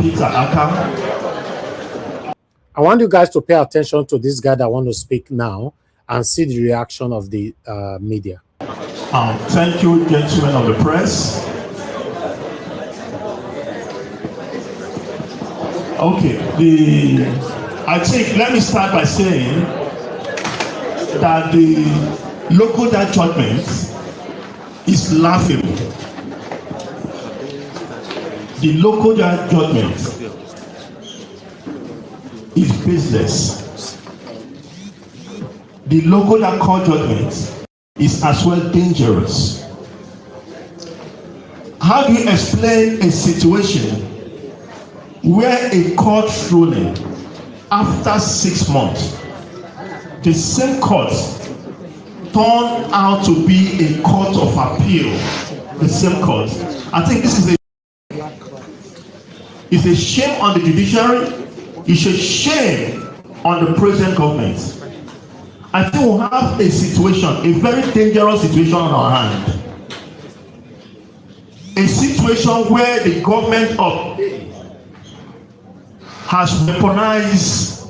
Peter Aka. I want you guys to pay attention to this guy that want to speak now and see the reaction of the media. Thank you, gentlemen of the press. Okay, I think, let me start by saying that the local judgment is laughable. The local judgment is baseless. The local court judgment is as well dangerous. How do you explain a situation where a court ruling after 6 months, the same court turned out to be a court of appeal, the same court? I think this is it's a shame on the judiciary. It's a shame on the present government. I think we have a situation, a very dangerous situation on our hand. A situation where the government of has weaponized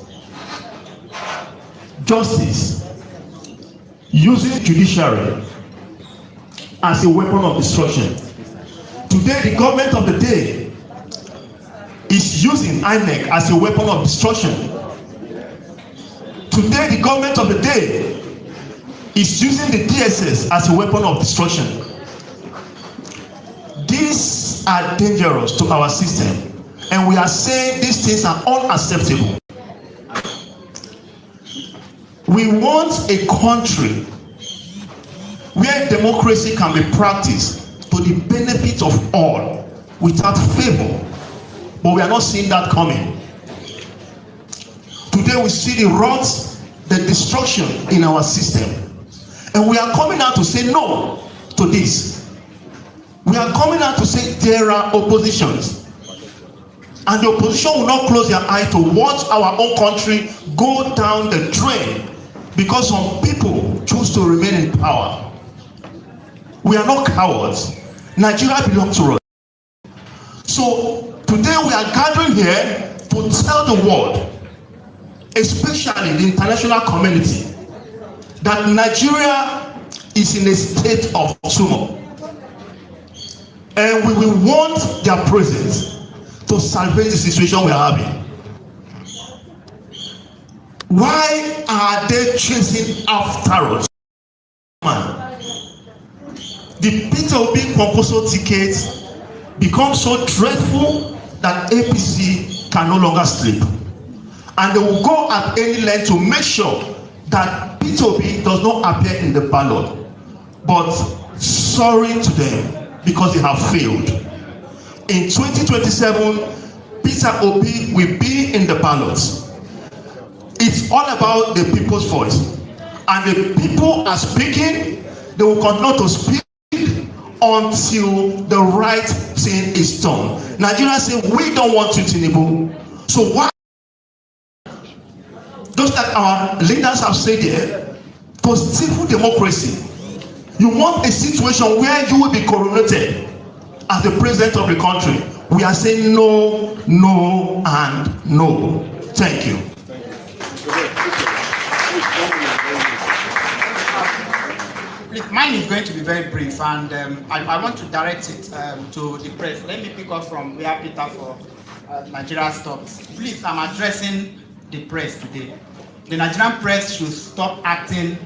justice, using judiciary as a weapon of destruction. Today, the government of the day is using INEC as a weapon of destruction. Today, the government of the day is using the DSS as a weapon of destruction. These are dangerous to our system, and we are saying these things are unacceptable. We want a country where democracy can be practiced to the benefit of all without favor, but we are not seeing that coming. Today we see the rot, the destruction in our system, and we are coming out to say no to this. We are coming out to say there are oppositions, and the opposition will not close their eye to watch our own country go down the drain because some people choose to remain in power. We are not cowards. Nigeria belongs to us. So today we are gathering here to tell the world, especially the international community, that Nigeria is in a state of turmoil, and we will want their presence to salvage the situation we are having. Why are they chasing after us? The Peter Obi Kwankwaso ticket becomes so dreadful that APC can no longer sleep, and they will go at any length to make sure that Peter Obi does not appear in the ballot. But sorry to them, because they have failed. In 2027, Peter Obi will be in the ballots. It's all about the people's voice, and the people are speaking. They will continue to speak until the right thing is done. Nigeria say we don't want you, Tinubu. So why? Just like our leaders have said here, to civil democracy, you want a situation where you will be coronated as the president of the country. We are saying no, no, and no. Thank you. Mine is going to be very brief, and I want to direct it to the press. Let me pick up from where Peter for Nigeria stops. Please, I'm addressing the press today. The Nigerian press should stop acting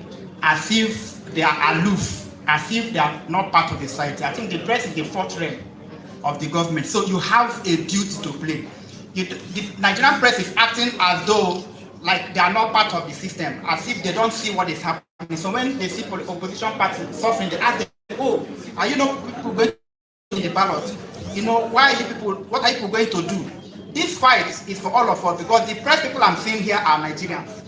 as if they are aloof, as if they are not part of the society. I think the press is the fourth realm of the government, so you have a duty to play. The Nigerian press is acting as though like they are not part of the system, as if they don't see what is happening. So when they see opposition parties suffering, they ask them, oh, are you not people going to the ballot? You know, why are you people, what are you people going to do? This fight is for all of us, because the press people I'm seeing here are Nigerians.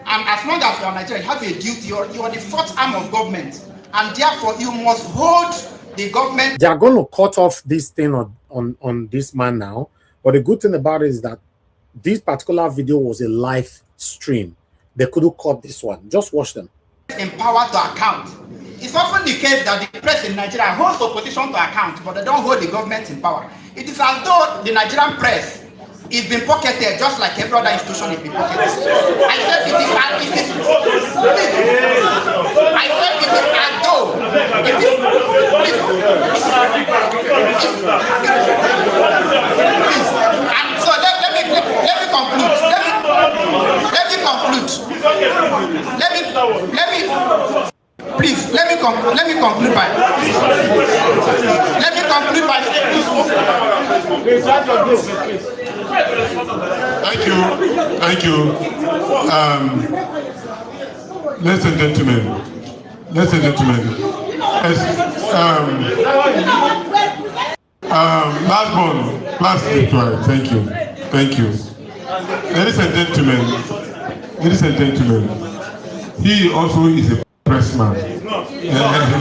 And as long as you are Nigerian, you have a duty, you are the fourth arm of government, and therefore you must hold the government. They are going to cut off this thing on this man now, but the good thing about it is that this particular video was a live stream. They couldn't cut this one. Just watch them. in power to account. It's often the case that the press in Nigeria holds opposition to account, but they don't hold the government in power. It is as though the Nigerian press is being pocketed just like every other institution is being pocketed. I said it is as though it is. And so let me conclude. Let me conclude. Please, let me conclude by Thank you. Ladies and gentlemen, last reply. Thank you. Ladies and gentlemen, he also is a pressman.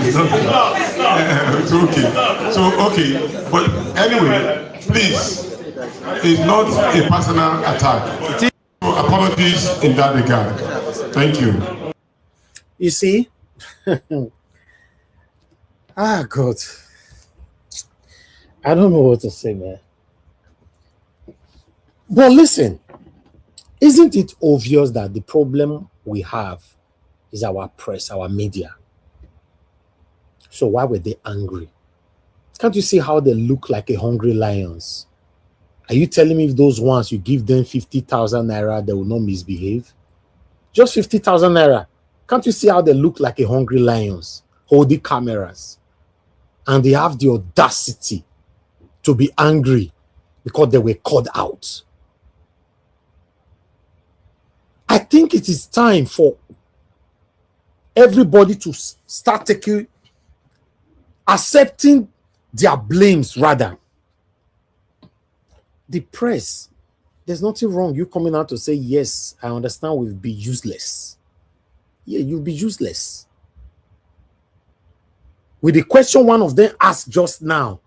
It's okay. So okay, but anyway, please, it's not a personal attack. So apologies in that regard. Thank you. You see, God, I don't know what to say, man. But listen, isn't it obvious that the problem we have is our press, our media? So why were they angry? Can't you see how they look like a hungry lions? Are you telling me if those ones you give them 50,000 naira, they will not misbehave? Just 50,000 naira. Can't you see how they look like a hungry lions holding cameras? And they have the audacity to be angry because they were called out. I think it is time for everybody to start accepting their blames rather. The press, there's nothing wrong. You coming out to say, yes, I understand we'll be useless. Yeah, you'll be useless. With the question one of them asked just now,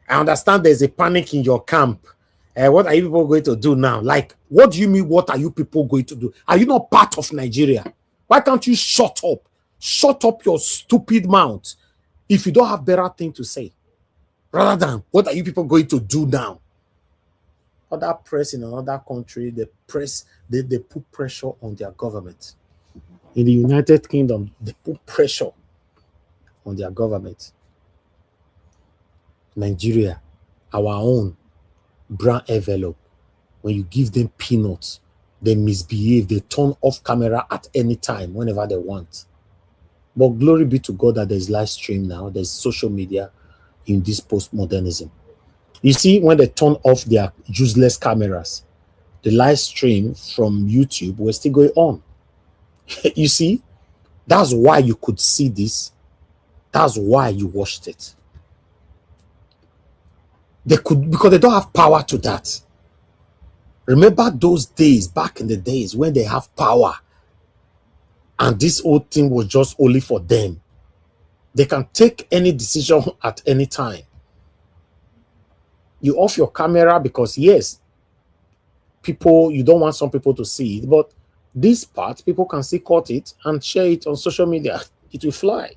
I understand there's a panic in your camp. What are you people going to do now? Like, what do you mean, what are you people going to do? Are you not part of Nigeria? Why can't you shut up? Shut up your stupid mouth if you don't have better thing to say. Rather than, what are you people going to do now? Other press in another country, they put pressure on their government. In the United Kingdom, they put pressure on their government. Nigeria, our own brown envelope, when you give them peanuts, they misbehave, they turn off camera at any time, whenever they want. But glory be to God that there's live stream now, there's social media in this postmodernism. You see, when they turn off their useless cameras, the live stream from YouTube was still going on. You see, that's why you could see this. That's why you watched it. They could, because they don't have power to that. Remember those days, back in the days when they have power and this whole thing was just only for them. They can take any decision at any time. You off your camera because, yes, people, you don't want some people to see it, but this part, people can still cut it and share it on social media. It will fly.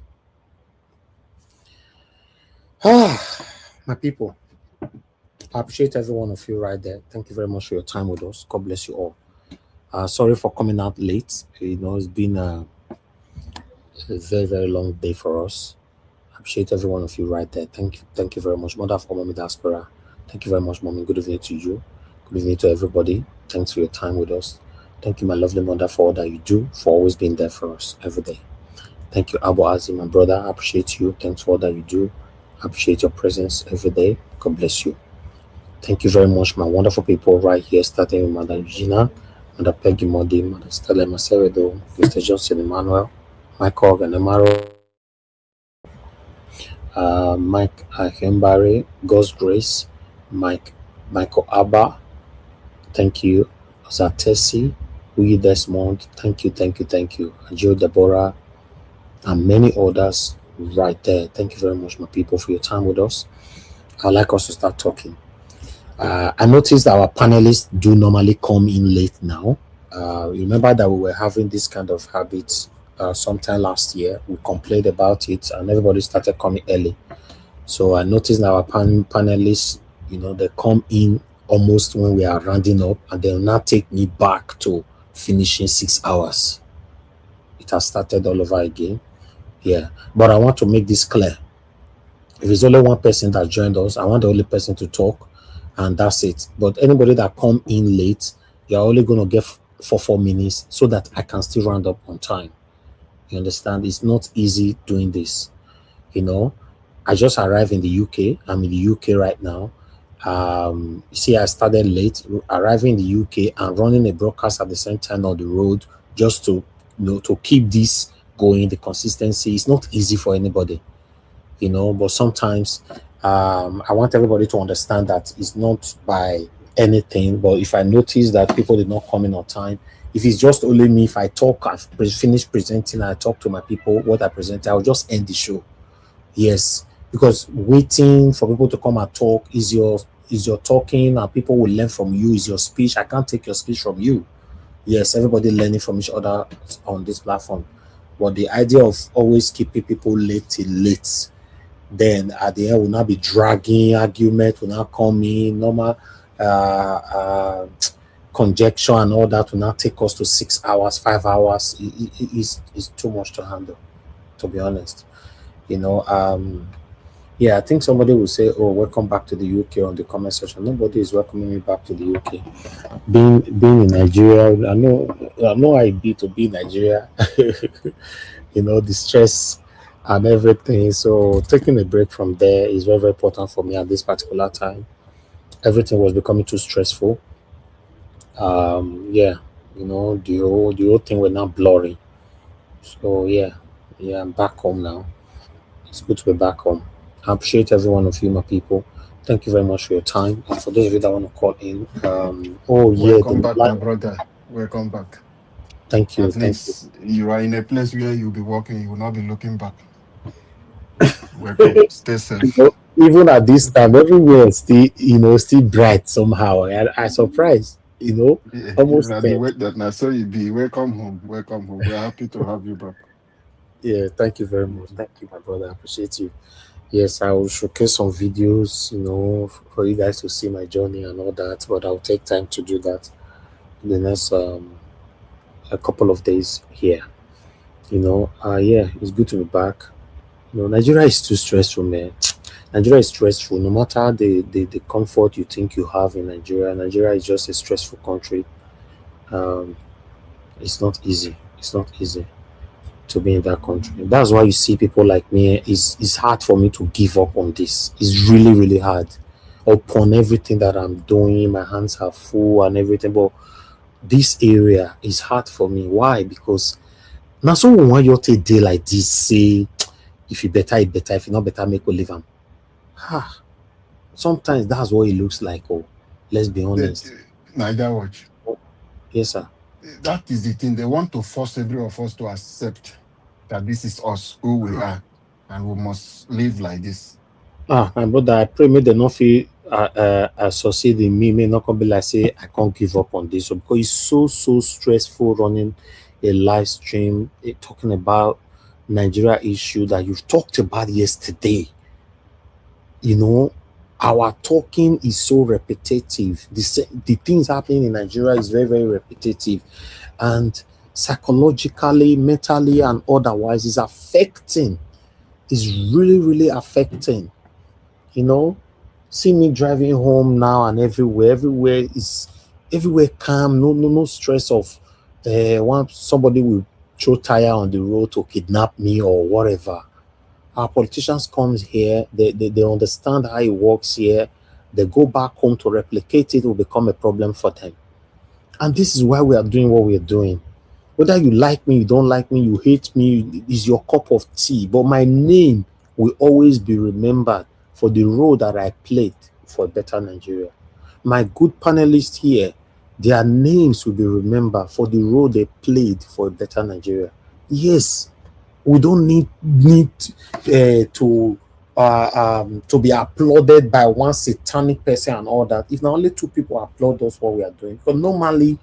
My people, I appreciate every one of you right there. Thank you very much for your time with us. God bless you all. Sorry for coming out late. You know, it's been a very, very long day for us. I appreciate every one of you right there. Thank you very much. Mother for Mommy Diaspora. Thank you very much, Mommy. Good evening to you. Good evening to everybody. Thanks for your time with us. Thank you, my lovely mother, for all that you do, for always being there for us every day. Thank you, Abu Azi, my brother. I appreciate you. Thanks for all that you do. I appreciate your presence every day. God bless you. Thank you very much, my wonderful people right here, starting with Mother Eugenia, Mother Peggy Modi, Mother Stella Maceredo, Mr. Johnson Emmanuel, Michael Ganemaro, Mike Akembari, God's Grace, Michael Abba. Thank you, Zatesi, Uyi Desmond. Thank you. Joe Deborah, and many others right there. Thank you very much, my people, for your time with us. I'd like us to start talking. I noticed our panelists do normally come in late now. Remember that we were having this kind of habit sometime last year. We complained about it, and everybody started coming early. So I noticed that our panelists, they come in almost when we are rounding up, and they'll now take me back to finishing 6 hours. It has started all over again. Yeah, but I want to make this clear. If it's only one person that joined us, I want the only person to talk, and that's it. But anybody that come in late, you're only going to get for 4 minutes so that I can still round up on time. You understand? It's not easy doing this. I just arrived in the UK. I'm in the UK right now. See, I started late, arriving in the UK and running a broadcast at the same time on the road, just to to keep this going. The consistency is not easy for anybody, but sometimes I want everybody to understand that it's not by anything. But if I notice that people did not come in on time, if it's just only me, if I talk, I've finished presenting, I talk to my people what I present, I'll just end the show. Yes, because waiting for people to come and talk is your talking, and people will learn from you, is your speech. I can't take your speech from you. Yes, everybody learning from each other on this platform. But the idea of always keeping people late till late, then at the end will not be dragging, argument will not come in, normal conjecture and all that will not take us to 6 hours, 5 hours. It is too much to handle, to be honest. Yeah, I think somebody will say, "Oh, welcome back to the UK" on the comment section. Nobody is welcoming me back to the UK. Being in Nigeria, I know I be to be in Nigeria. The stress and everything. So taking a break from there is very, very important for me at this particular time. Everything was becoming too stressful. Yeah, the whole thing was now blurry. So yeah, I'm back home now. It's good to be back home. I appreciate every one of you, my people. Thank you very much for your time. And for those of you that want to call in, welcome back, my brother. Welcome back. Thank you. At least you are in a place where you'll be walking, you will not be looking back. Welcome. Stay safe. Even at this time, everywhere is still bright somehow. I surprised. Almost the way that now, so you be welcome home. Welcome home. We're happy to have you back. Yeah, thank you very much. Thank you, my brother. I appreciate you. Yes, I will showcase some videos, for you guys to see my journey and all that, but I'll take time to do that in the next a couple of days here. Yeah, it's good to be back. Nigeria is too stressful, man. Nigeria is stressful. No matter the comfort you think you have in Nigeria is just a stressful country. It's not easy. It's not easy to be in that country. That's why you see people like me. It's hard for me to give up on this. It's really, really hard. Upon everything that I'm doing, my hands are full and everything. But this area is hard for me. Why? Because now someone want you to day like this, say, if you better, it better. If you not better, make you leave them. Sometimes that's what it looks like. Oh, let's be honest. Niger watch. Yes, sir. That is the thing. They want to force every of us to accept that this is us, who we are, and we must live like this. My brother, I pray may they not feel associated in me, may not come be like say I can't give up on this, because it's so stressful running a live stream talking about Nigeria issue that you've talked about yesterday. Our talking is so repetitive. The things happening in Nigeria is very, very repetitive, and psychologically, mentally, and otherwise is affecting. Is really, really affecting. See me driving home now, and everywhere calm. No stress of somebody will throw tire on the road to kidnap me or whatever. Our politicians comes here, they understand how it works here, they go back home to replicate it, will become a problem for them. And this is why we are doing what we are doing. Whether you like me, you don't like me, you hate me, is your cup of tea, but my name will always be remembered for the role that I played for a better Nigeria. My good panelists here, their names will be remembered for the role they played for a better Nigeria. Yes, we don't need to be applauded by one satanic person and all that. If not only two people applaud us what we are doing, because normally,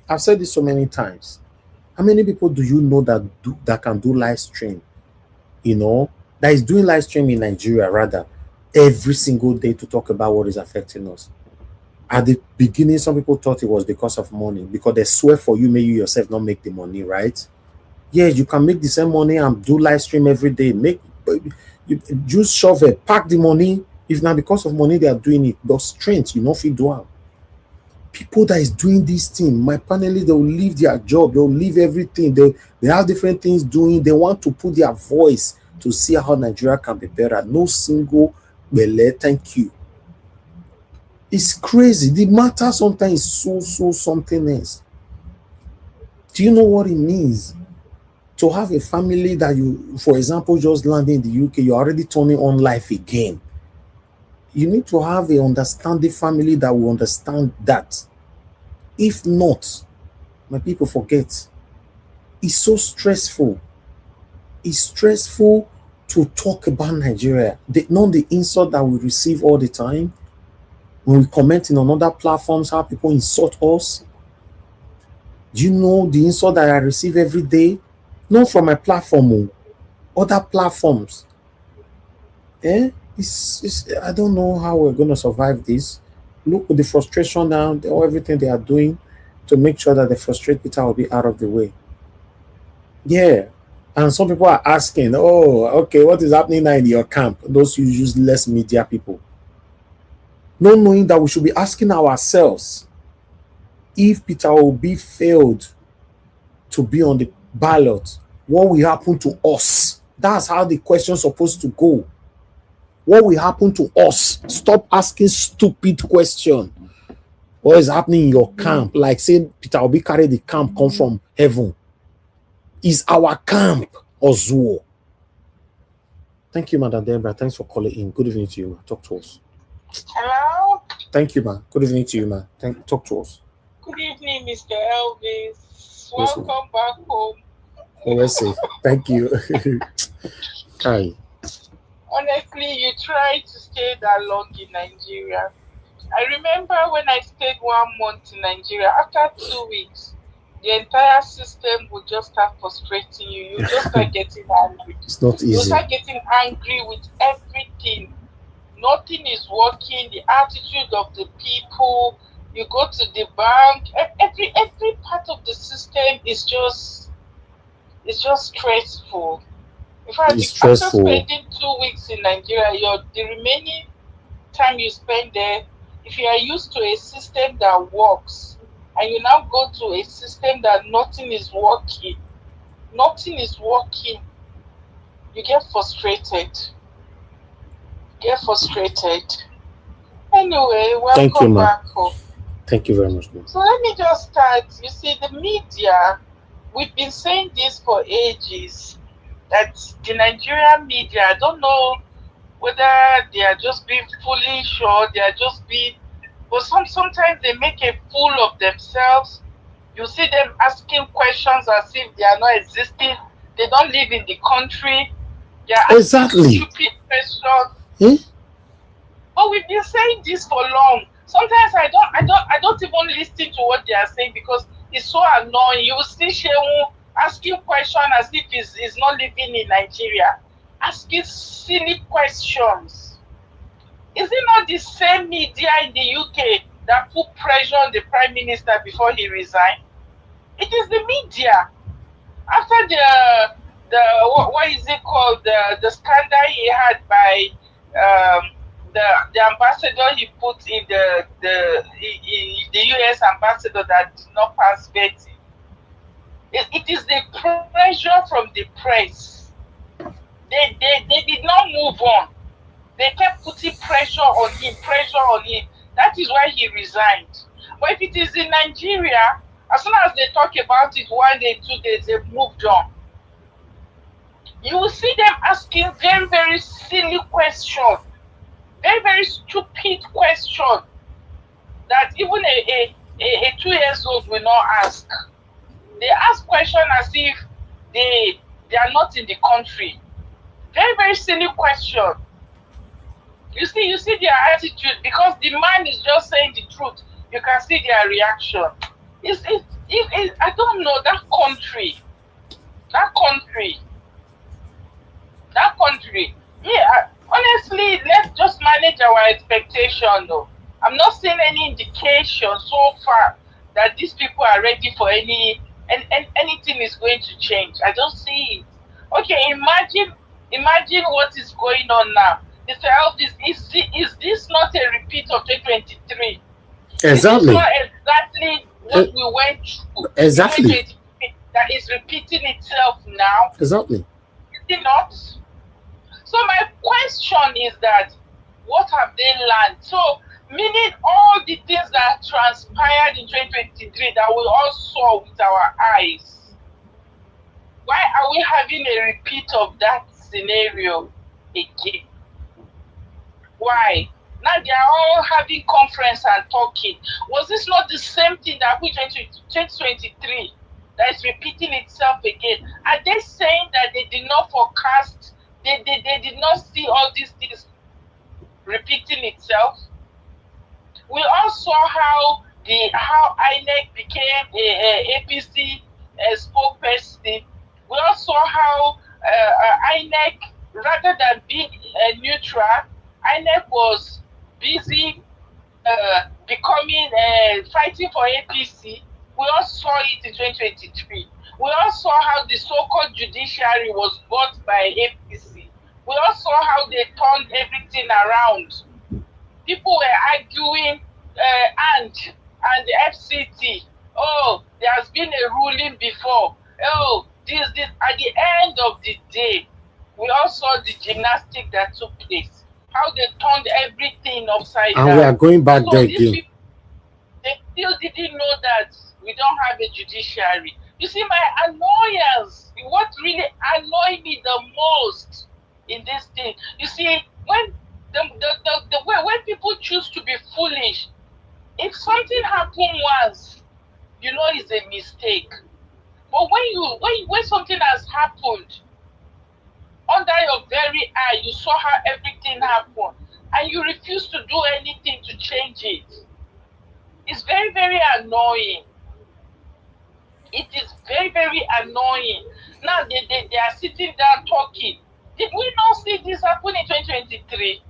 I've said this so many times, How many people do you know that can do live stream? You know, that is doing live stream in Nigeria rather every single day to talk about what is affecting us. At the beginning, some people thought it was because of money, because they swear for you, may you yourself not make the money, right? Yes, you can make the same money and do live stream every day. You just shove it, pack the money. If not because of money, they are doing it. But strength, you know, if you do it. People that is doing this thing, my panelists, they will leave their job, they'll leave everything. They have different things doing. They want to put their voice to see how Nigeria can be better. No single bele, thank you. It's crazy. The matter sometimes is so something else. Do you know what it means to have a family that you, for example, just landed in the UK, you're already turning on life again? You need to have a understanding family that will understand that. If not, my people forget. It's so stressful. It's stressful to talk about Nigeria. Not the insult that we receive all the time. When we comment in on other platforms, how people insult us. Do you know the insult that I receive every day? Not from my platform, other platforms. I don't know how we're going to survive this. Look at the frustration now, everything they are doing to make sure that the frustrated Peter will be out of the way. Yeah. And some people are asking, oh, okay, what is happening now in your camp? Those who use less media people. Not knowing that we should be asking ourselves if Peter Obi failed to be on the ballot, what will happen to us? That's how the question's supposed to go. What will happen to us? Stop asking stupid questions. What is happening in your camp? Like say Peter Obi carried the camp come from heaven. Is our camp Ozuo? Thank you, Madam Deborah. Thanks for calling in. Good evening to you, ma. Talk to us. Hello. Thank you, ma. Good evening to you, ma. Talk to us. Good evening, Mr. Elvis. Welcome back home. Oh, thank you. Hi. Honestly, you tried to stay that long in Nigeria. I remember when I stayed 1 month in Nigeria, after 2 weeks, the entire system would just start frustrating you. You just start getting angry. It's not easy. You start getting angry with everything. Nothing is working. The attitude of the people. You go to the bank. Every part of the system is just stressful. In fact, after spending 2 weeks in Nigeria, the remaining time you spend there, if you are used to a system that works, and you now go to a system that nothing is working, you get frustrated. Anyway, welcome back home. Thank you very much, ma'am. So let me just start. You see, the media, we've been saying this for ages, that the Nigerian media, I don't know whether they are just being foolish or they are just being, but sometimes they make a fool of themselves. You see them asking questions as if they are not existing. They don't live in the country. They are asking stupid questions. But we've been saying this for long. Sometimes I don't even listen to what they are saying because it's so annoying. You will see Shehu asking questions as if he's not living in Nigeria, asking silly questions. Is it not the same media in the UK that put pressure on the Prime Minister before he resigned? It is the media. After the what is it called, the scandal he had by the ambassador he put in the US ambassador that did not pass vetting. It is the pressure from the press. They did not move on. They kept putting pressure on him. That is why he resigned. But if it is in Nigeria, as soon as they talk about it 1 day, 2 days, they've moved on. You will see them asking very, very silly questions, very, very stupid questions that even a 2-year-old will not ask. They ask questions as if they are not in the country. Very, very silly question. You see their attitude, because the man is just saying the truth. You can see their reaction. I don't know that country. Yeah, honestly, let's just manage our expectation though. I'm not seeing any indication so far that these people are ready for and anything is going to change. I don't see it. Okay, imagine what is going on now. Mr. Elvis, is this not a repeat of 2023? Exactly. Is this not exactly what we went through? Exactly. 2023 that is repeating itself now? Exactly. Is it not? So my question is that what have they learned? So meaning all the things that transpired in 2023 that we all saw with our eyes, why are we having a repeat of that scenario again? Why? Now they are all having conference and talking. Was this not the same thing that we 2023 that is repeating itself again? Are they saying that they did not forecast, they did not see all these things repeating itself? We all saw how INEC became a APC spokesperson. We all saw how INEC, rather than being neutral, INEC was busy becoming fighting for APC. We all saw it in 2023. We all saw how the so-called judiciary was bought by APC. We all saw how they turned everything around. People were arguing and the FCT. Oh, there has been a ruling before. Oh, this. At the end of the day, we all saw the gymnastics that took place. How they turned everything upside down. And we are going back there again. People, they still didn't know that we don't have a judiciary. You see, my annoyance, what really annoyed me the most in this thing, you see, when the way when people choose to be foolish, if something happened once, you know it's a mistake. But when something has happened under your very eye, you saw how everything happened, and you refuse to do anything to change it. It's very, very annoying. It is very, very annoying. Now they are sitting down talking. Did we not see this happen in 2023?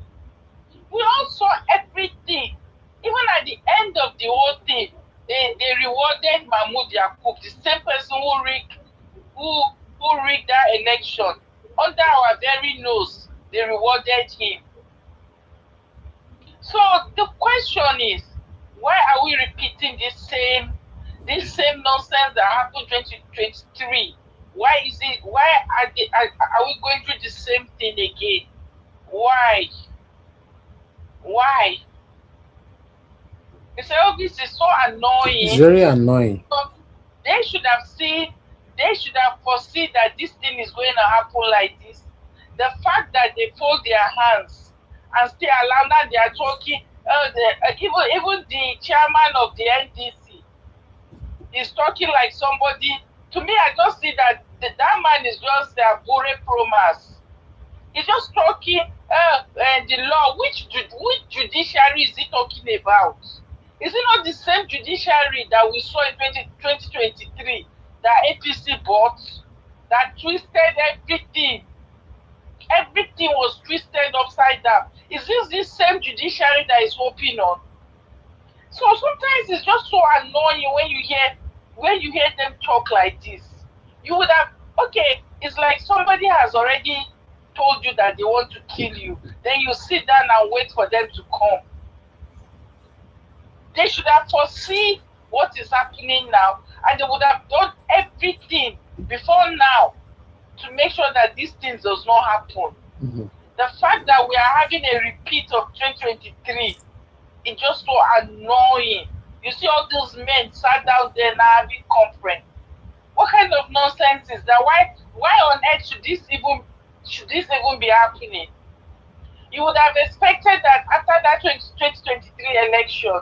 We all saw everything. Even at the end of the whole thing, they rewarded Mahmoud Yakub, the same person who rigged that election. Under our very nose, they rewarded him. So the question is, why are we repeating this same nonsense that happened in 2023? Why are we going through the same thing again? Why? You say, oh, this is so annoying. It's very annoying. They should have foreseen that this thing is going to happen like this. The fact that they fold their hands and stay around and they are talking, even the chairman of the NDC is talking like somebody. To me, I just see that that man is just Bore Promas. He's just talking the law. Which judiciary is he talking about? Is it not the same judiciary that we saw in 2023 that APC bought, that twisted everything? Everything was twisted upside down. Is this the same judiciary that is hoping on? So sometimes it's just so annoying when you hear them talk like this. You would have, okay, it's like somebody has already told you that they want to kill you. Then you sit down and wait for them to come. They should have foreseen what is happening now, and they would have done everything before now to make sure that these things does not happen. Mm-hmm. The fact that we are having a repeat of 2023 is just so annoying. You see all those men sat down there now having conference. What kind of nonsense is that? Why on earth should this even be happening? You would have expected that after that 2023 election,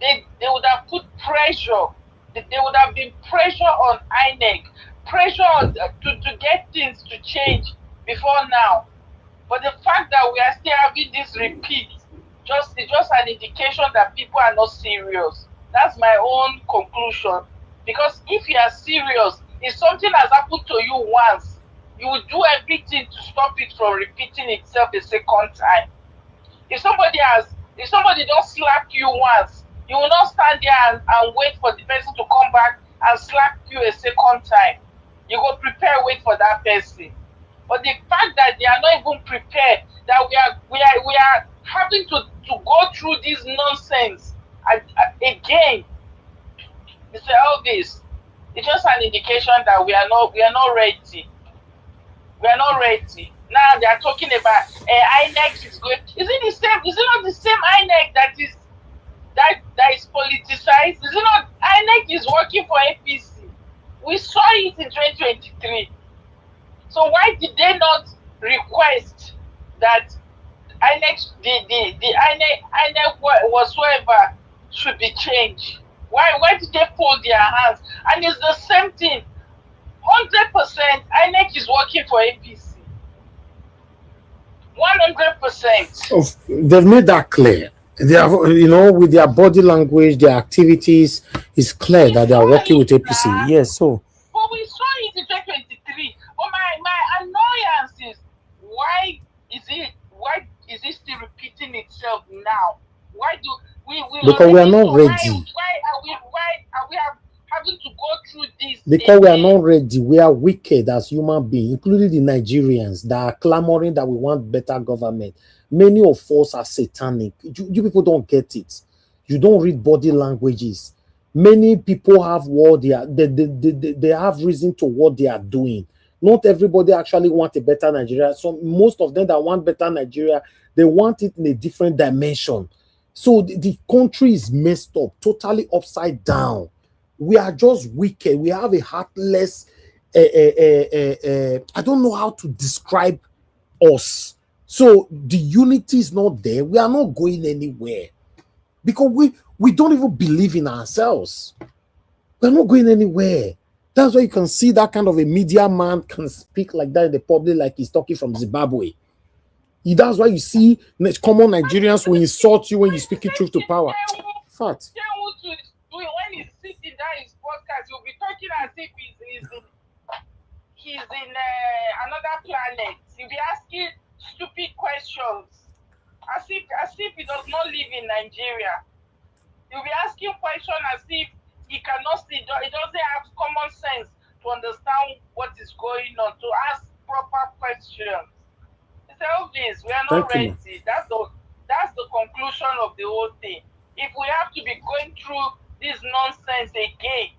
they would have put pressure. There would have been pressure on INEC, pressure on, to get things to change before now. But the fact that we are still having this repeat is just an indication that people are not serious. That's my own conclusion. Because if you are serious, if something has happened to you once, you will do everything to stop it from repeating itself a second time. If somebody don't slap you once, you will not stand there and wait for the person to come back and slap you a second time. You go prepare, wait for that person. But the fact that they are not even prepared, that we are having to go through this nonsense again, Mr. Elvis, it's just an indication that we are not ready. We are not ready. Now they are talking about INEC is going. Is it the same? Is it not the same INEC that is politicized? Is it not? INEC is working for APC. We saw it in 2023. So why did they not request that INEC, the INEC whatsoever should be changed? Why did they fold their hands? And it's the same thing. 100% INEC is working for APC. 100%. They've made that clear. They have, with their body language, their activities, it's clear that they are working with APC. Yes, so. But we saw it in 2023. But my annoyance is why is it still repeating itself now? Why do we because we are not ready. Why are we having to go through this? Because we are not ready. We are wicked as human beings, including the Nigerians that are clamoring that we want better government. Many of us are satanic. You people don't get it. You don't read body languages. Many people have what they have reason to what they are doing. Not everybody actually want a better Nigeria. So most of them that want better Nigeria, they want it in a different dimension. So the country is messed up, totally upside down. We are just wicked. We have a heartless, I don't know how to describe us. So the unity is not there. We are not going anywhere because we don't even believe in ourselves. We're not going anywhere. That's why you can see that kind of a media man can speak like that in the public, like he's talking from Zimbabwe. That's why you see common Nigerians will insult you when you're speaking truth to power. Fact. When he's sitting down his podcast, he'll be talking as if he's in another planet. He'll be asking stupid questions, as if he does not live in Nigeria. He'll be asking questions as if he cannot see. He doesn't have common sense to understand what is going on, to ask proper questions. Elvis, we are not ready. That's the conclusion of the whole thing. If we have to be going through this nonsense again,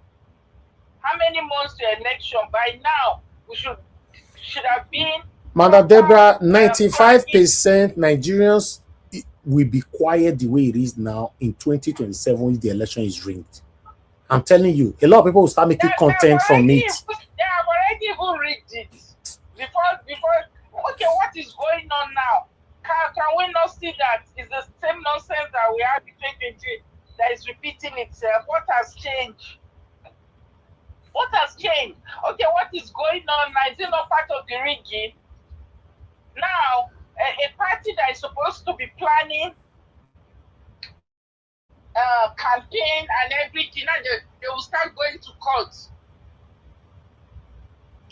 how many months to election? By now, we should have been. Mother Deborah, 95% Nigerians will be quiet the way it is now in 2027 if the election is rigged. I'm telling you, a lot of people will start making content from it. They have already even rigged it. Before. Okay, what is going on now? Can we not see that it's the same nonsense that we had in 2023 that is repeating itself? What has changed? What has changed? Okay, what is going on now? Is it not part of the rigging? Now, a party that is supposed to be planning campaign and everything, and they will start going to court.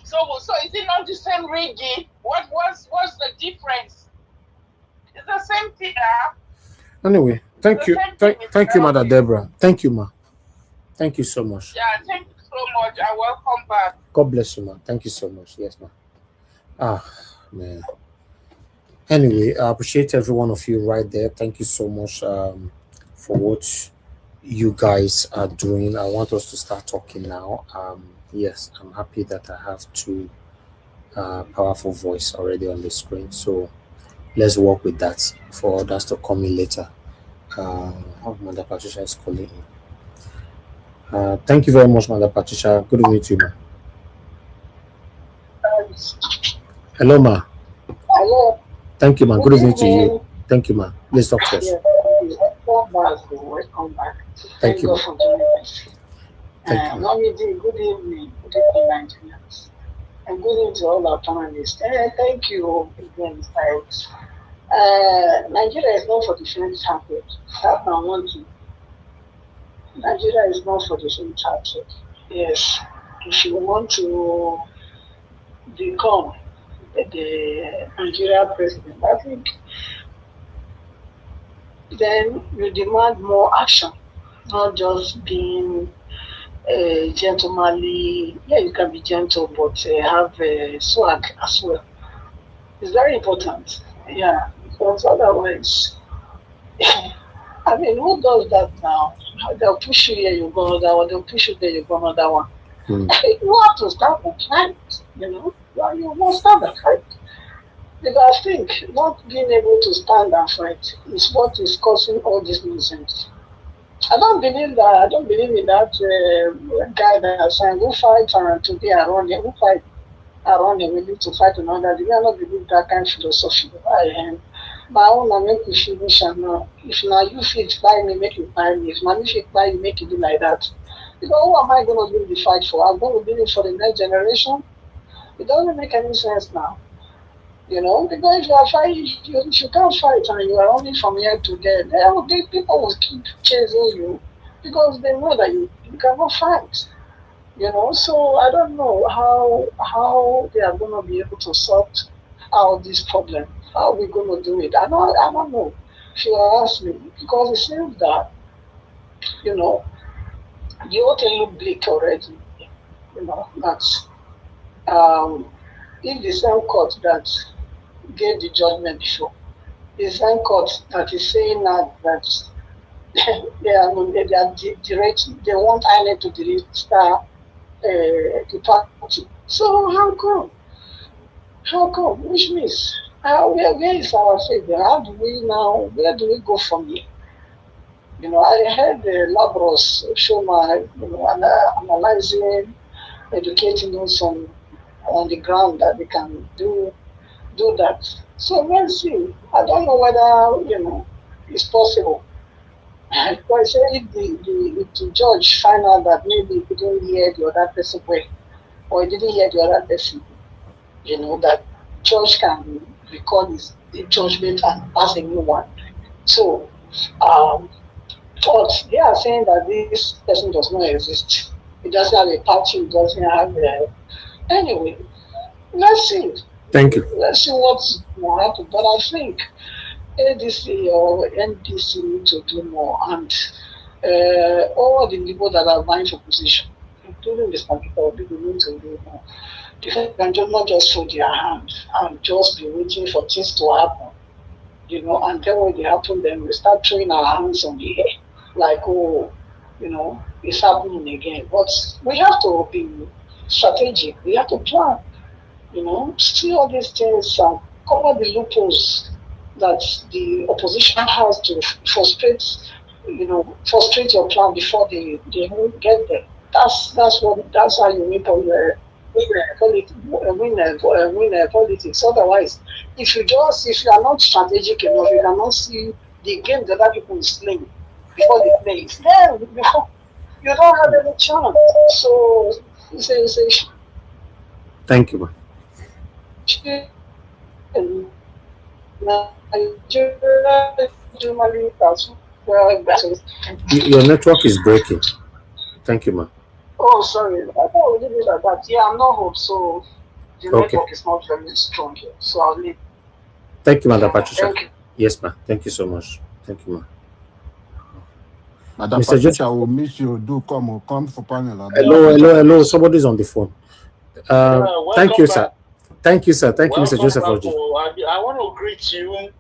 So is it not the same rigging? What's the difference? It's the same thing. Anyway, thank you, thank you, Mother Deborah. Thank you, ma. Thank you so much. Yeah, thank you so much. I welcome back. God bless you, ma. Thank you so much. Yes, ma. Ah, man. Anyway, I appreciate every one of you right there. Thank you so much for what you guys are doing. I want us to start talking now. Yes, I'm happy that I have two powerful voice already on the screen. So let's work with that for others to come in later. Mother Patricia is calling in. Thank you very much, Mother Patricia. Good evening to you, ma. Hello, ma. Hello. Thank you, ma. Good evening to you. Thank you, ma. Let's talk first. Welcome back. Thank you. For joining us. Good evening. Good evening, Nigerians. And good evening to all our panelists. Thank you again, Mr. Nigeria is not for the faint-hearted. Nigeria is not for the faint-hearted. Yes, if you want to become the Nigeria president, I think then you demand more action, not just being gentlemanly. Yeah, you can be gentle, but have swag as well. It's very important. Yeah, because otherwise, I mean, who does that now? They'll push you here, you go another one. They'll push you there, you go another one. You have to start the fight, you must start the fight. Because I think not being able to stand and fight is what is causing all this nuisance. I don't believe that. I don't believe in that guy that saying, "Who fight and today I run it. Who fight around him? We need to fight another." Do you not believe that kind of philosophy? My own, I make you finish and now. If now you fit buy me, make you buy me. If now you fit buy you, make you do like that. Who am I going to do the fight for? I'm going to do it for the next generation. It doesn't make any sense now. Because if you are fighting, if you can't fight and you are only from here to there, people will keep chasing you because they know that you cannot fight. So I don't know how they are going to be able to sort out this problem. How are we going to do it? I don't know. If you ask me, because it seems that the whole thing look bleak already. That's if the same court that gave the judgment before, the same court that is saying now that they want INEC to register the party. So how come? Which means where is our faith? Where do we go from here? I heard Labros show my analyzing, educating us on the ground that they can do that. So let's see. I don't know whether it's possible. But I say if the judge find out that maybe he didn't hear the other person well, or he didn't hear the other person, that judge can recall the judgment and pass a new one. So, but they are saying that this person does not exist. It doesn't have a party. It doesn't have anyway. Let's see. Thank you. Let's see what will happen. But I think ADC or NDC need to do more, and all the people that are vying for position, including the people need to do more. They can not just hold their hand and just be waiting for things to happen, and then when they happen, then we start throwing our hands on the air, like, it's happening again. But we have to be strategic. We have to plan, see all these things and cover the loopholes that the opposition has to frustrate your plan before they get there. That's how you win politics. Otherwise, if you are not strategic enough, you cannot see the game that other people is playing before they play it, then you don't have any chance. So it's Thank you, your network is breaking. Thank you, ma. Oh, sorry. I thought we did it like that. Yeah, I'm not home, so the network is not very strong here. So I'll leave. Thank you, Madam Patricia. Thank you. Yes, ma. Thank you so much. Thank you, ma. Madam Mr. Patricia will miss you. Do come for panel. Hello. Somebody's on the phone. Thank you, sir. Thank you, sir. Thank you, Mr. Joseph. I want to greet you.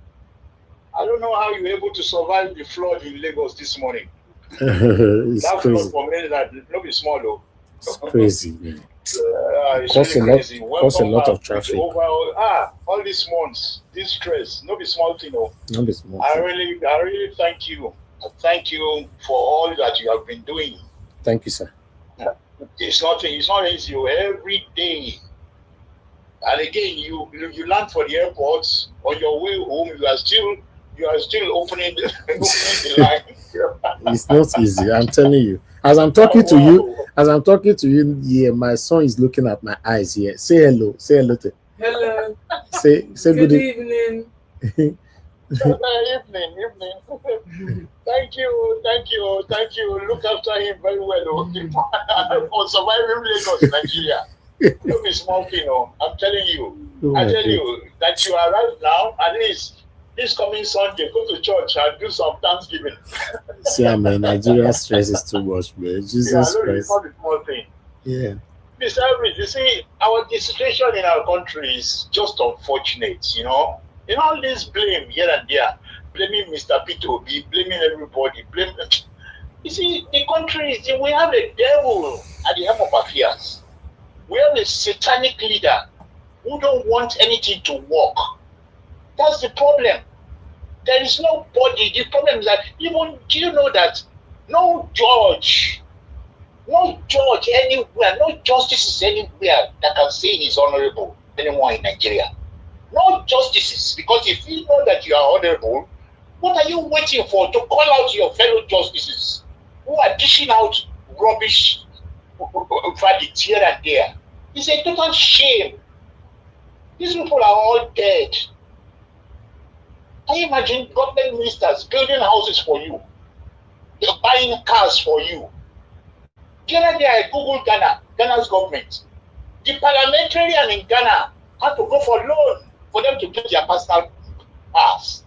I don't know how you were able to survive the flood in Lagos this morning. It's that crazy. flood for me, that not be small though. It's crazy, man. It's Cause really crazy. Cause a lot of traffic. All these months, this stress, not be small thing. Not be small. I really thank you. I thank you for all that you have been doing. Thank you, sir. It's not easy every day. And again, you land for the airport. On your way home, you are still opening the line. It's not easy. I'm telling you. As I'm talking to you, yeah, my son is looking at my eyes here. Say hello. Say hello to. Hello. Say good evening. Evening. Thank you. Look after him very well. On surviving Lagos, Nigeria. Don't be small thing, I'm telling you. I tell you that you arrive now, at least this coming Sunday, go to church and do some Thanksgiving. See, I mean, Nigeria stress is too much, man. Jesus Christ. It's not a small thing. Yeah. Mr. Everett, you see, the situation in our country is just unfortunate, In all this blame here and there, blaming Mr. Peter Obi, blaming everybody, You see, the country, we have a devil at the helm of affairs. We have a satanic leader who don't want anything to work. That's the problem. There is nobody. The problem is that do you know that no judge anywhere, no justices anywhere that can say he's honorable anymore in Nigeria. No justices, because if you know that you are honorable, what are you waiting for to call out your fellow justices who are dishing out rubbish verdicts here and there? It's a total shame. These people are all dead. Can you imagine government ministers building houses for you? They're buying cars for you. The other day I googled Ghana's government. The parliamentarian in Ghana had to go for loan for them to get their personal cars.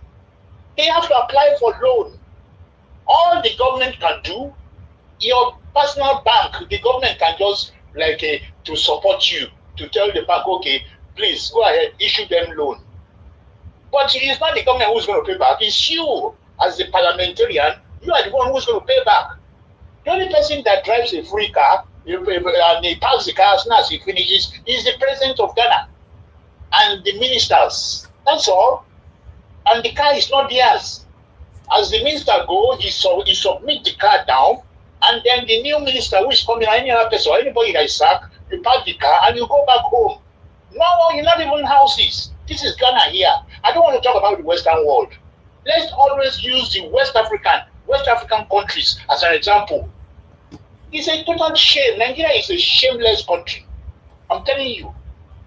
They have to apply for loan. All the government can do, your personal bank, the government can just to support you, to tell the bank, okay, please go ahead, issue them loan. But it's not the government who's going to pay back. It's you, as the parliamentarian, you are the one who's going to pay back. The only person that drives a free car and he parks the car as soon as he finishes is the president of Ghana and the ministers. That's all. And the car is not theirs. As the minister goes, he submit the car down, and then the new minister who is coming, any other person or anybody that is sacked, you park the car and you go back home. No, you're not even houses. This is Ghana here. I don't want to talk about the Western world. Let's always use the West African countries as an example. It's a total shame. Nigeria is a shameless country. I'm telling you.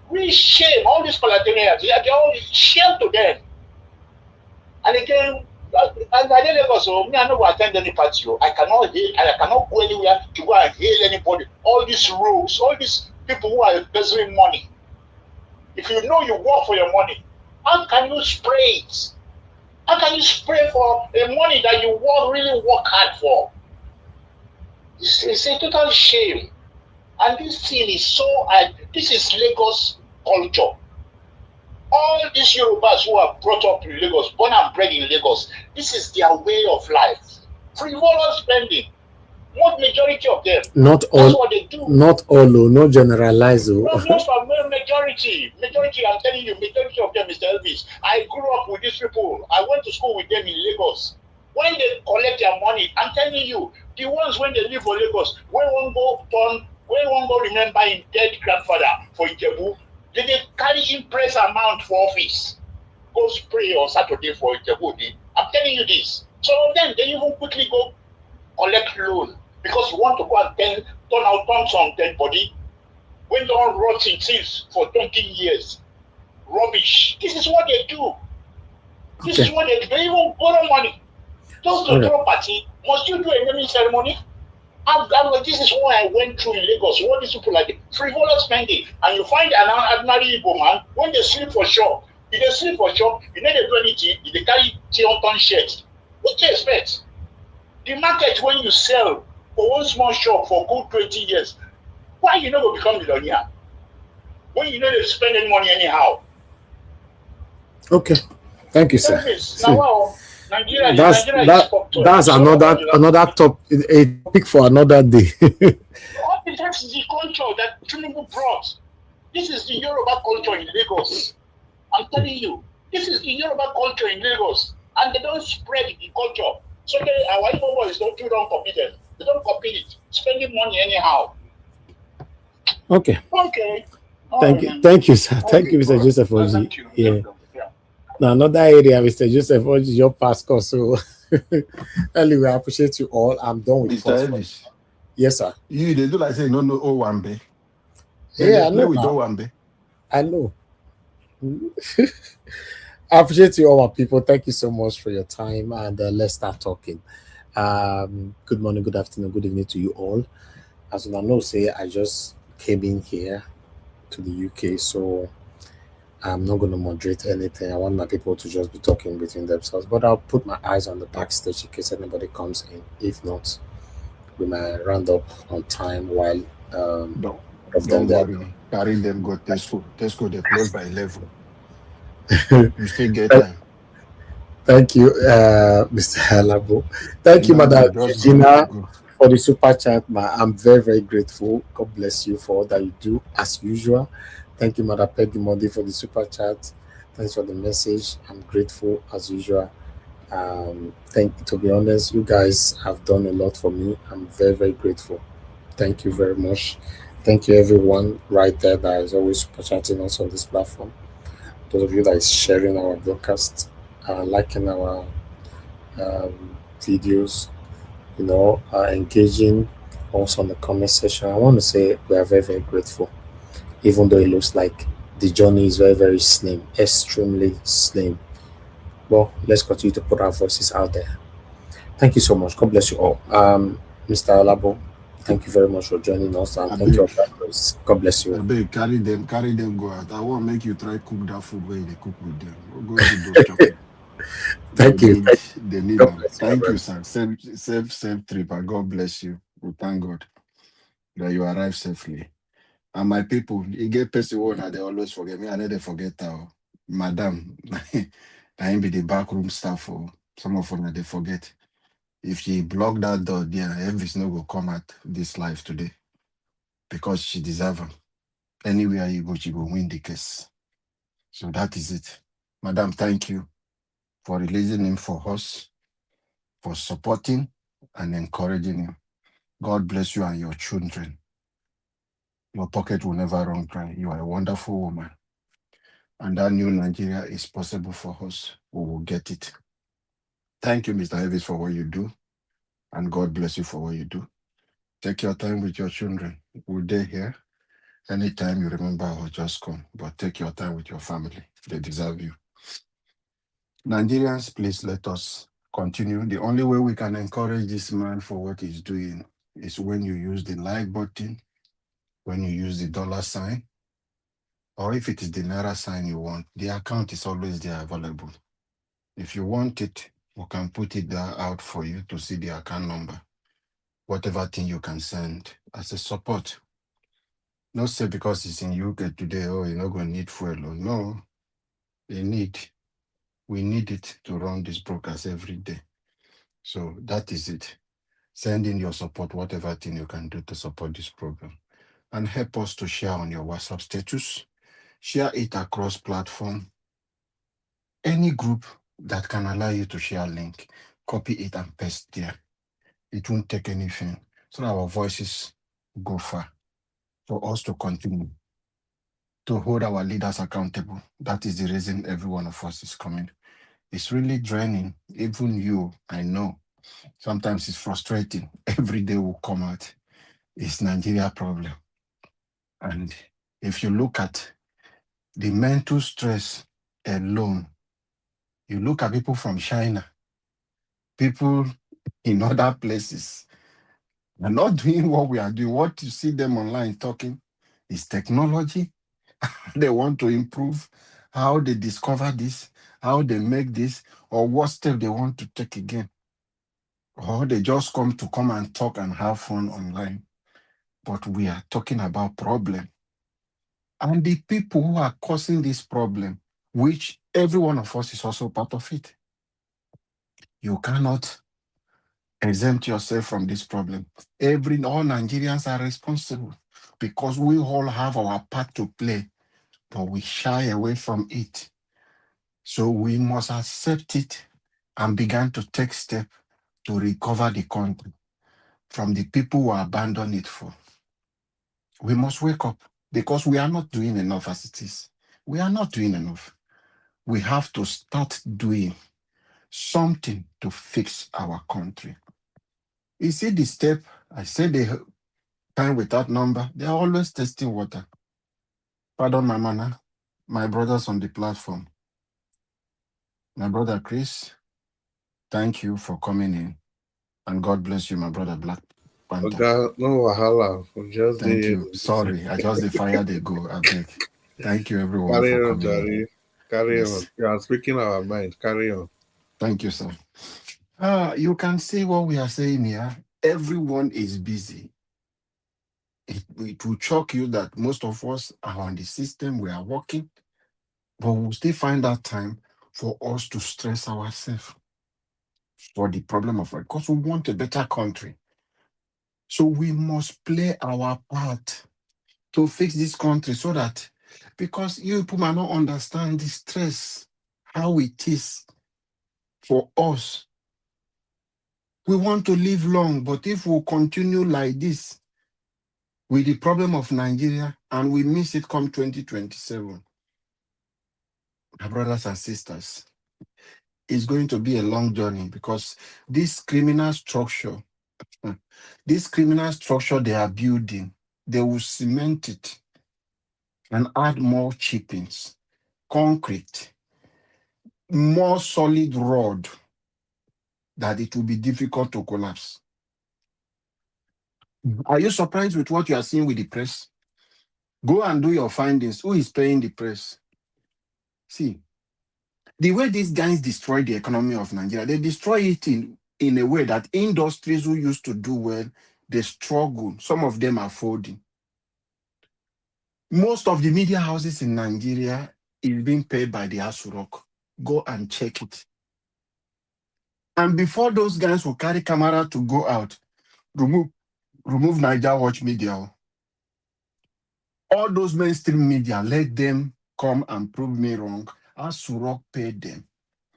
We shame all these parliamentarians. They're all shame to them. And again, I don't attend any party. I cannot go anywhere to go and hail anybody. All these rules, all these people who are embezzling money. If you know you work for your money, how can you spray it? How can you spray for the money that you really work hard for? It's a total shame. And this thing is this is Lagos culture. All these Yorubas who are brought up in Lagos, born and bred in Lagos, this is their way of life. Frivolous spending. What majority of them? Not all. That's what they do. Not all, no generalize. No, majority. Majority, I'm telling you, majority of them, Mr. Elvis. I grew up with these people. I went to school with them in Lagos. When they collect their money, I'm telling you, the ones when they live for Lagos, when one go remember his dead grandfather for Ijebu, they carry impress amount for office. Go spray on Saturday for Ijebu. I'm telling you this. Some of them, they even quickly go collect loan because you want to go and turn some dead body when they don't rot in things for 20 years. Rubbish. This is what they do. This is what they do. They even borrow money. Just to throw party. Must you do a naming ceremony? This is what I went through in Lagos. What these people like frivolous spending. And you find an ordinary Igbo man, when they sleep for shop, if they sleep for shop, you know they do anything, they carry ton shirt. What do you expect? The market, when you sell for one small shop for good 20 years, why you not going to become millionaire? When you know they spend any money anyhow. Okay. Thank you, sir. Now, Nigeria, that's another topic for another day. That's the culture that Tinubu brought. This is the Yoruba culture in Lagos. I'm telling you, this is the Yoruba culture in Lagos, and they don't spread the culture. So our Igbo boys don't copy them. They don't copy it, spending money anyhow. Okay. Thank you, sir. Thank you, Mr. Joseph Oji. Yeah. Now, another area, Mr. Joseph Oji, your pastor. So, anyway, I appreciate you all. I'm done with Mr. Ellis. Yes, sir. They do like say no Owambe. Yeah, I know. We do Owambe. I know. I appreciate you all, my people. Thank you so much for your time, and let's start talking. Good morning, good afternoon, good evening to you all. As you know, say I just came in here to the UK, so I'm not going to moderate anything. I want my people to just be talking between themselves, but I'll put my eyes on the backstage in case anybody comes in. If not, we might round up on time while Don't, of them don't there. worry. Carry them go Tesco. Tesco, they close by 11. You still get time. Thank you, Mr. Halabo. Thank you, No, Madam no, just go. Regina, Go. for the super chat. I'm very, very grateful. God bless you for all that you do, as usual. Thank you, Madam Peggy Modi, for the super chat. Thanks for the message. I'm grateful, as usual. To be honest, you guys have done a lot for me. I'm very, very grateful. Thank you very much. Thank you, everyone right there that is always super chatting us on this platform. Those of you that is sharing our broadcast, liking our videos, engaging also on the comment section. I want to say we are very, very grateful, even though it looks like the journey is very, very slim, extremely slim. Well, let's continue to put our voices out there. Thank you so much. God bless you all. Mr. Alabo, thank you very much for joining us, and I thank you beg, all. God bless I you. beg, carry them, go out. I want to make you try cook that food where they cook with them. Go do those chopping. They Thank you. need, they need God them. bless you, my Thank you, brother. sir. Safe trip. And God bless you. We thank God that you arrive safely. And my people, you get person one and they always forget me. I never forget that. Madam, I be the backroom staff for some of them they forget. If she block that door there, Elvis no go come at this life today because she deserve them. Anywhere you go, she go win the case. So that is it. Madam, thank you for releasing him for us, for supporting and encouraging him. God bless you and your children. Your pocket will never run dry. You are a wonderful woman. And that new Nigeria is possible for us. We will get it. Thank you, Mr. Elvis, for what you do. And God bless you for what you do. Take your time with your children. We're there here. Anytime you remember, or just come. But take your time with your family. They deserve you. Nigerians, please let us continue. The only way we can encourage this man for what he's doing is when you use the like button, when you use the dollar sign, or if it is the Naira sign you want, the account is always there available. If you want it, we can put it there out for you to see the account number. Whatever thing you can send as a support. Not say because it's in UK today, oh, you're not going to need fuel. Oh, no, they need. We need it to run this broadcast every day. So that is it. Send in your support, whatever thing you can do to support this program. And help us to share on your WhatsApp status. Share it across platform. Any group that can allow you to share a link, copy it and paste there. It won't take anything. So our voices go far. For us to continue to hold our leaders accountable. That is the reason every one of us is coming. It's really draining. Even you, I know. Sometimes it's frustrating. Every day will come out. It's Nigeria problem. And if you look at the mental stress alone, you look at people from China, people in other places, they're not doing what we are doing. What you see them online talking is technology. They want to improve how they discover this, how they make this, or what step they want to take again. Or they just come and talk and have fun online. But we are talking about problem. And the people who are causing this problem, which every one of us is also part of it. You cannot exempt yourself from this problem. All Nigerians are responsible because we all have our part to play, but we shy away from it. So we must accept it and begin to take steps to recover the country from the people who abandoned it for. We must wake up because we are not doing enough as it is. We are not doing enough. We have to start doing something to fix our country. You see the step, I said the time without number, they are always testing water. Pardon my manner, my brothers on the platform. My brother Chris, thank you for coming in. And God bless you, my brother Black Panther. Oga, no wahala. We just Thank dey you. Sorry, I just the fire they go. I beg. Thank you everyone carry for on, coming in. Jerry. Carry on. Yes. You are speaking our mind. Carry on. Thank you, sir. You can see what we are saying here. Everyone is busy. It will shock you that most of us are on the system, we are working, but we'll still find that time for us to stress ourselves for the problem of it, because we want a better country. So we must play our part to fix this country so that, because you people might not understand the stress, how it is for us. We want to live long, but if we continue like this with the problem of Nigeria and we miss it come 2027, my brothers and sisters, it's going to be a long journey, because this criminal structure they are building, they will cement it and add more chippings, concrete, more solid rod, that it will be difficult to collapse. Are you surprised with what you are seeing with the press? Go and do your findings. Who is paying the press? See, the way these guys destroy the economy of Nigeria, they destroy it in a way that industries who used to do well, they struggle. Some of them are folding. Most of the media houses in Nigeria is being paid by the Asurok. Go and check it. And before those guys will carry camera to go out, remove Niger Watch Media. All those mainstream media, let them come and prove me wrong. Asurok paid them.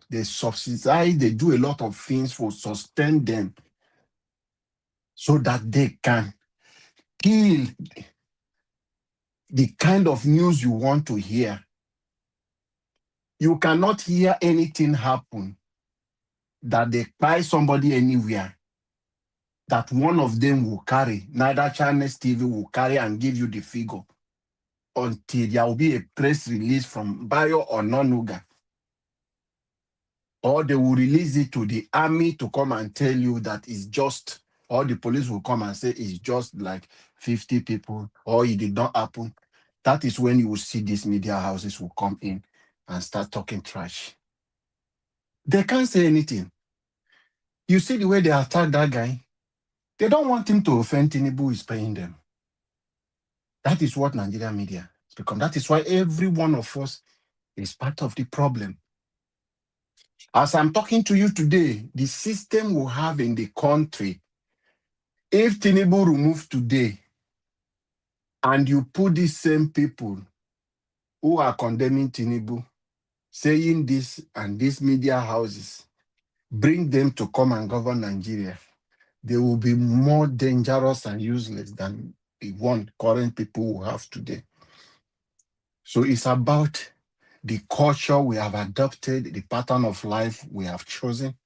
They subsidize, they do a lot of things for sustain them so that they can kill the kind of news you want to hear. You cannot hear anything happen that they buy somebody anywhere that one of them will carry, neither Chinese TV will carry and give you the figure until there will be a press release from Bayo or Nonuga. Or they will release it to the army to come and tell you that it's just, or the police will come and say it's just like 50 people, or it did not happen. That is when you will see these media houses will come in and start talking trash. They can't say anything. You see the way they attack that guy? They don't want him to offend Tinubu who is paying them. That is what Nigerian media has become. That is why every one of us is part of the problem. As I'm talking to you today, the system we have in the country, if Tinubu removed today and you put these same people who are condemning Tinubu, saying this and these media houses, bring them to come and govern Nigeria, they will be more dangerous and useless than the one current people we have today. So it's about the culture we have adopted, the pattern of life we have chosen,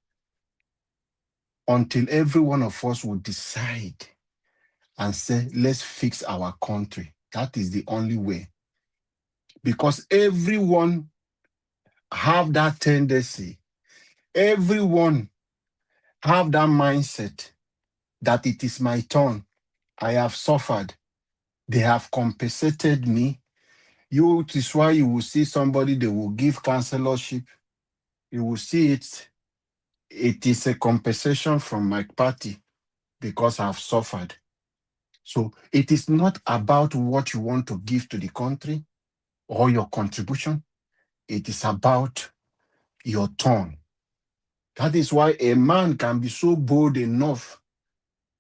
until every one of us will decide and say, let's fix our country. That is the only way. Because everyone have that tendency. Everyone have that mindset that it is my turn. I have suffered. They have compensated me. It is why you will see somebody, they will give counselorship. You will see it. It is a compensation from my party because I have suffered. So it is not about what you want to give to the country or your contribution. It is about your turn. That is why a man can be so bold enough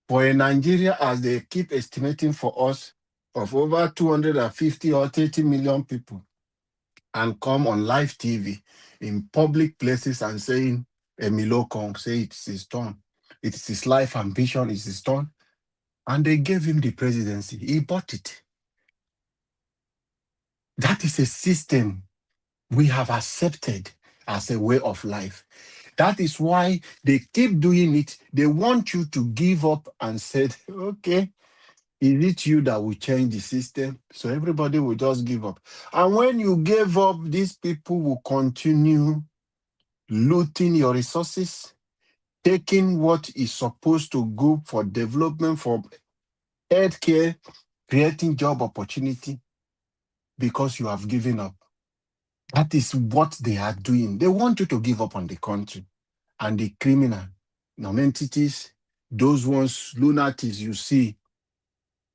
for a Nigeria, as they keep estimating for us, of over 250 or 30 million people, and come on live TV in public places and saying, Emilio Kong, say it's his turn. It is his life ambition, it's his turn. And they gave him the presidency. He bought it. That is a system we have accepted as a way of life. That is why they keep doing it. They want you to give up and say, okay, is it you that will change the system? So everybody will just give up. And when you give up, these people will continue looting your resources, taking what is supposed to go for development, for healthcare, creating job opportunity because you have given up. That is what they are doing. They want you to give up on the country. And the criminal non-entities, those ones, lunatics you see,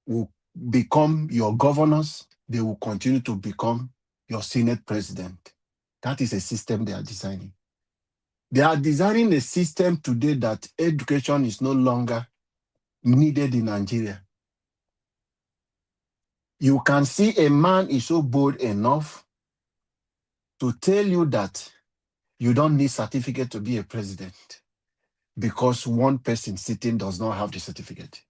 will become your governors. They will continue to become your Senate president. That is a system they are designing. They are designing a system today that education is no longer needed in Nigeria. You can see a man is so bold enough to tell you that you don't need certificate to be a president because one person sitting does not have the certificate.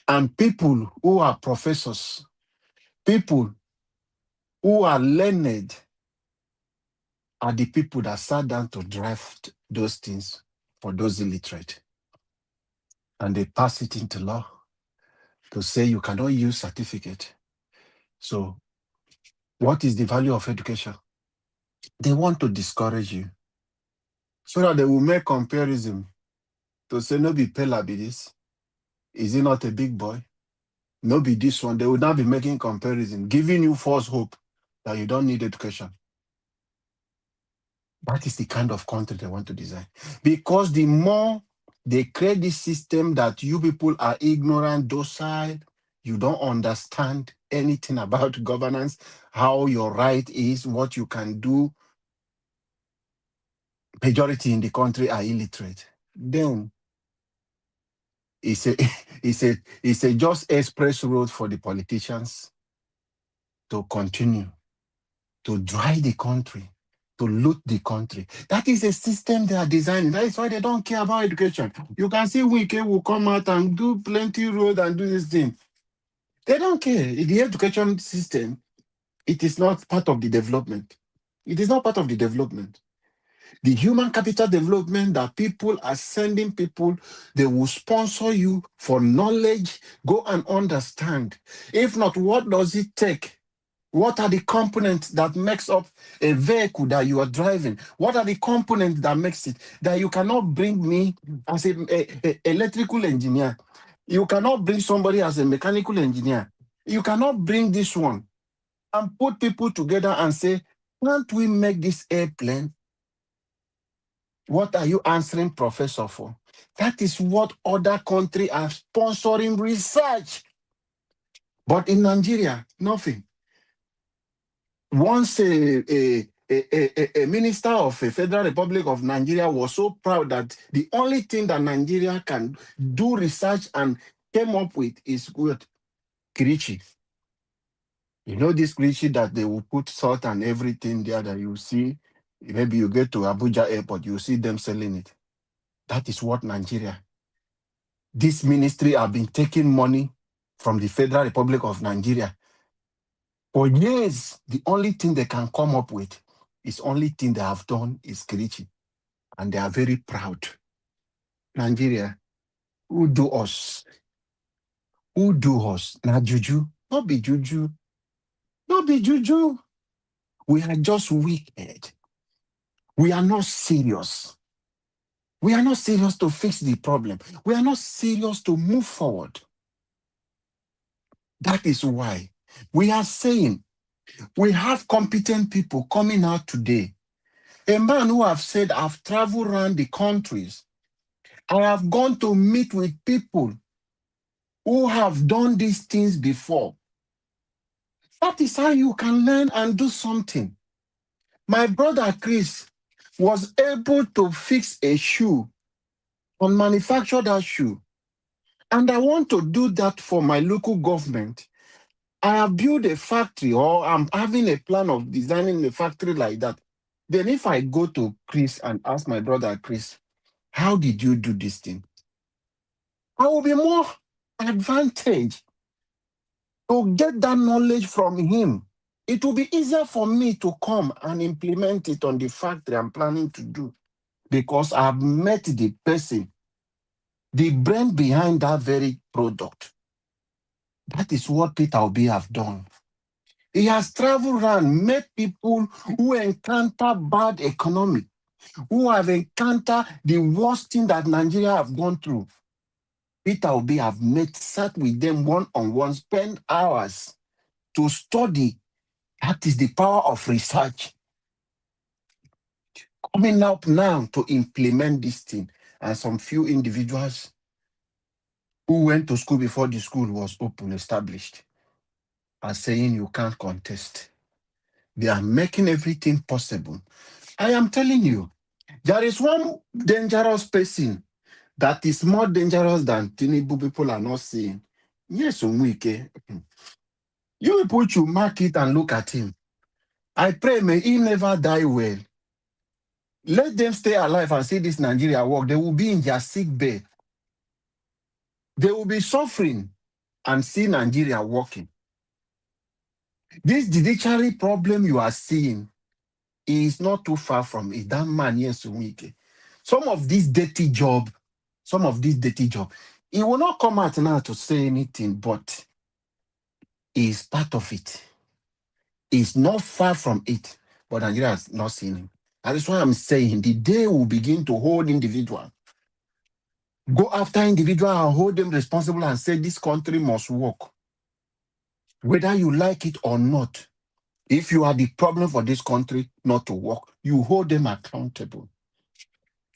And people who are professors, people who are learned, are the people that sat down to draft those things for those illiterate. And they pass it into law to say you cannot use certificate. So what is the value of education? They want to discourage you so that they will make comparison to say, no be Pella be this. Is he not a big boy? No be this one. They will not be making comparison, giving you false hope that you don't need education. That is the kind of country they want to design. Because the more they create this system that you people are ignorant, docile, you don't understand anything about governance, how your right is, what you can do. Majority in the country are illiterate. Then it's a just express road for the politicians to continue to drive the country, to loot the country. That is a system they are designing. That is why they don't care about education. You can see Wike will come out and do plenty road and do this thing. They don't care. The education system, it is not part of the development. It is not part of the development. The human capital development that people are sending people, they will sponsor you for knowledge. Go and understand. If not, what does it take? What are the components that makes up a vehicle that you are driving? What are the components that makes it that you cannot bring me as a electrical engineer? You cannot bring somebody as a mechanical engineer. You cannot bring this one and put people together and say, can't we make this airplane? What are you answering professor for? That is what other countries are sponsoring research. But in Nigeria, nothing. Once a minister of a Federal Republic of Nigeria was so proud that the only thing that Nigeria can do research and came up with is what? Kirichi. You know this Kirichi that they will put salt and everything there that you see. Maybe you get to Abuja airport, you see them selling it. That is what Nigeria. This ministry have been taking money from the Federal Republic of Nigeria. For years, the only thing they can come up with is only thing they have done is Kirichi. And they are very proud. Nigeria, who do us? Who do us? Now juju. Not be juju. Not be juju. We are just wicked. We are not serious. We are not serious to fix the problem. We are not serious to move forward. That is why we are saying we have competent people coming out today. A man who have said, I've traveled around the countries. I have gone to meet with people who have done these things before. That is how you can learn and do something. My brother Chris was able to fix a shoe and manufacture that shoe. And I want to do that for my local government. I have built a factory, or I'm having a plan of designing a factory like that. Then if I go to Chris and ask my brother Chris, how did you do this thing? I will be more advantaged to get that knowledge from him. It will be easier for me to come and implement it on the factory I'm planning to do because I've met the person, the brain behind that very product. That is what Peter Obi have done. He has traveled around, met people who encounter bad economy, who have encountered the worst thing that Nigeria have gone through. Peter Obi have sat with them one-on-one, spent hours to study. That is the power of research. Coming up now to implement this thing. And some few individuals who went to school before the school was open, established, are saying you can't contest. They are making everything possible. I am telling you, there is one dangerous person that is more dangerous than Tinubu people are not seeing. Yes, Onwike. You people should mark it and look at him. I pray may he never die well. Let them stay alive and see this Nigeria work. They will be in their sick bed. They will be suffering and see Nigeria working. This judiciary problem you are seeing is not too far from it. That man, yes, Onwike. Some of this dirty job, he will not come out now to say anything, but he is part of it. He's not far from it, but Nigeria has not seen him. That is why I'm saying the day will begin to hold individual, go after individual and hold them responsible and say this country must work. Whether you like it or not, if you are the problem for this country not to work, you hold them accountable.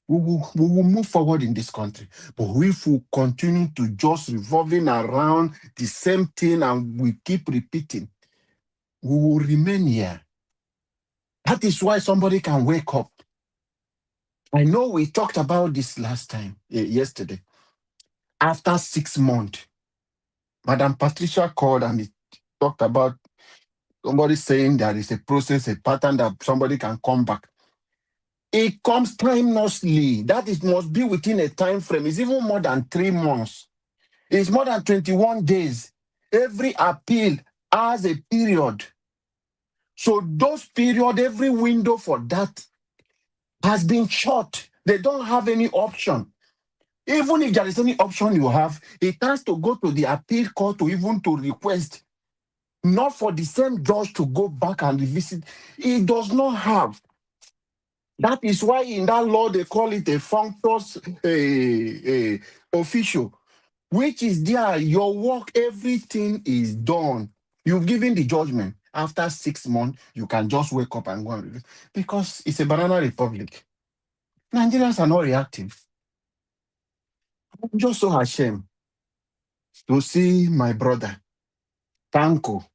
We will move forward in this country. But if we continue to just revolving around the same thing and we keep repeating, we will remain here. That is why somebody can wake up. I know we talked about this last time, yesterday. After 6 months, Madam Patricia called and talked about somebody saying there is a process, a pattern that somebody can come back. It comes timelessly. That it must be within a time frame. It's even more than 3 months. It's more than 21 days. Every appeal has a period. So those period, every window for that has been short. They don't have any option. Even if there is any option you have, it has to go to the appeal court to request, not for the same judge to go back and revisit. It does not have. That is why in that law they call it a functus official, which is there. Your work, everything is done. You've given the judgment. After 6 months, you can just wake up and go and review. Because it's a banana republic. Nigerians are not reactive. I'm just so ashamed to see my brother, Tanko,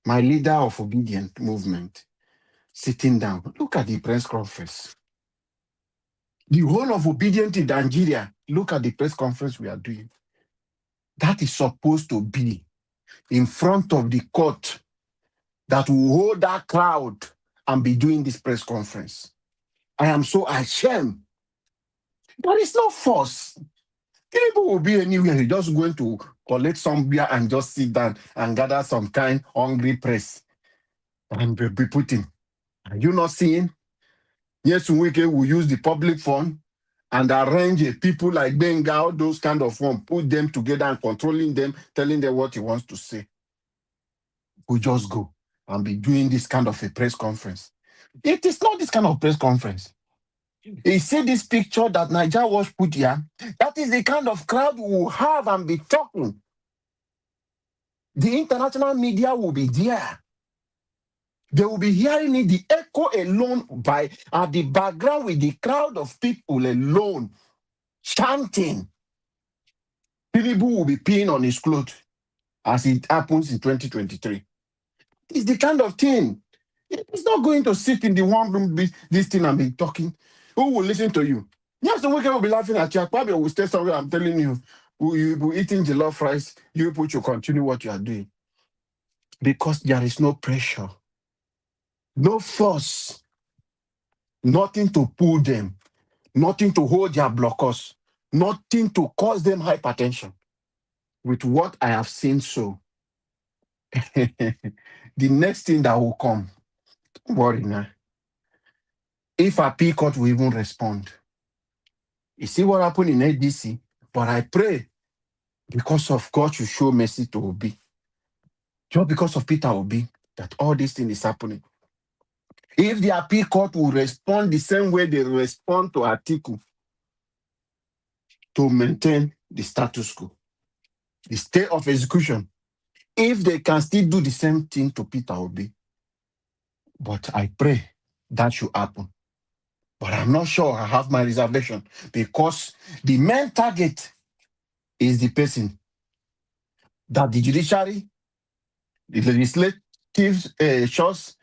my leader of obedient movement, sitting down. Look at the press conference. The whole of obedient in Nigeria, look at the press conference we are doing. That is supposed to be in front of the court that will hold that crowd and be doing this press conference. I am so ashamed. There is no force. People will be anywhere. You're just going to collect some beer and just sit down and gather some kind hungry press and be putting. Are you not seeing? Yes, Nweke will use the public fund and arrange people like Benga, those kind of one, put them together and controlling them, telling them what he wants to say. We just go and be doing this kind of a press conference. It is not this kind of press conference. You see this picture that Nigeria was put here? That is the kind of crowd we will have and be talking. The international media will be there. They will be hearing it, the echo alone by at the background with the crowd of people alone chanting. Tinubu will be peeing on his clothes as it happens in 2023. It's the kind of thing. It's not going to sit in the one room, this thing and be talking. Who will listen to you? Yes, the weekend will be laughing at you. Probably will stay somewhere. I'm telling you, you will be eating jollof rice. You people should continue what you are doing. Because there is no pressure, no force, nothing to pull them, nothing to hold their blockers, nothing to cause them hypertension. With what I have seen so, the next thing that will come, don't worry now. If appeal court will even respond. You see what happened in NDC? But I pray because of God to show mercy to Obi. Just because of Peter Obi, that all this thing is happening. If the appeal court will respond the same way they respond to Atiku to maintain the status quo, the state of execution, if they can still do the same thing to Peter Obi, but I pray that should happen. But I'm not sure. I have my reservation because the main target is the person that the judiciary, the legislative shows,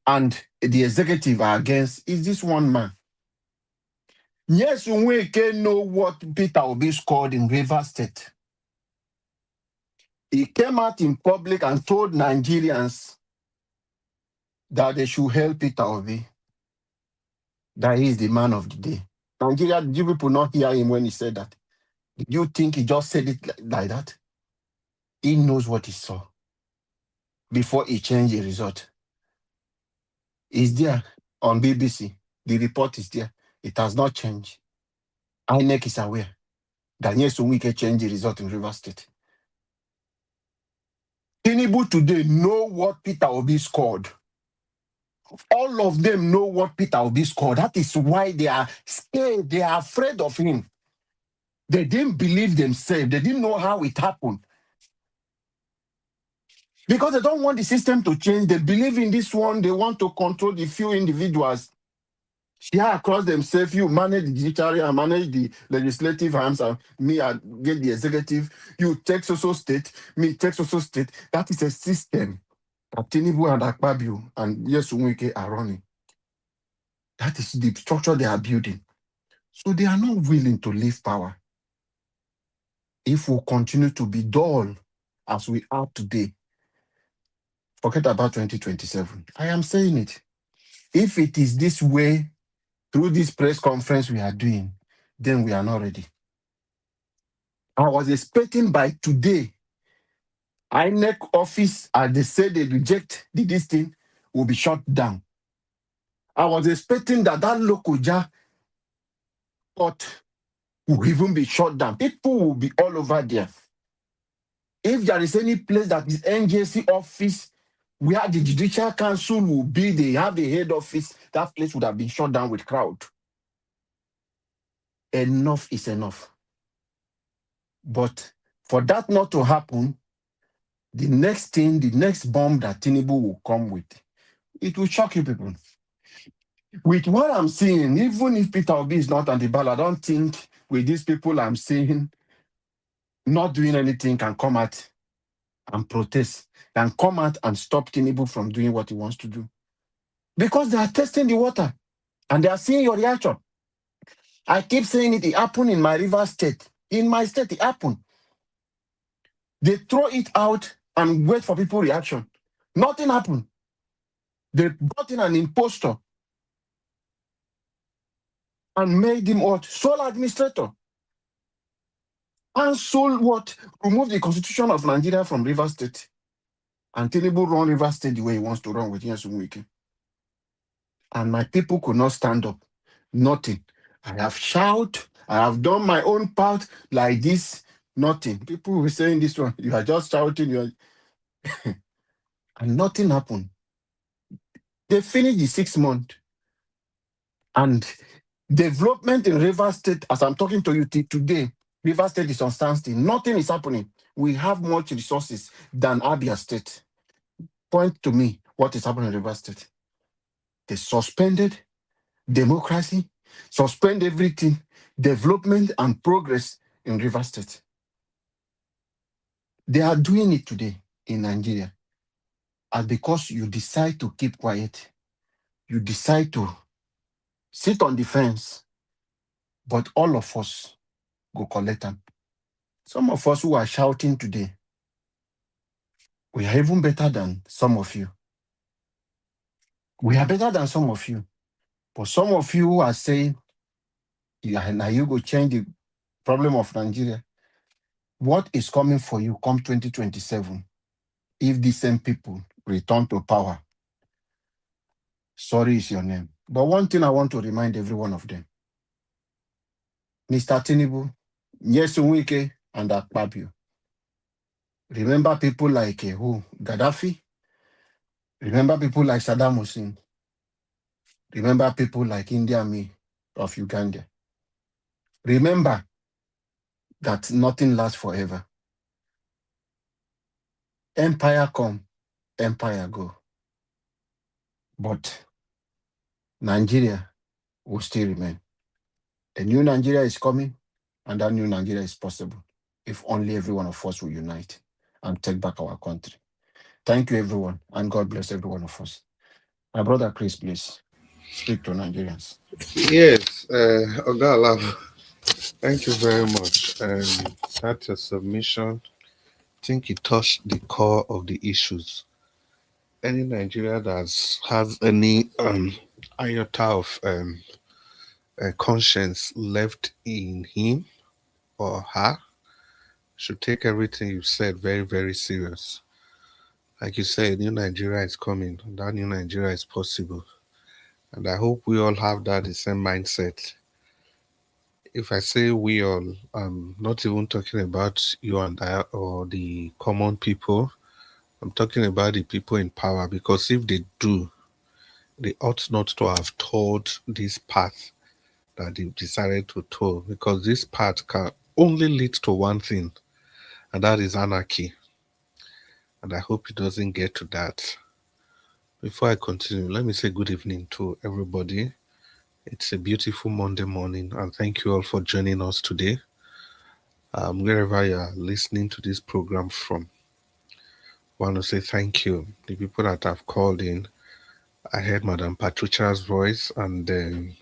and the executive are against is this one man. Yes, we can know what Peter Obi scored in Rivers State. He came out in public and told Nigerians that they should help Peter Obi, that he is the man of the day. Nigeria, did you people not hear him when he said that? Did you think he just said it like that? He knows what he saw before he changed the result. It's there on BBC. The report is there. It has not changed. INEC is aware that yes, we can change the result in Rivers State. Tinubu today know what Peter Obi scored. All of them know what Peter Obi scored. That is why they are scared. They are afraid of him. They didn't believe themselves. They didn't know how it happened. Because they don't want the system to change. They believe in this one. They want to control the few individuals. Share across themselves. You manage the judiciary, I manage the legislative arms, and me, I get the executive. You take so state, me take so state. That is a system that Tinubu and Akpabio and Yesunwike are running. That is the structure they are building. So they are not willing to leave power. If we continue to be dull as we are today, forget about 2027. I am saying it. If it is this way, through this press conference we are doing, then we are not ready. I was expecting by today, INEC office, as they say they reject this thing, will be shut down. I was expecting that Lokoja court will even be shut down. People will be all over there. If there is any place that is NJC office where the Judicial Council will be, they have a head office, that place would have been shut down with crowd. Enough is enough. But for that not to happen, the next thing, the next bomb that Tinubu will come with, it will shock you people. With what I'm seeing, even if Peter Obi is not on the ballot, I don't think with these people I'm seeing not doing anything can come out and protest, can come out and stop Tinubu from doing what he wants to do. Because they are testing the water and they are seeing your reaction. I keep saying it happened in my Rivers State. In my state, it happened. They throw it out and wait for people's reaction. Nothing happened. They brought in an impostor and made him what? Sole administrator. And sole what? Remove the constitution of Nigeria from Rivers State. And Tinubu run Rivers State the way he wants to run with Yesunwike. And my people could not stand up. Nothing. I have shouted. I have done my own part like this. Nothing. People were saying this one. You are just shouting. You are and nothing happened. They finished the 6 months. And development in Rivers State, as I'm talking to you today, Rivers State is on standstill. Nothing is happening. We have much resources than Abia State. Point to me what is happening in Rivers State. They suspended democracy, suspend everything, development and progress in Rivers State. They are doing it today in Nigeria. And because you decide to keep quiet, you decide to sit on the fence, but all of us go collect them. Some of us who are shouting today, we are even better than some of you. We are better than some of you. But some of you who are saying, now you go change the problem of Nigeria. What is coming for you come 2027 if the same people return to power? Sorry is your name. But one thing I want to remind every one of them. Mr. Tinubu, Yesunwike, and Akpabio. Remember people like who? Gaddafi? Remember people like Saddam Hussein. Remember people like India Army of Uganda. Remember that nothing lasts forever. Empire come, empire go. But Nigeria will still remain. A new Nigeria is coming, and that new Nigeria is possible if only every one of us will unite and take back our country. Thank you, everyone, and God bless every one of us. My brother Chris, please speak to Nigerians. Yes, Oga Alavo, thank you very much. That's a submission. I think it touched the core of the issues. Any Nigeria that has any iota of conscience left in him or her should take everything you said very, very serious. Like you said, new Nigeria is coming. That new Nigeria is possible. And I hope we all have that the same mindset. If I say we all, I'm not even talking about you and I or the common people. I'm talking about the people in power, because if they do, they ought not to have told this path that they've decided to toll, because this path can only lead to one thing, and that is anarchy. And I hope it doesn't get to that. Before I continue, let me say good evening to everybody. It's a beautiful Monday morning, and thank you all for joining us today. Wherever you are listening to this program from, I want to say thank you. The people that have called in, I heard Madam Patricia's voice, and I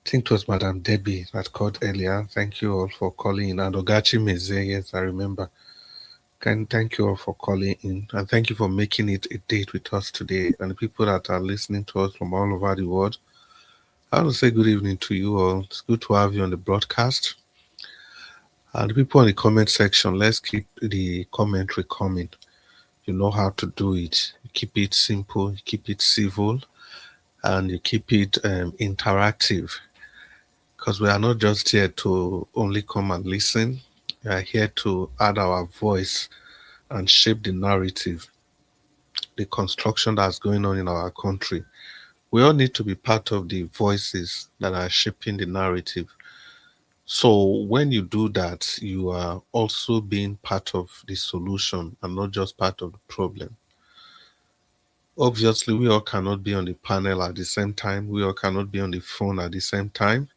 think it was Madam Debbie that called earlier. Thank you all for calling in. And Ogachi Meze, yes, I remember. Thank you all for calling in, and thank you for making it a date with us today. And the people that are listening to us from all over the world, I want to say good evening to you all. It's good to have you on the broadcast. And the people in the comment section, let's keep the commentary coming. You know how to do it. You keep it simple, you keep it civil, and you keep it interactive. Because we are not just here to only come and listen. We are here to add our voice and shape the narrative, the construction that's going on in our country. We all need to be part of the voices that are shaping the narrative. So when you do that, you are also being part of the solution and not just part of the problem. Obviously, we all cannot be on the panel at the same time. We all cannot be on the phone at the same time.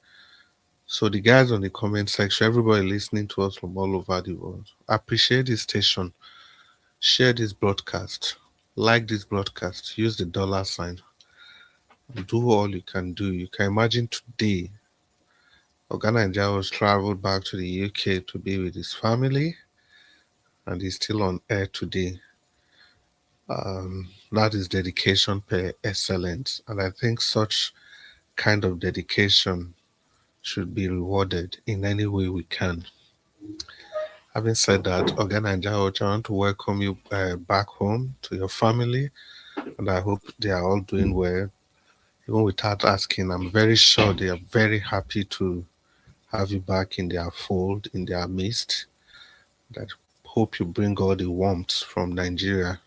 So the guys on the comment section, everybody listening to us from all over the world, appreciate this station. Share this broadcast. Like this broadcast. Use the $sign. Do all you can do. You can imagine today, Oga was traveled back to the UK to be with his family, and he's still on air today. That is dedication per excellence. And I think such kind of dedication should be rewarded in any way we can. Having said that, Oga I want to welcome you back home to your family, and I hope they are all doing well. Even without asking, I'm very sure they are very happy to have you back in their fold, in their midst. That hope you bring all the warmth from Nigeria,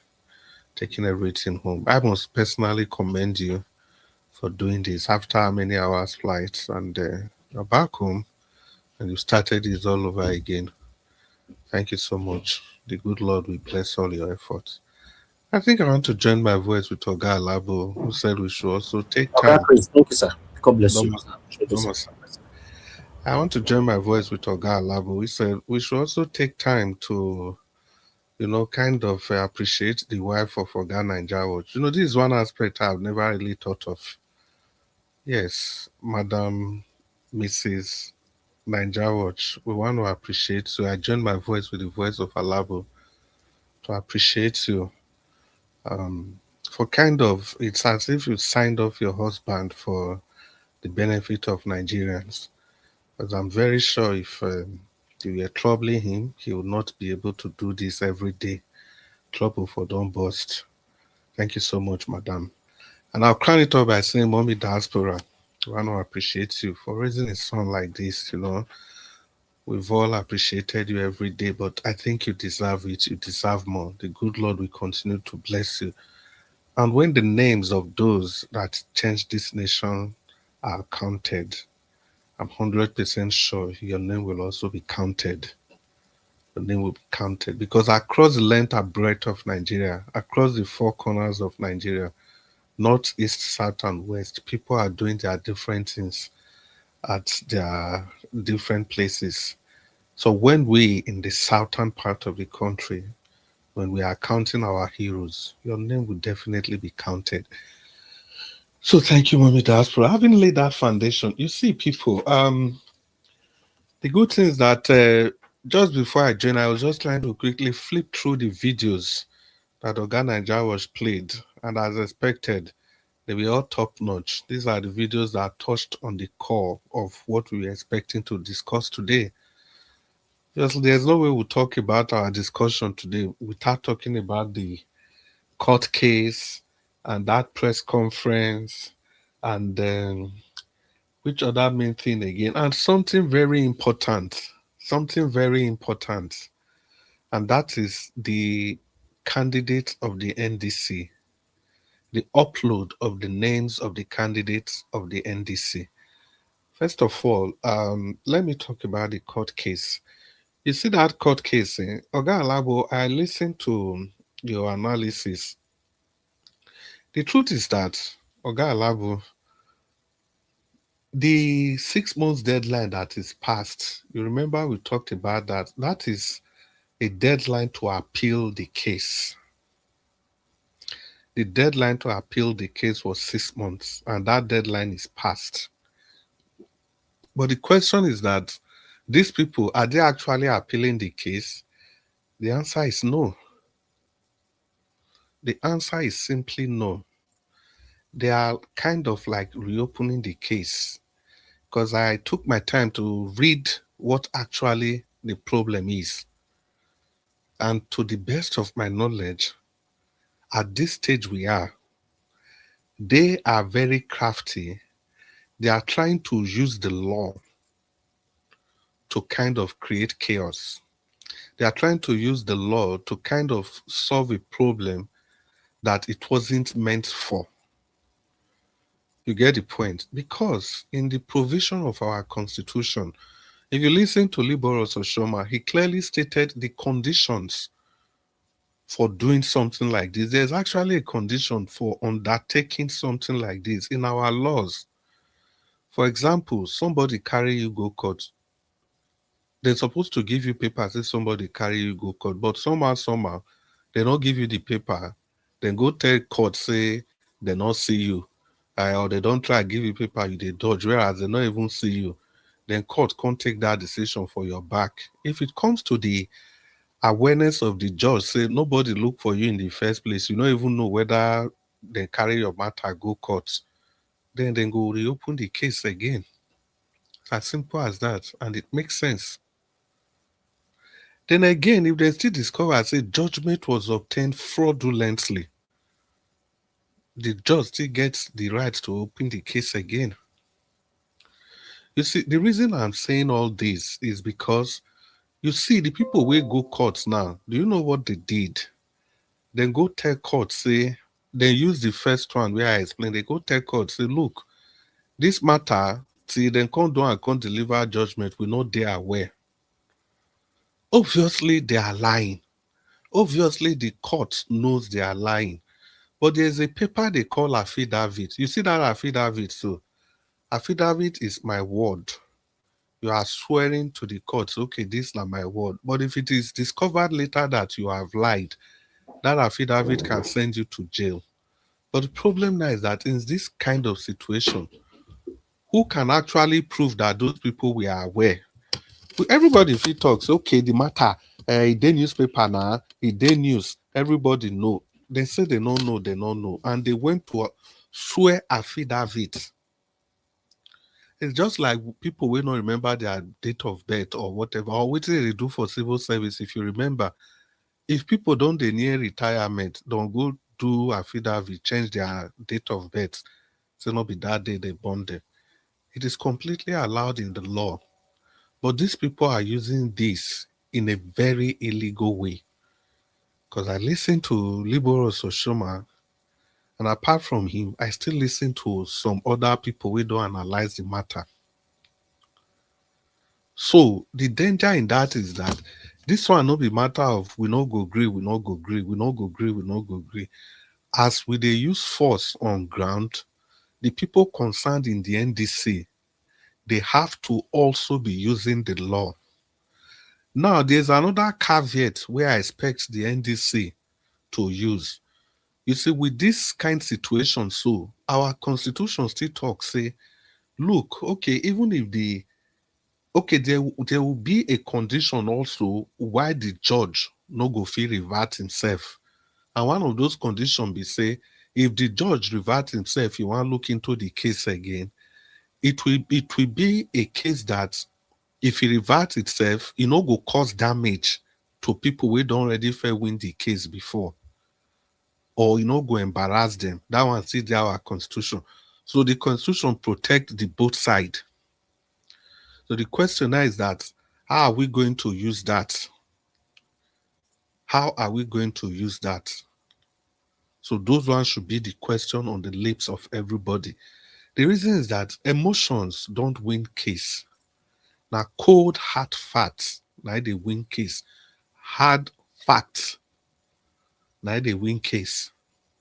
taking everything home. I must personally commend you for doing this after how many hours flights, and you're back home and you started this all over again. Thank you so much. The good Lord will bless all your efforts. I think I want to join my voice with Oga Alabo, who said we should also take Okay, time. Chris, thank you, sir. God bless you. Almost. I want to join my voice with Oga Alabo. We said we should also take time to, kind of appreciate the wife of Oga Naija. This is one aspect I've never really thought of. Yes, Madam Mrs. Naija, we want to appreciate. So I join my voice with the voice of Alabo to appreciate you. For it's as if you signed off your husband for the benefit of Nigerians. Because I'm very sure if you were troubling him, he would not be able to do this every day. Trouble for don't burst. Thank you so much, madam. And I'll crown it up by saying, Mommy Diaspora, I want to appreciate you for raising a son like this. We've all appreciated you every day, but I think you deserve it. You deserve more. The good Lord will continue to bless you And when the names of those that changed this nation are counted, I'm 100% sure your name will also be counted. Your name will be counted because across the length and breadth of Nigeria, across the four corners of Nigeria, north, east, south, and west, people are doing their different things at their different places. So when we in the southern part of the country, when we are counting our heroes, your name will definitely be counted. So thank you, Mommy Diaspora. Having laid that foundation, you see, people, the good thing is that just before I joined, I was just trying to quickly flip through the videos that Oga Naija was played, and as expected, they were all top notch. These are the videos that touched on the core of what we were expecting to discuss today. Just there's no way we'll talk about our discussion today without talking about the court case and that press conference and which other main thing again, and something very important, and that is the candidates of the NDC, the upload of the names of the candidates of the NDC. First of all, let me talk about the court case. You see that court case, Oga Alabo, I listened to your analysis. The truth is that, Oga Alabo, the 6 months deadline that is passed, you remember we talked about that. That is a deadline to appeal the case. The deadline to appeal the case was 6 months, and that deadline is passed. But the question is that these people, are they actually appealing the case? The answer is no. The answer is simply no. They are kind of like reopening the case because I took my time to read what actually the problem is. And to the best of my knowledge, at this stage they are very crafty. They are trying to use the law to kind of create chaos. They are trying to use the law to kind of solve a problem that it wasn't meant for. You get the point? Because in the provision of our constitution, if you listen to Liboros Oshoma, he clearly stated the conditions for doing something like this. There's actually a condition for undertaking something like this in our laws. For example, somebody carry you go court. They're supposed to give you paper, say somebody carry you go court, but somehow, they don't give you the paper. Then go tell court, say they not see you. Or they don't try to give you paper, you they dodge, whereas they not even see you. Then court can't take that decision for your back. If it comes to the awareness of the judge, say nobody look for you in the first place, you don't even know whether they carry your matter go court, then go reopen the case again. It's as simple as that, and it makes sense. Then again, if they still discover, say judgment was obtained fraudulently, the judge still gets the right to open the case again. You see, the reason I'm saying all this is because you see the people will go courts now. Do you know what they did? Then go tell court, say, they use the first one where I explained, they go tell court, say, look, this matter, see, then come down and come deliver judgment, we know they are aware. Obviously, they are lying. Obviously, the court knows they are lying. But there's a paper they call affidavit. You see that affidavit? So, affidavit is my word. You are swearing to the court, okay, this is not my word. But if it is discovered later that you have lied, that affidavit can send you to jail. But the problem now is that in this kind of situation, who can actually prove that those people were aware? Everybody, if he talks, okay, the matter, it did newspaper now, it did news, everybody know. They say they don't know, and they went to swear affidavit. It's just like people will not remember their date of birth or whatever, or what they do for civil service. If you remember, if people don't they near retirement, don't go do affidavit, change their date of birth, so not be that day they born them. It is completely allowed in the law. But these people are using this in a very illegal way. Because I listened to Liboros Oshoma, And apart from him, I still listen to some other people who don't analyze the matter. So the danger in that is that this one no be matter of we no go agree, we no go agree, we no go agree, we no go agree. As we dey use force on ground, the people concerned in the NDC, they have to also be using the law. Now, there's another caveat where I expect the NDC to use. You see, with this kind of situation, so our constitution still talks, say, look, okay, even if there will be a condition also why the judge no go fit revert himself. And one of those conditions be say, if the judge revert himself, you want to look into the case again, it will be a case that if it reverts itself, it no go cause damage to people who don't already fair win the case before. Or you know, go embarrass them. That one still there our constitution. So the constitution protect the both side. So the question now is that how are we going to use that? How are we going to use that? So those ones should be the question on the lips of everybody. The reason is that emotions don't win case. Now cold hard facts, now they win case. Hard facts, now they win case.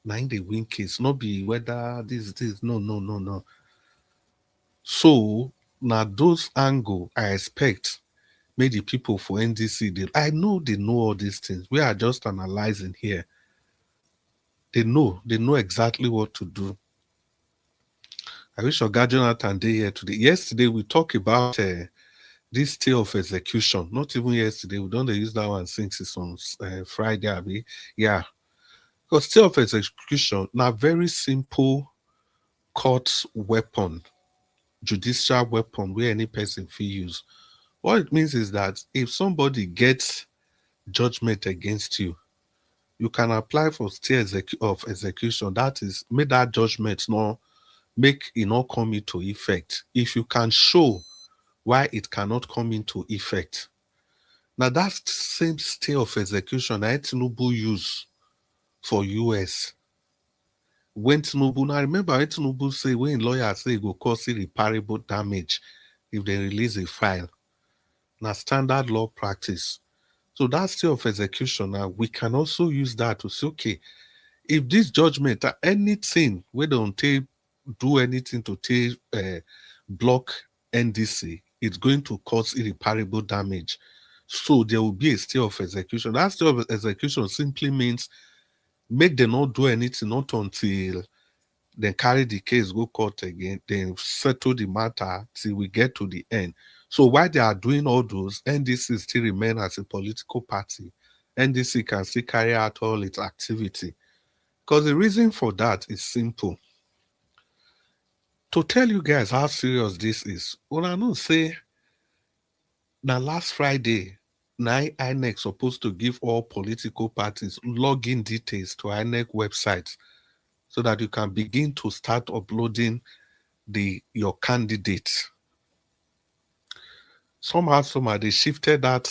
Now they win case. Not be whether this, no. So now those angle I expect maybe the people for NDC, I know they know all these things. We are just analyzing here. They know exactly what to do. I wish Oga Jonathan day here today. Yesterday we talked about this stay of execution. Not even yesterday. We don't use that one since it's on Friday. Abi. Yeah. Because stay of execution, now very simple court weapon, judicial weapon where any person fee use. What it means is that if somebody gets judgment against you, you can apply for stay of execution. That is, make that judgment not make it not come into effect. If you can show why it cannot come into effect. Now that same stay of execution that Tinubu use for US. When Tinubu, now remember when Tinubu say, when lawyers say it will cause irreparable damage if they release a file. Now standard law practice. So that stay of execution, now we can also use that to say, okay, if this judgment, anything, we don't do anything to take block NDC, it's going to cause irreparable damage. So there will be a stay of execution. That stay of execution simply means make them not do anything, not until they carry the case, go court again, then settle the matter till we get to the end. So while they are doing all those, NDC still remain as a political party. NDC can still carry out all its activity. Because the reason for that is simple. To tell you guys how serious this is, when I know say, now last Friday, now INEC supposed to give all political parties login details to INEC websites so that you can begin to start uploading your candidates. Somehow, they shifted that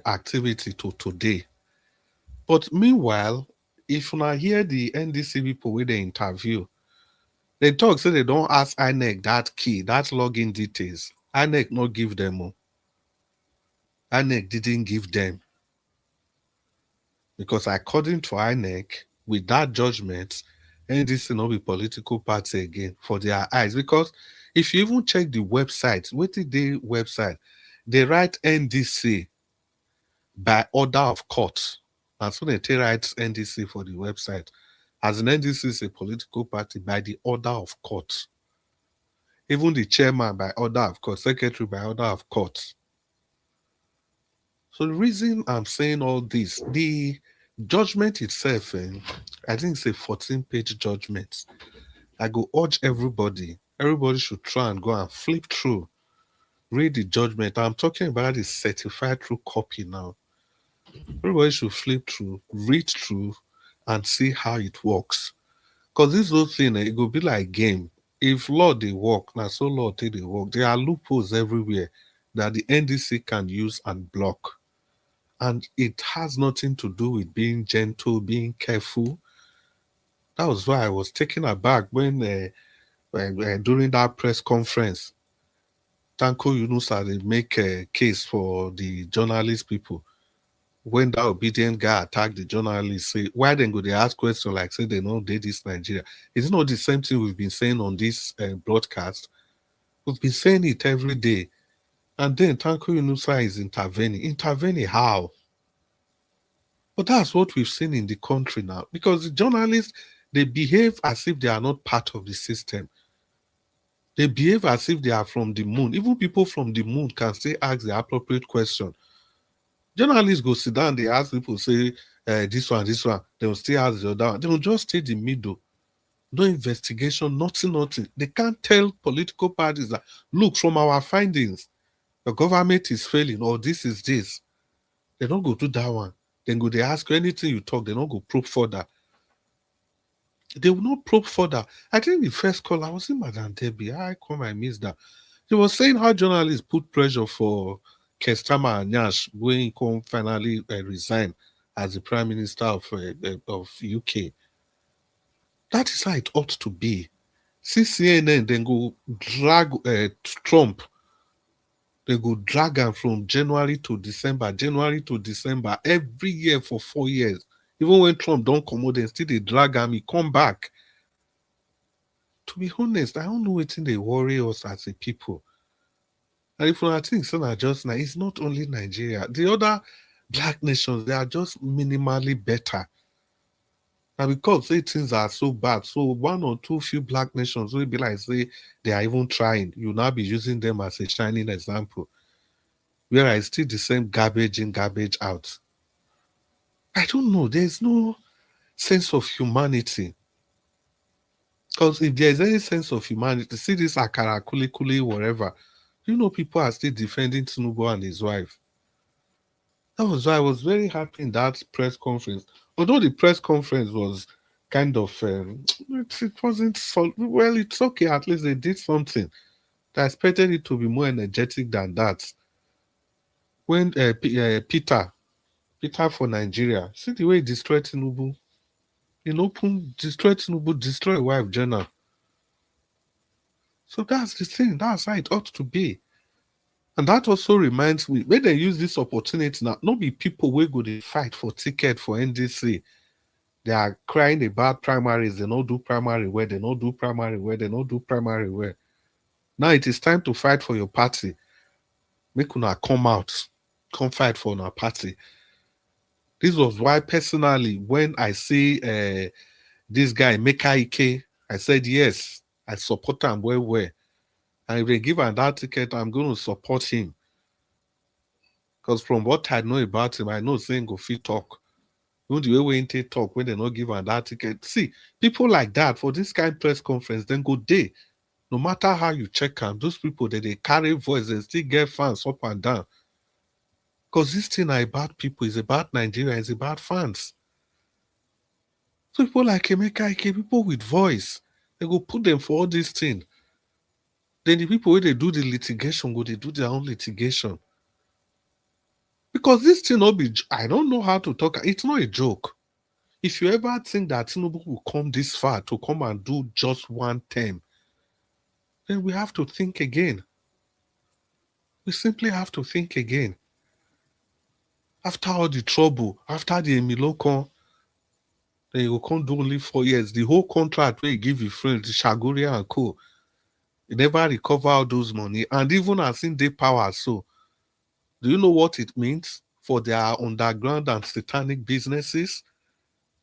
activity to today. But meanwhile, if you hear the NDC people with the interview, they talk say they don't ask INEC that key, that login details. INEC not give them. INEC didn't give them. Because according to INEC, with that judgment, NDC not be political party again for their eyes. Because if you even check the website, what is the website? They write NDC by order of court. And so they write NDC for the website. As an NDC is a political party by the order of court. Even the chairman by order of court, secretary by order of court. So the reason I'm saying all this, the judgment itself, I think it's a 14-page judgment. I go urge everybody should try and go and flip through, read the judgment. I'm talking about the certified through copy now. Everybody should flip through, read through, and see how it works. Because this whole thing, it will be like game. If law they work, now so law they work. There are loopholes everywhere that the NDC can use and block. And it has nothing to do with being gentle, being careful. That was why I was taken aback when during that press conference, Tanko Yunusa they make a case for the journalist people. When that obedient guy attacked the journalist, say why then go they ask questions like say they know they this Nigeria? It's not the same thing we've been saying on this broadcast. We've been saying it every day. And then Tanko Yunusa is intervening. Intervening how? But that's what we've seen in the country now. Because the journalists, they behave as if they are not part of the system. They behave as if they are from the moon. Even people from the moon can still ask the appropriate question. Journalists go sit down, they ask people, say, this one. They will still ask the other one. They will just stay in the middle. No investigation, nothing. They can't tell political parties that, look, from our findings, the government is failing, or this is this. They don't go do that one. Then go they ask you anything you talk, they don't go probe further. They will not probe further. I think the first call, I was in Madam Debbie. I missed that. He was saying how journalists put pressure for Kestama and Nyash when he come finally resign as the Prime Minister of UK. That is how it ought to be. See CNN, then go drag Trump. They go drag him from January to December, every year for 4 years. Even when Trump don't come out, they still they drag him, he come back. To be honest, I don't know what they worry us as a people. And if I think so, just now, it's not only Nigeria. The other black nations, they are just minimally better. And because say things are so bad, so one or two few black nations will be like, say, they are even trying. You'll now be using them as a shining example. Whereas still the same garbage in, garbage out. I don't know. There's no sense of humanity. Because if there's any sense of humanity, see this Akara Kuli, whatever, you know, people are still defending Tinubu and his wife. That was why I was very happy in that press conference. Although the press conference was kind of, it wasn't so, well, it's okay. At least they did something. I expected it to be more energetic than that. When Peter for Nigeria, see the way he destroyed Tinubu. Destroy Tinubu, destroy wife Jenna. So that's the thing. That's how it ought to be. And that also reminds me, when they use this opportunity now, not be people who go to fight for ticket for NDC. They are crying about primaries. They don't do primary where, they don't do primary where, they don't do primary where. Now it is time to fight for your party. Make una come out. Come fight for our party. This was why personally, when I see this guy, Meka Ike, I said, yes, I support him well. And if they give him that ticket, I'm going to support him. Because from what I know about him, I know saying go fit talk. Even the way we talk when they not give him that ticket. See, people like that, for this kind of press conference, then go day. No matter how you check them, those people that they carry voice, they still get fans up and down. Because this thing are about people, it's about Nigeria, it's about fans. So people like Emeka Ike, people with voice, they go put them for all these things. Then the people where they do the litigation, they do their own litigation. Because this thing not be, I don't know how to talk, it's not a joke. If you ever think that Tinubu will come this far to come and do just one term, then we have to think again. We simply have to think again. After all the trouble, after the Emilokon, then you can't do only 4 years. The whole contract where you give your friends, the Shagoria and co, you never recover all those money. And even as in day power, so do you know what it means for their underground and satanic businesses?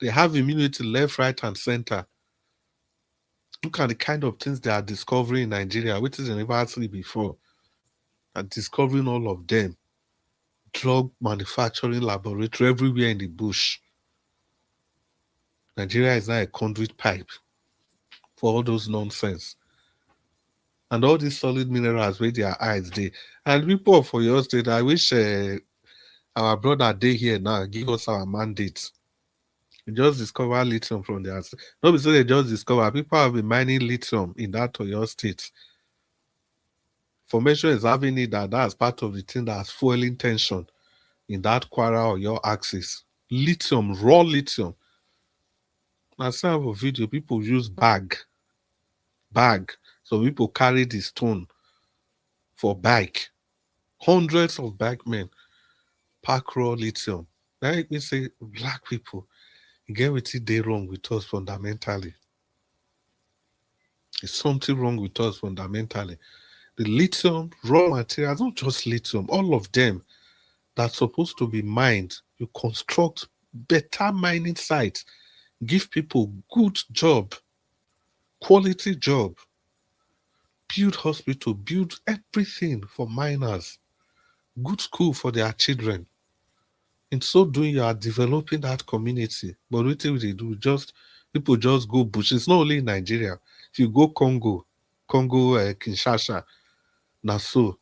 They have immunity left, right, and center. Look at the kind of things they are discovering in Nigeria, which is never seen before. And discovering all of them. Drug manufacturing laboratory everywhere in the bush. Nigeria is now a conduit pipe for all those nonsense. And all these solid minerals where their eyes they. And people for your state, I wish our brother day here now give us our mandate. We just discover lithium from their state. Not because they just discover, people have been mining lithium in that Oyo state. Formation is having it that's part of the thing that's fueling tension in that Kwara or your axis. Lithium, raw lithium. I saw a video, people use bag. So people carry the stone for bike. Hundreds of bike men pack raw lithium. That make me say, black people, you get what they wrong with us fundamentally. There's something wrong with us fundamentally. The lithium, raw materials, not just lithium, all of them that's supposed to be mined. You construct better mining sites, give people good job, quality job, build hospital, build everything for miners, good school for their children. In so doing, you are developing that community. But what they do, just people just go bush. It's not only in Nigeria. If you go Congo, Kinshasa, Nassau,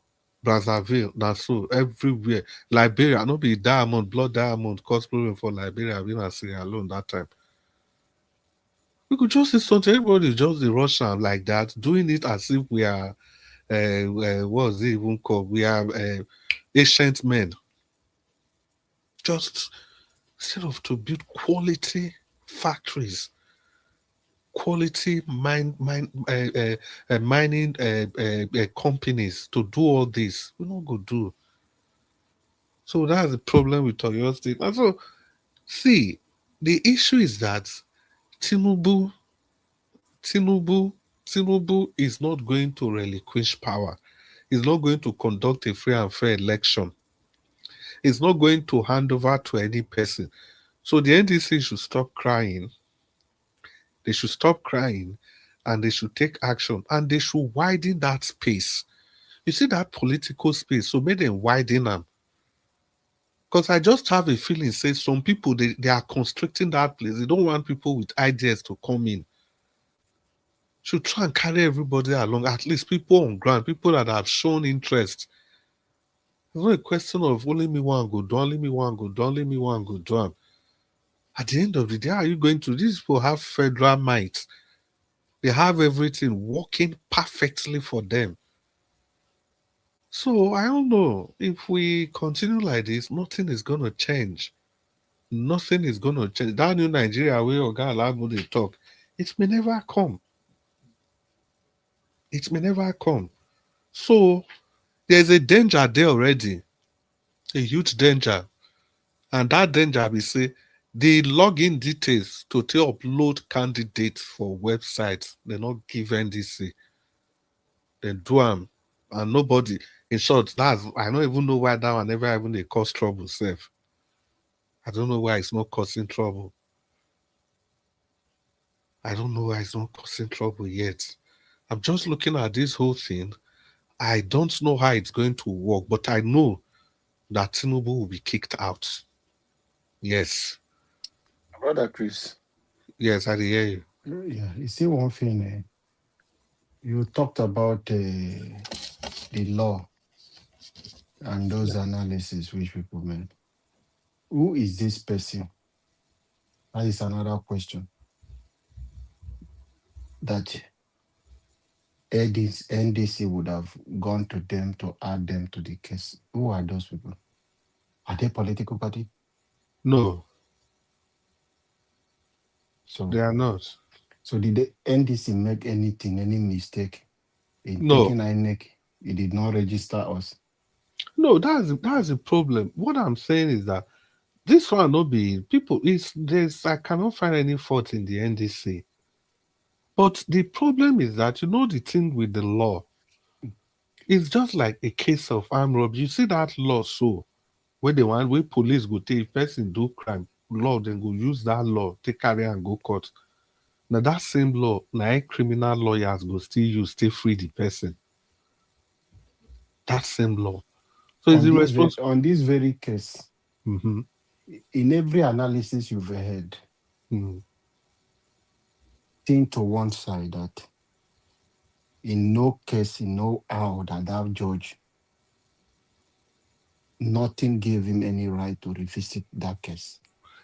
Brazzaville, Nassau, everywhere. Liberia, not be diamond, blood diamond, cause problem for Liberia, we not Sierra Leone that time. We could just see something, everybody just the Russian like that, doing it as if we are, what was it even called? We are ancient men. Just instead of to build quality factories, quality mining companies to do all this, we not go do. So that's the problem with Oyo State. And so, see, the issue is that Tinubu is not going to relinquish power. He's not going to conduct a free and fair election. He's not going to hand over to any person. So the NDC should stop crying. They should stop crying and they should take action and they should widen that space. You see that political space, so make them widen them. Because I just have a feeling, say some people, they are constricting that place. They don't want people with ideas to come in. Should try and carry everybody along, at least people on ground, people that have shown interest. It's not a question of only me one go do, only me one go do, only me one go do. At the end of the day, how are you going to? These people have federal might. They have everything working perfectly for them. So I don't know. If we continue like this, nothing is going to change. Nothing is going to change. That new Nigeria where Oga Alagbo talk, it may never come. It may never come. So there's a danger there already, a huge danger. And that danger, we say, the login details to upload candidates for websites, they not give NDC. They do them, and nobody. In short, that's I don't even know why that one never even they cause trouble. Self, I don't know why it's not causing trouble. I don't know why it's not causing trouble yet. I'm just looking at this whole thing. I don't know how it's going to work, but I know that Tinubu will be kicked out. Yes. Brother Chris. Yes, I hear you. Yeah, you see one thing. You talked about the law and those analyses which people made. Who is this person? That is another question. That NDC would have gone to them to add them to the case. Who are those people? Are they political party? No. So they are not. So did the NDC make any mistake in No. taking INEC? It did not register us. No, that's the problem. What I'm saying is that this one not be people I cannot find any fault in the NDC. But the problem is that the thing with the law, it's just like a case of armed robbery. You see that law so where police go take person do crime, law then go use that law, take carry and go court. Now that same law, now criminal lawyers go still use, still free the person. That same law. So it's on this very case, mm-hmm. In every analysis you've heard, think to one side that in no case, in no how that judge, nothing gave him any right to revisit that case.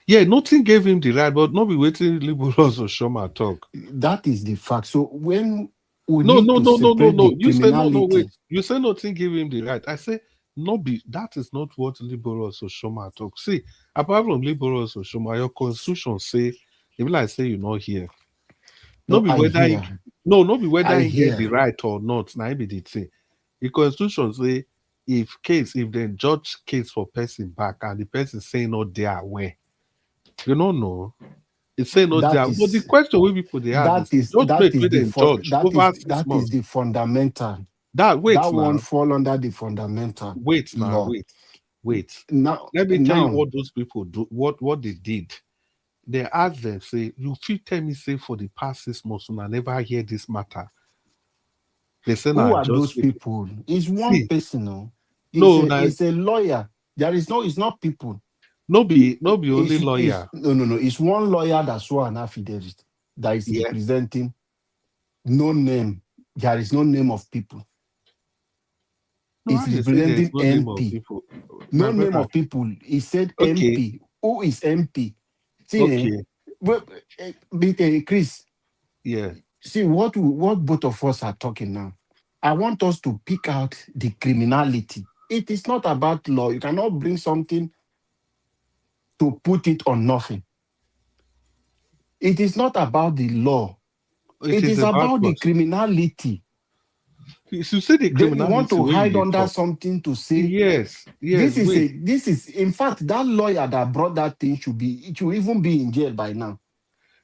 Yeah, nothing gave him the right, but not be waiting liberals or Shoma talk. That is the fact. So when we no. You say no. Wait. You say nothing gave him the right. I say that is not what liberals or Shoma talk. See, apart from liberals or Shoma, your constitution say If like say you not here, No, no be I whether hear. no be whether I he get the hear. right or not. Now be the thing. The constitution say if they judge case for person back and the person say not they are aware, you don't know. It's say not That there. But the is question we people they ask is that judgment is with the them judge over 6 months. the fundamental. That wait That one now, fall under the fundamental wait now, law. wait. Now, Let me tell you what those people do, what they did. They asked them, say, you feel tell me, say, for the past 6 months, and I never hear this matter. They say, who nah, are just those wait. people? It's one See, person. No, no, nah, it's a lawyer. There is no. It's not people. no be only It's lawyer. no. It's one lawyer that swore an affidavit that is Yeah. representing no name. There is no name of people. No, It's how they say there is representing no name of MP. people. No My name brother. of people. He said Okay. MP. Who is MP? See, Okay. Chris. Yeah. See what both of us are talking now. I want us to pick out the criminality. It is not about law. You cannot bring something to put it on nothing. It is not about the law. It is about the criminality. You see the Then you want criminality to where hide they under talk. something to say Yes. this Wait. is in fact that lawyer that brought that thing should even be in jail by now.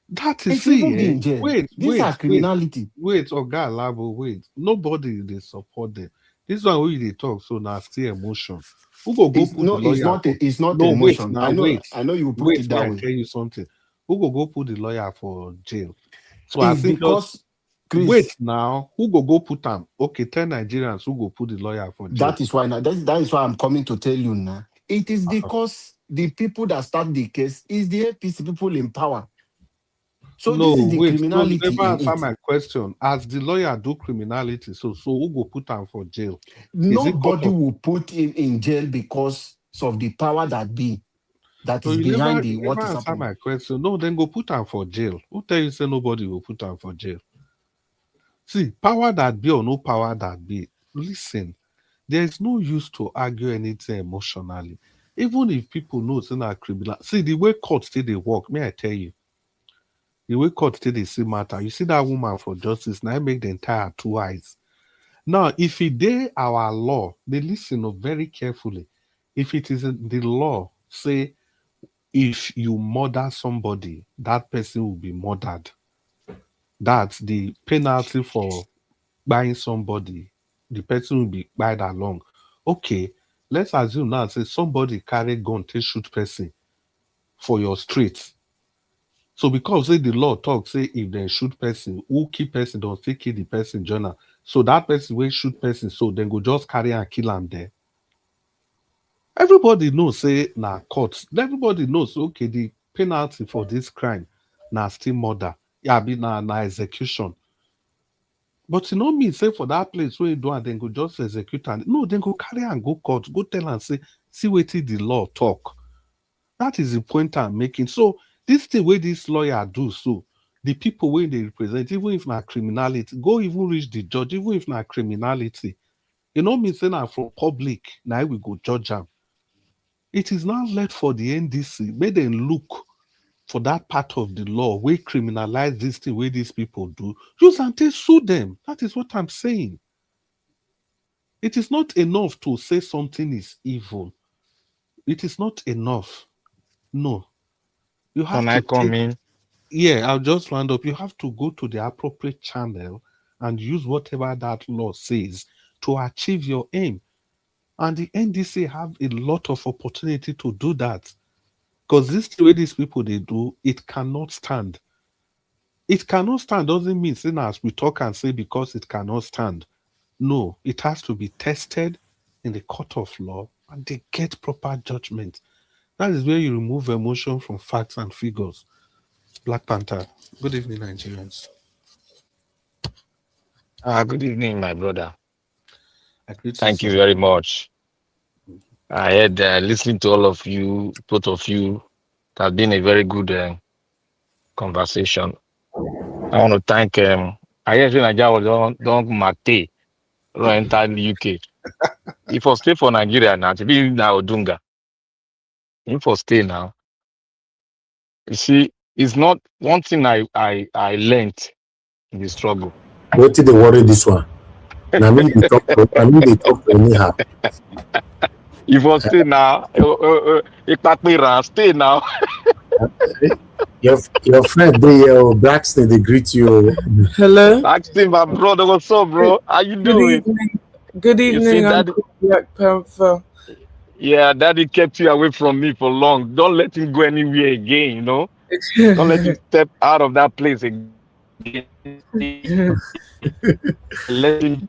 That is It should even be in jail. These are criminality. Wait, Oga Labo, wait. Nobody they support them. This one where they talk, so now still emotion. Who go put the lawyer? It's not no, wait, emotion. now I know you put wait, it that I way. tell you something. Who go put the lawyer for jail? So It's I think because Chris, wait now. Who go put them? Okay, 10 Nigerians who go put the lawyer for jail. that is why now that is why I'm coming to tell you now. It is because the people that start the case is the APC people in power. So no, this is the wait, criminality no, you never in answer it. my question. As the lawyer do criminality, so who go put them for jail? Nobody will put him in jail because of the power that is behind what is happening. My question. No, then go put them for jail. Who tell you say nobody will put them for jail? See, power that be or no power that be. Listen, there is no use to argue anything emotionally. Even if people know it's not criminal. See, the way courts still they work, may I tell you. The way courts still they see matter. You see that woman for justice, now I make the entire 2 eyes. Now, if it dey our law, they listen up very carefully. If it is in the law, say if you murder somebody, that person will be murdered. That's the penalty for buying somebody. The person will be buyed along. Okay, let's assume now say somebody carry gun to shoot person for your street. So because say the law talk say if they shoot person, who kill person don't still kill the person journal. So that person will shoot person, so then go just carry and kill him there. Everybody knows say na court. Everybody knows okay the penalty for this crime na still murder. Yeah, be na execution. But you know me say for that place where you do and then go just execute and no, then go carry and go court, go tell and say, see what the law talk. That is the point I'm making. So this thing where this lawyer do so, the people where they represent, even if not criminality, go even reach the judge, even if not criminality. You know me saying I'm from public, now we go judge them. It is now left for the NDC, may them look for that part of the law where criminalize this thing where these people do, use and they sue them. That is what I'm saying. It is not enough to say something is evil. It is not enough. No. You have Can I come in? Yeah, I'll just round up. You have to go to the appropriate channel and use whatever that law says to achieve your aim. And the NDC have a lot of opportunity to do that. Because this way these people they do, it cannot stand. It cannot stand doesn't mean saying as we talk and say because it cannot stand. No, it has to be tested in the court of law and they get proper judgment. That is where you remove emotion from facts and figures. Black Panther. Good evening, Nigerians. Good evening, my brother. Thank you sir. very much. I had listening to all of you, both of you. It has been a very good conversation. I want to thank I guess when Nigeria was don't Mate enter the UK. If I stay for Nigeria now, to be now Odunga. If I stay now, you see, It's not one thing I learned in the struggle. What did they worry this one? I mean, they talk to anyhow. If you stay now, stay now. Your friend, they Braxton, they greet you. Hello. Actually, my brother, what's up, bro? How you Good doing? evening. Good You see, evening, daddy. Uncle Black Panther. Yeah, daddy kept you away from me for long. Don't let him go anywhere again. You know, don't let him step out of that place again. Let him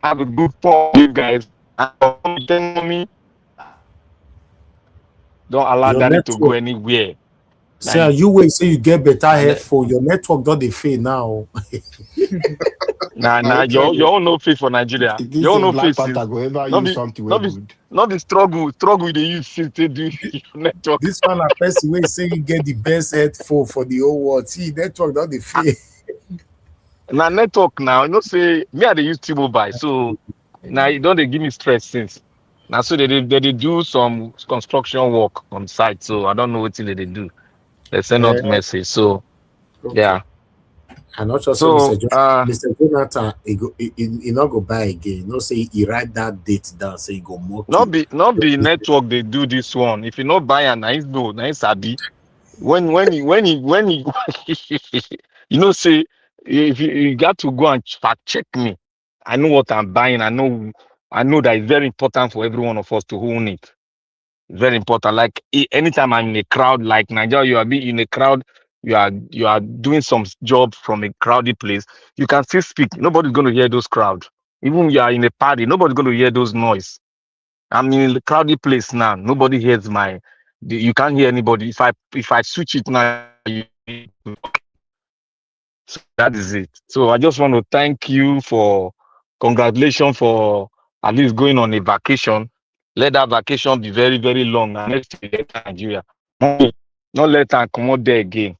have a good fall, you guys. And tell me, don't allow Your daddy to go network. anywhere. Sir, you wait say you get better And headphone. Your network don't they fail now. nah, you all no face for Nigeria. This You all no Black faces. Panther go ever Not use be, something not very be, good. not the struggle with the youth since they do your network. This one a person wey say you get the best headphone for the whole world. See, network don't they fail. Now network now, you know say me I dey use T-Mobile, so now you don't they give me stress since. Now so they do some construction work on site, so I don't know what they do. They send out message, so Okay. yeah. I not sure say So Mr. Jonathan, he not go buy again. No say he write that date down, say he go mock you. not be network they do this one. If you not buy a nice no, nice sabi. When he you know say if you got to go and fact check me. I know what I'm buying. I know that it's very important for every one of us to own it. Very important. Like anytime I'm in a crowd, like Nigeria, you are being in a crowd, you are doing some job from a crowded place. You can still speak. Nobody's going to hear those crowd. Even you are in a party, nobody's going to hear those noise. I'm in the crowded place now. Nobody hears you can't hear anybody. If I switch it now, so that is it. So I just want to thank you for congratulations for at least going on a vacation. Let that vacation be very, very long and next year let Nigeria. Not let her come out there again.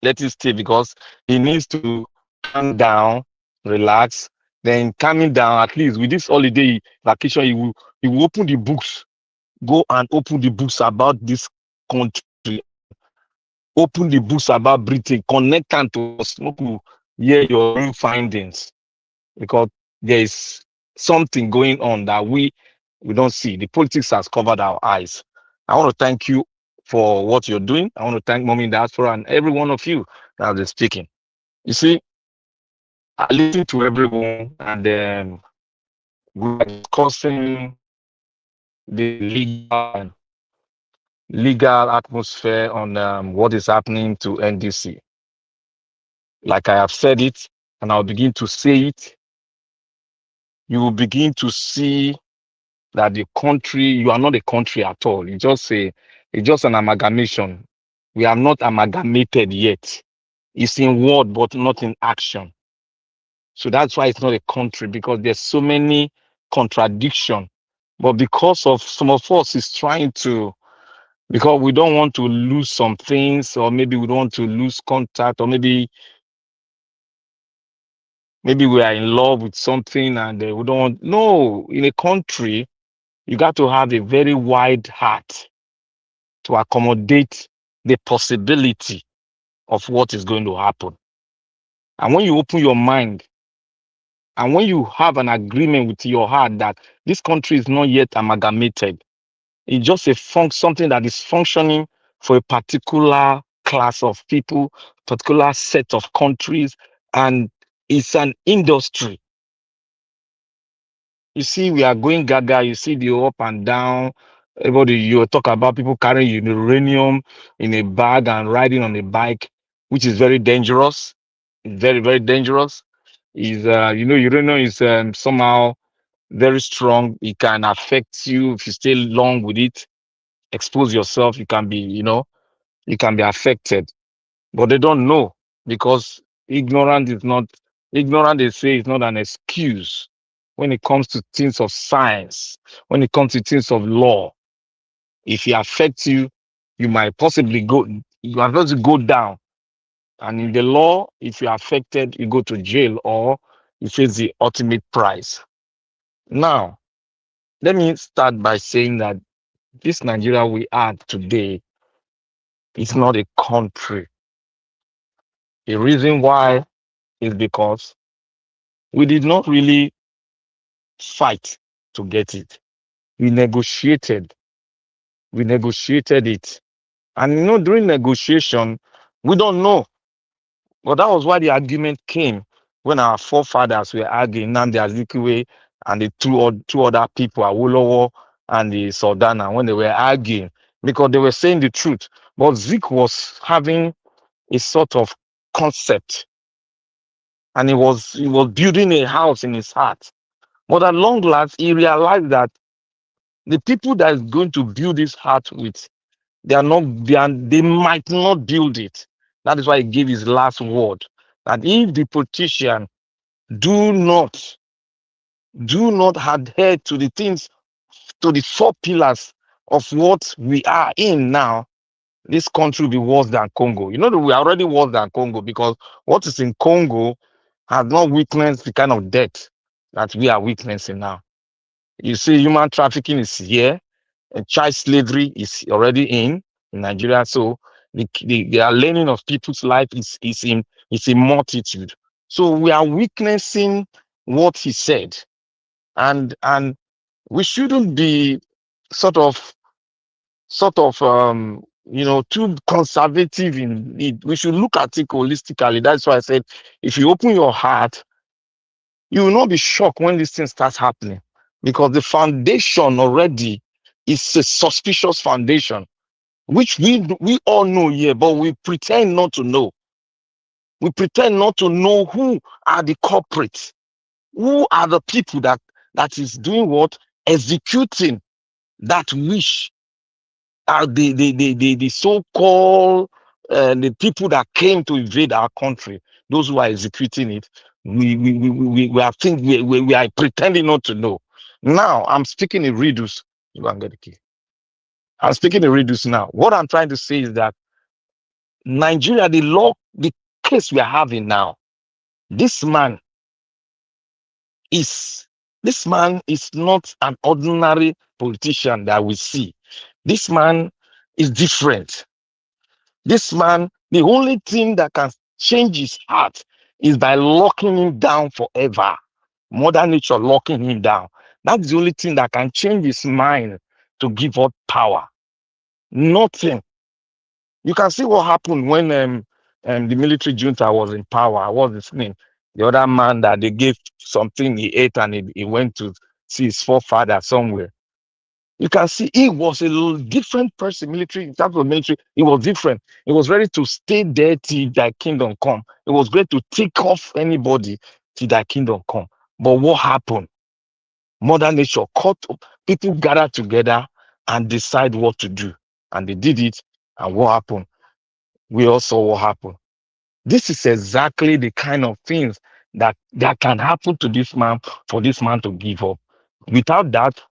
Let it stay because he needs to calm down, relax. Then calming down, at least with this holiday vacation, he will open the books, go and open the books about this country, open the books about Britain, connect them to us, hear your real findings because there is something going on that we don't see. The politics has covered our eyes. I want to thank you for what you're doing. I want to thank Mommy Diaspora and every one of you that have been speaking. You see, I listen to everyone and we are discussing the legal atmosphere on what is happening to NDC. Like I have said it, and I'll begin to say it, you will begin to see that the country, you are not a country at all. It's just an amalgamation. We are not amalgamated yet. It's in word, but not in action. So that's why it's not a country, because there's so many contradiction. But because of some of us is trying to, because we don't want to lose some things, or maybe we don't want to lose contact, or maybe we are in love with something and we don't want. No, in a country, you got to have a very wide heart to accommodate the possibility of what is going to happen. And when you open your mind and when you have an agreement with your heart that this country is not yet amalgamated, it's just something that is functioning for a particular class of people, particular set of countries, and it's an industry. You see, we are going gaga. You see the up and down. Everybody, you talk about people carrying uranium in a bag and riding on a bike, which is very dangerous. Very, very dangerous. Is uranium is somehow very strong. It can affect you if you stay long with it. Expose yourself. You can be, you can be affected. But they don't know because ignorant. They say is not an excuse when it comes to things of science, when it comes to things of law. If it affects you, you might possibly go down. And in the law, if you're affected, you go to jail or you face the ultimate price. Now, let me start by saying that this Nigeria we are today It's not a country. The reason why is because we did not really fight to get it. We negotiated. We negotiated it. And during negotiation, we don't know. But that was why the argument came when our forefathers were arguing, Nnamdi Azikiwe and the two other people, Awolowo and the Saldana, when they were arguing, because they were saying the truth. But Zik was having a sort of concept, and he was building a house in his heart. But at long last, he realized that the people that is going to build his heart with, they might not build it. That is why he gave his last word, that if the politician do not adhere to the things, to the 4 pillars of what we are in now, this country will be worse than Congo. You know that we are already worse than Congo, because what is in Congo has not witnessed the kind of death that we are witnessing now. You see, human trafficking is here, and child slavery is already in Nigeria. So the learning of people's life is a multitude. So we are witnessing what he said, and we shouldn't be sort of too conservative in it. We should look at it holistically. That's why I said, if you open your heart, you will not be shocked when this thing starts happening, because the foundation already is a suspicious foundation, which we all know here, but we pretend not to know. We pretend not to know who are the culprits, who are the people that is doing what, executing that wish, are the so-called the people that came to invade our country, those who are executing it. We are pretending not to know. Now I'm speaking in riddles. You go and get the key. I'm speaking in riddles now. What I'm trying to say is that Nigeria, the case we are having now, this man is not an ordinary politician that we see. This man is different. This man, the only thing that can change his heart is by locking him down forever. Mother Nature locking him down. That's the only thing that can change his mind to give up power. Nothing. You can see what happened when the military junta was in power. What's his name? The other man that they gave something he ate, and he went to see his forefather somewhere. You can see he was a little different person. Military, in terms of military, he was different. He was ready to stay there till thy kingdom come. It was ready to take off anybody till thy kingdom come. But what happened? Mother Nature caught up. People gathered together and decide what to do. And they did it. And what happened? We all saw what happened. This is exactly the kind of things that can happen to this man, for this man to give up. Without that,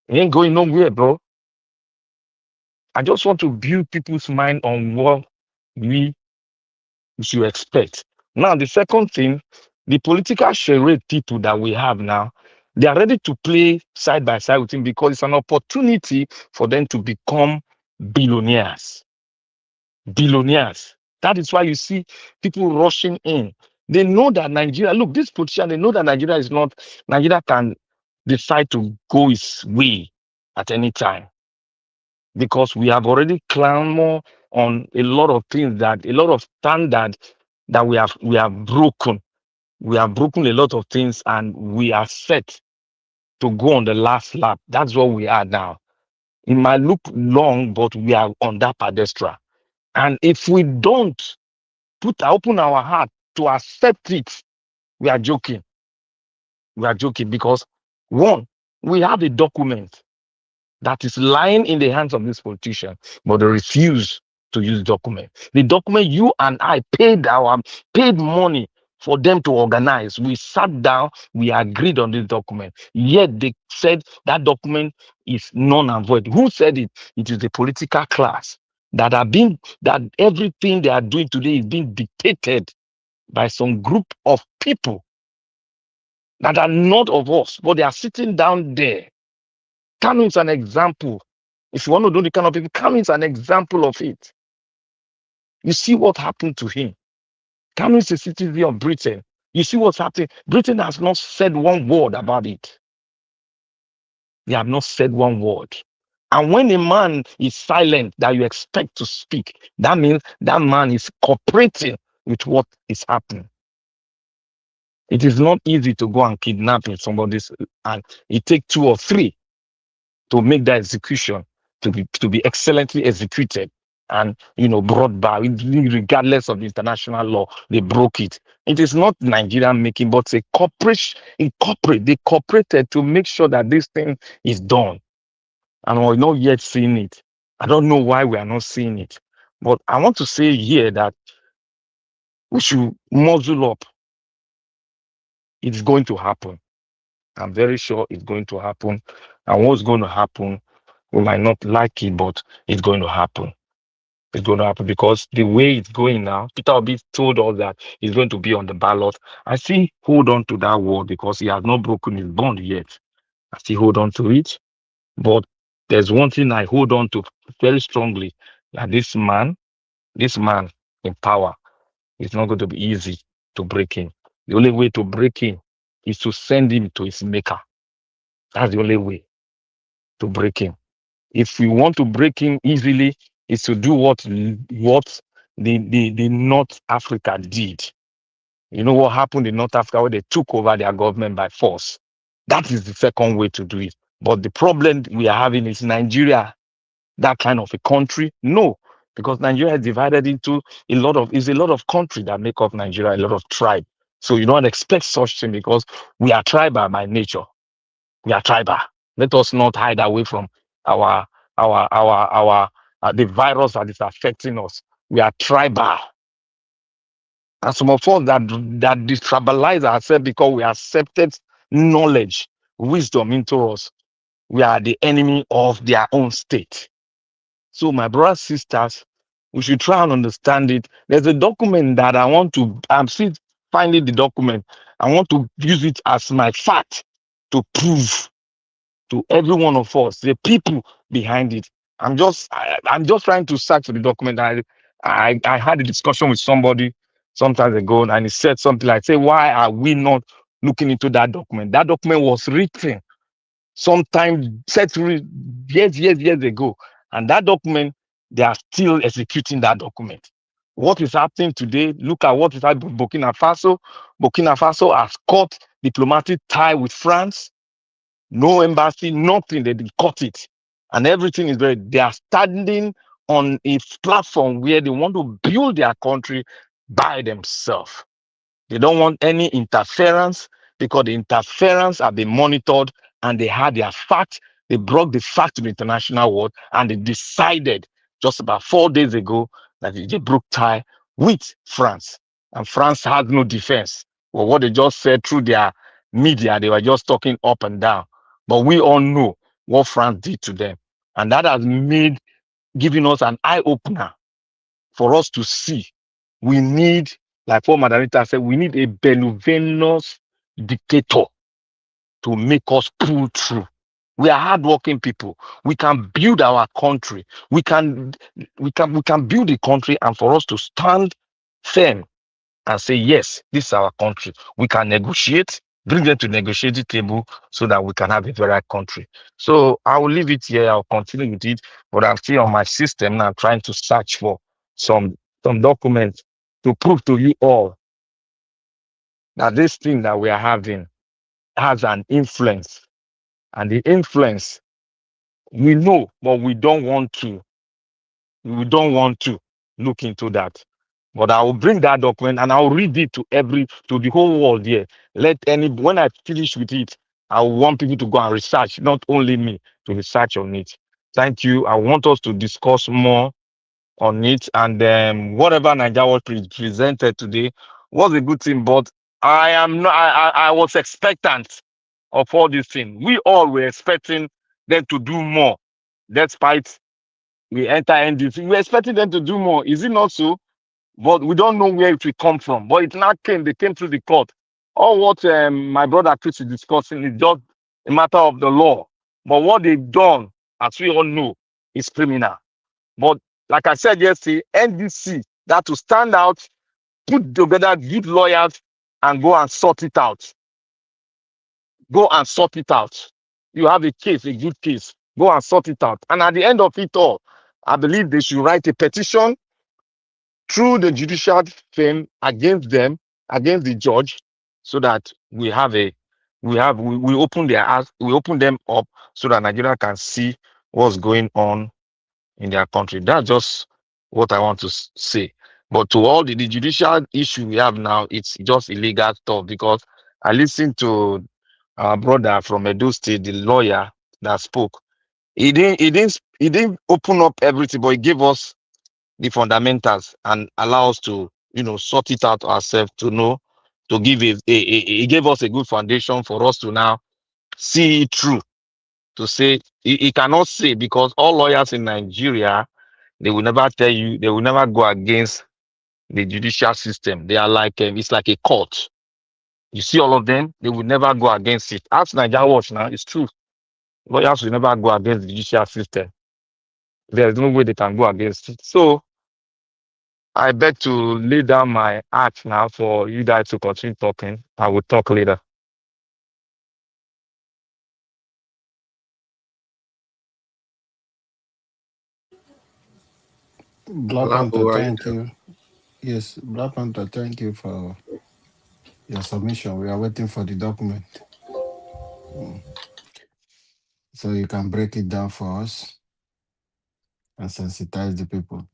he ain't going nowhere, bro. I just want to build people's mind on what we should expect. Now, the second thing, the political charade people that we have now, they are ready to play side by side with him, because it's an opportunity for them to become billionaires. Billionaires. That is why you see people rushing in. They know that Nigeria, look, this politician, they know that Nigeria can decide to go its way at any time, because we have already clamored on a lot of things, a lot of standards that we have broken. We have broken a lot of things, and we are set to go on the last lap. That's what we are now. It might look long, but we are on that pedestal. And if we don't open our heart to accept it, we are joking. We are joking, because one, we have a document that is lying in the hands of this politician, but they refuse to use document. The document you and I paid money for them to organize. We sat down, we agreed on this document. Yet they said that document is null and void. Who said it? It is the political class that everything they are doing today is being dictated by some group of people that are not of us, but they are sitting down there. Kanu is an example. If you want to know the kind of people, Kanu is an example of it. You see what happened to him. Kanu is a citizen of Britain. You see what's happening. Britain has not said one word about it. They have not said one word. And when a man is silent that you expect to speak, that means that man is cooperating with what is happening. It is not easy to go and kidnap somebody's, and it takes 2 or 3 to make that execution to be excellently executed and brought back, regardless of the international law. They broke it. It is not Nigeria making, but a corporate. They cooperated to make sure that this thing is done, and we're not yet seeing it. I don't know why we are not seeing it, but I want to say here that we should muzzle up. It's going to happen. I'm very sure it's going to happen. And what's going to happen, we might not like it, but it's going to happen. It's going to happen because the way it's going now, Peter Obi told us that he's going to be on the ballot. I still hold on to that word because he has not broken his bond yet. I still hold on to it. But there's one thing I hold on to very strongly, that this man in power, it's not going to be easy to break him. The only way to break him is to send him to his maker. That's the only way to break him. If we want to break him easily, is to do what the North Africa did. You know what happened in North Africa, where they took over their government by force. That is the second way to do it. But the problem we are having is Nigeria, that kind of a country? No, because Nigeria is divided into a lot of countries that make up Nigeria, a lot of tribe. So you don't expect such thing because we are tribal by nature. We are tribal. Let us not hide away from our the virus that is affecting us. We are tribal. And some of us that detribalize ourselves because we accepted knowledge, wisdom into us. We are the enemy of their own state. So my brothers, sisters, we should try and understand it. There's a document that I'm still finding the document. I want to use it as my fact to prove to every one of us, the people behind it. I'm just trying to search for the document. I had a discussion with somebody some time ago, and he said something like, "Say, why are we not looking into that document?" That document was written sometime years ago, and that document, they are still executing that document. What is happening today? Look at what is happening in Burkina Faso. Burkina Faso has cut diplomatic tie with France. No embassy, nothing. They cut it, and everything is very. They are standing on a platform where they want to build their country by themselves. They don't want any interference because the interference have been monitored and they had their fact. They brought the fact to the international world and they decided just about 4 days ago that they broke tie with France. And France has no defense. Well, what they just said through their media, they were just talking up and down. But we all know what France did to them. And that has giving us an eye-opener for us to see. We need, like what Madarita said, we need a benevolent dictator to make us pull through. We are hardworking people. We can build our country. We can build the country, and for us to stand firm and say, yes, this is our country. We can negotiate, bring them to negotiating table so that we can have a very country. So I will leave it here. I'll continue with it, but I'm still on my system now trying to search for some documents to prove to you all that this thing that we are having has an influence. And the influence, we know, but we don't want to. We don't want to look into that. But I will bring that document and I'll read it to the whole world here. When I finish with it, I want people to go and research, not only me, to research on it. Thank you. I want us to discuss more on it, and whatever Nigeria was presented today was a good thing. But I was expectant of all these things. We all were expecting them to do more, despite we enter NDC. We're expecting them to do more. Is it not so? But we don't know where it will come from. But it now they came through the court. All what my brother Chris is discussing is just a matter of the law. But what they've done, as we all know, is criminal. But like I said yesterday, NDC, that to stand out, put together good lawyers, and go and sort it out. Go and sort it out. You have a case, a good case. Go and sort it out. And at the end of it all, I believe they should write a petition through the judicial firm against them, against the judge, so that we open their eyes, we open them up so that Nigeria can see what's going on in their country. That's just what I want to say. But to all the judicial issue we have now, it's just illegal stuff, because I listened to our brother from Edo State, the lawyer that spoke. He didn't open up everything, but he gave us the fundamentals and allow us to, sort it out ourselves, to know, to give he gave us a good foundation for us to now see it through, to say he cannot say, because all lawyers in Nigeria, they will never tell you, they will never go against the judicial system. They are like, it's like a court. You see all of them, they will never go against it. Ask Nigeria Watch now, it's true. Lawyers will never go against the judicial system. There's no way they can go against it. So I beg to lay down my act now for you guys to continue talking. I will talk later. Black Panther, Lambo, are you thank there? you. Yes, Black Panther, thank you for your submission. We are waiting for the document. So you can break it down for us and sensitize the people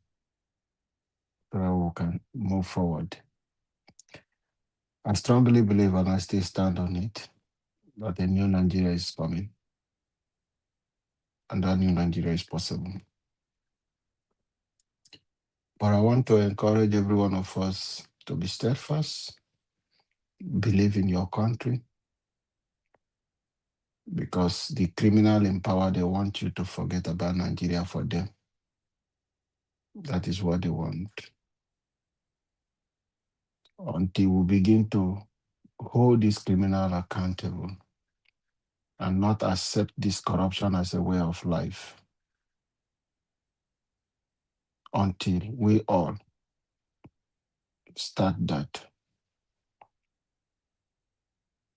so that we can move forward. I strongly believe, and I still stand on it, that a new Nigeria is coming. And that new Nigeria is possible. But I want to encourage every one of us to be steadfast, believe in your country, because the criminal in power, they want you to forget about Nigeria for them. That is what they want. Until we begin to hold this criminal accountable and not accept this corruption as a way of life, until we all start that,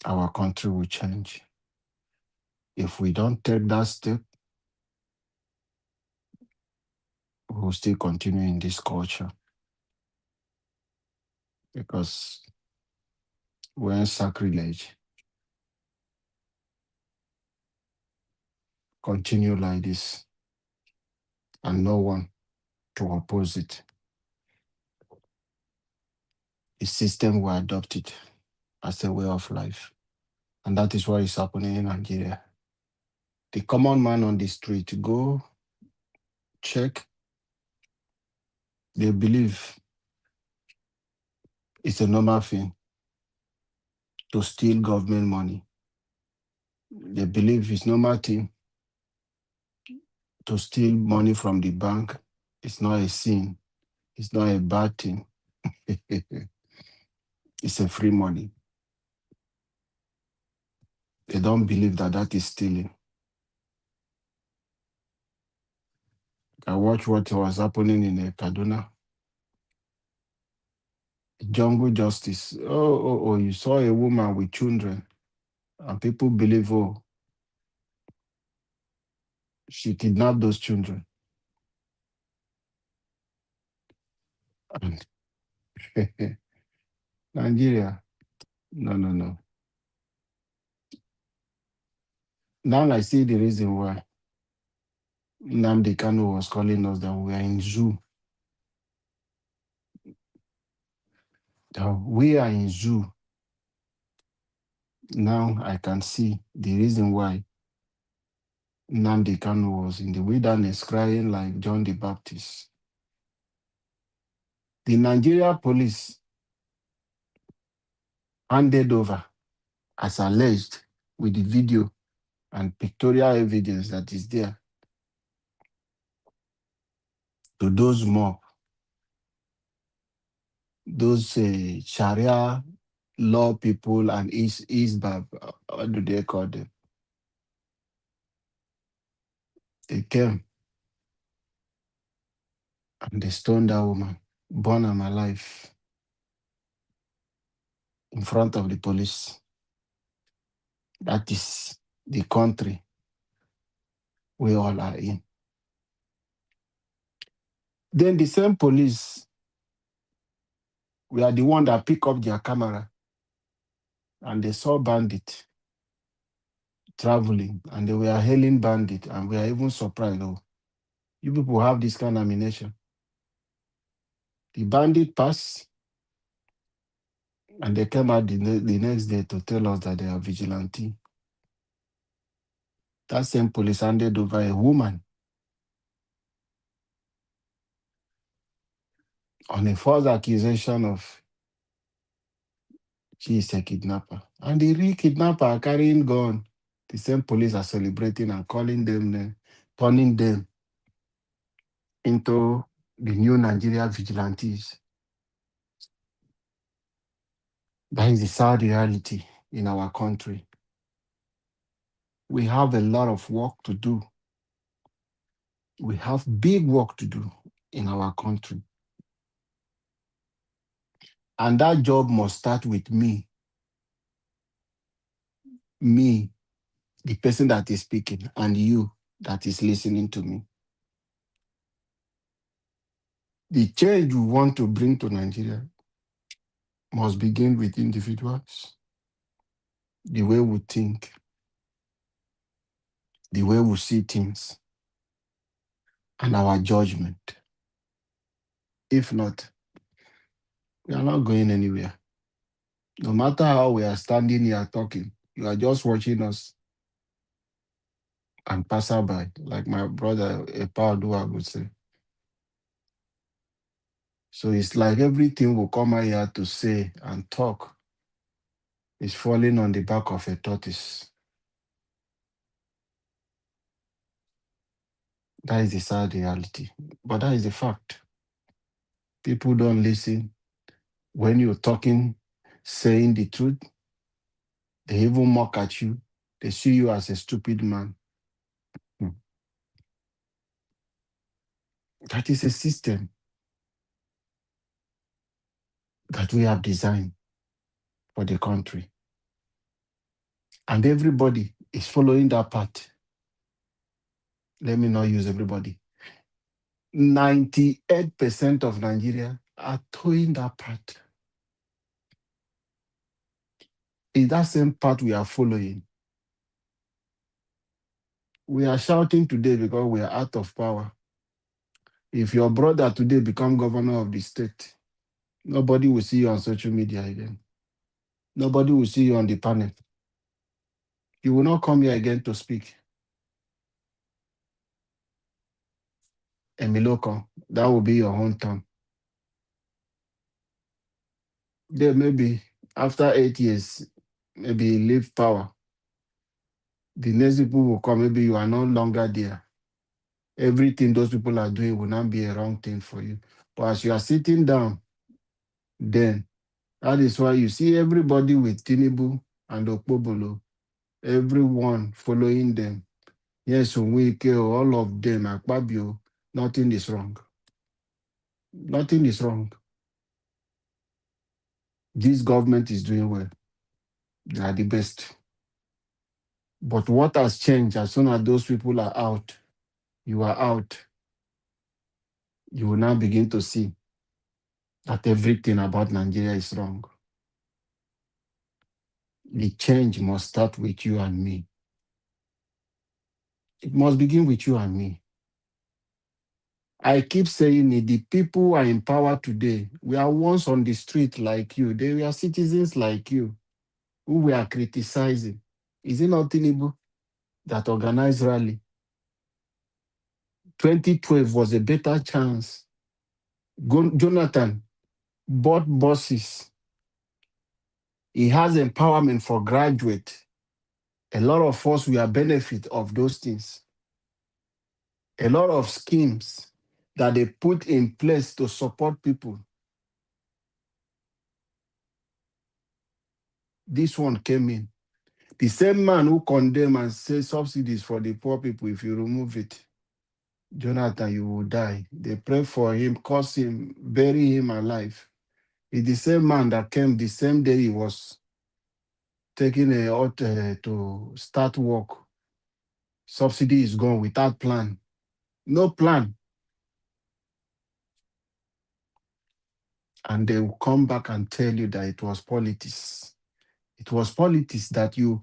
our country will change. If we don't take that step, we will still continue in this culture, because we're in sacrilege. Continue like this, and no one to oppose it. The system will adopt it as a way of life. And that is what is happening in Nigeria. The common man on the street, go check, they believe it's a normal thing to steal government money. They believe it's normal thing to steal money from the bank. It's not a sin. It's not a bad thing. It's a free money. They don't believe that that is stealing. I watched what was happening in Kaduna. Jungle justice. Oh, you saw a woman with children, and people believe, oh, she kidnapped those children. And Nigeria, no. Now I see the reason why Nnamdi Kanu was calling us that we are in zoo. That we are in zoo. Now I can see the reason why Nnamdi Kanu was in the wilderness crying like John the Baptist. The Nigeria police handed over, as alleged, with the video and pictorial evidence that is there, to those mob, those Sharia law people and Isbab, what do they call them? They came and they stoned that woman. burn am alive in front of the police. That is the country we all are in. Then the same police, we are the one that pick up their camera and they saw bandit traveling and they were hailing bandit, and we are even surprised. Oh, you people have this kind of ammunition. The bandit passed and they came out the next day to tell us that they are vigilante. That same police handed over a woman on a false accusation of she is a kidnapper. And the real kidnapper are carrying gun. The same police are celebrating and calling them, turning them into the new Nigeria vigilantes. That is the sad reality in our country. We have a lot of work to do. We have big work to do in our country. And that job must start with me. Me, the person that is speaking, and you that is listening to me. The change we want to bring to Nigeria must begin with individuals. The way we think, the way we see things, and our judgment. If not, we are not going anywhere. No matter how we are standing here talking, you are just watching us and pass by, like my brother Epaudua would say. So it's like everything we come out here to say and talk is falling on the back of a tortoise. That is the sad reality. But that is the fact. People don't listen. When you're talking, saying the truth, they even mock at you. They see you as a stupid man. That is a system that we have designed for the country. And everybody is following that path. Let me not use everybody. 98% of Nigeria are towing that path. In that same path we are following. We are shouting today because we are out of power. If your brother today become governor of the state, nobody will see you on social media again. Nobody will see you on the panel. You will not come here again to speak. Emiloko, that will be your hometown. Then maybe after 8 years, maybe you leave power. The next people will come, maybe you are no longer there. Everything those people are doing will not be a wrong thing for you. But as you are sitting down, then that is why you see everybody with Tinubu and Okpobolo, everyone following them. Yes, Wike, all of them, Akpabio, nothing is wrong. Nothing is wrong. This government is doing well. They are the best. But what has changed as soon as those people are out, you are out, you will now begin to see that everything about Nigeria is wrong. The change must start with you and me. It must begin with you and me. I keep saying it, the people who are in power today, we are once on the street like you. They were citizens like you who we are criticizing. Is it not Tinubu that organized rally? 2012 was a better chance. Jonathan bought buses. He has empowerment for graduates. A lot of us, we are benefit of those things. A lot of schemes that they put in place to support people. This one came in. The same man who condemn and say subsidies for the poor people, if you remove it, Jonathan, you will die. They pray for him, curse him, bury him alive. It's the same man that came the same day he was taking a out to start work. Subsidy is gone without plan. No plan. And they will come back and tell you that it was politics. It was politics that you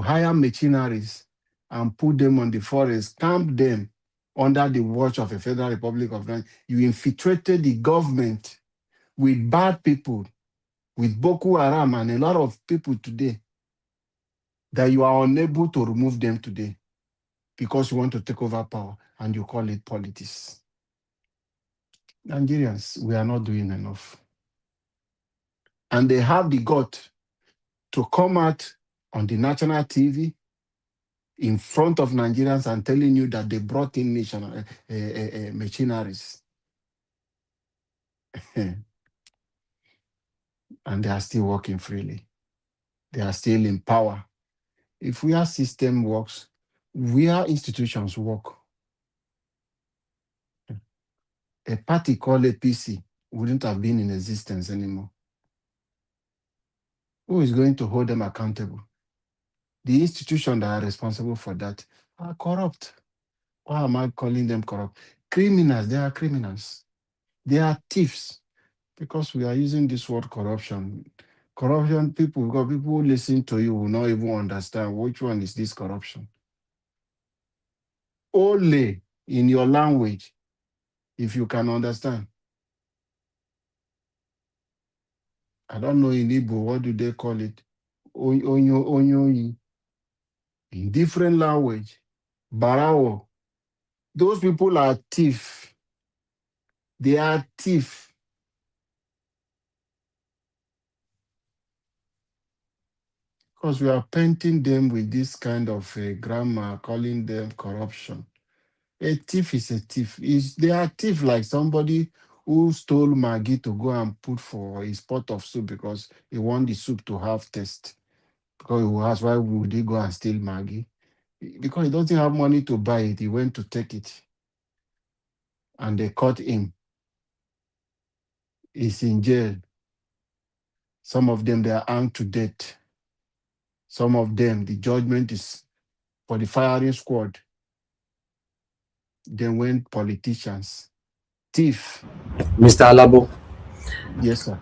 hire machineries and put them on the forest, camp them under the watch of a Federal Republic of Nigeria. You infiltrated the government with bad people, with Boko Haram and a lot of people today, that you are unable to remove them today because you want to take over power and you call it politics. Nigerians, we are not doing enough. And they have the gut to come out on the national TV in front of Nigerians and telling you that they brought in national machineries. And they are still working freely. They are still in power. If our system works, our institutions work. A party called APC wouldn't have been in existence anymore. Who is going to hold them accountable? The institutions that are responsible for that are corrupt. Why am I calling them corrupt? Criminals, they are criminals. They are thieves. Because we are using this word corruption. Corruption, people who listen to you will not even understand which one is this corruption. Only in your language, if you can understand. I don't know in Igbo, what do they call it? Onyo. In different language. Barawo. Those people are thief. They are thief. Because we are painting them with this kind of grammar, calling them corruption. A thief is a thief. They are thief like somebody who stole Maggie to go and put for his pot of soup because he want the soup to have taste. Because he will ask, why would he go and steal Maggie? Because he doesn't have money to buy it. He went to take it. And they caught him. He's in jail. Some of them, they are hanged to death. Some of them, the judgment is for the firing squad. Then went politicians. Thief. Mr. Alabo, Yes, sir.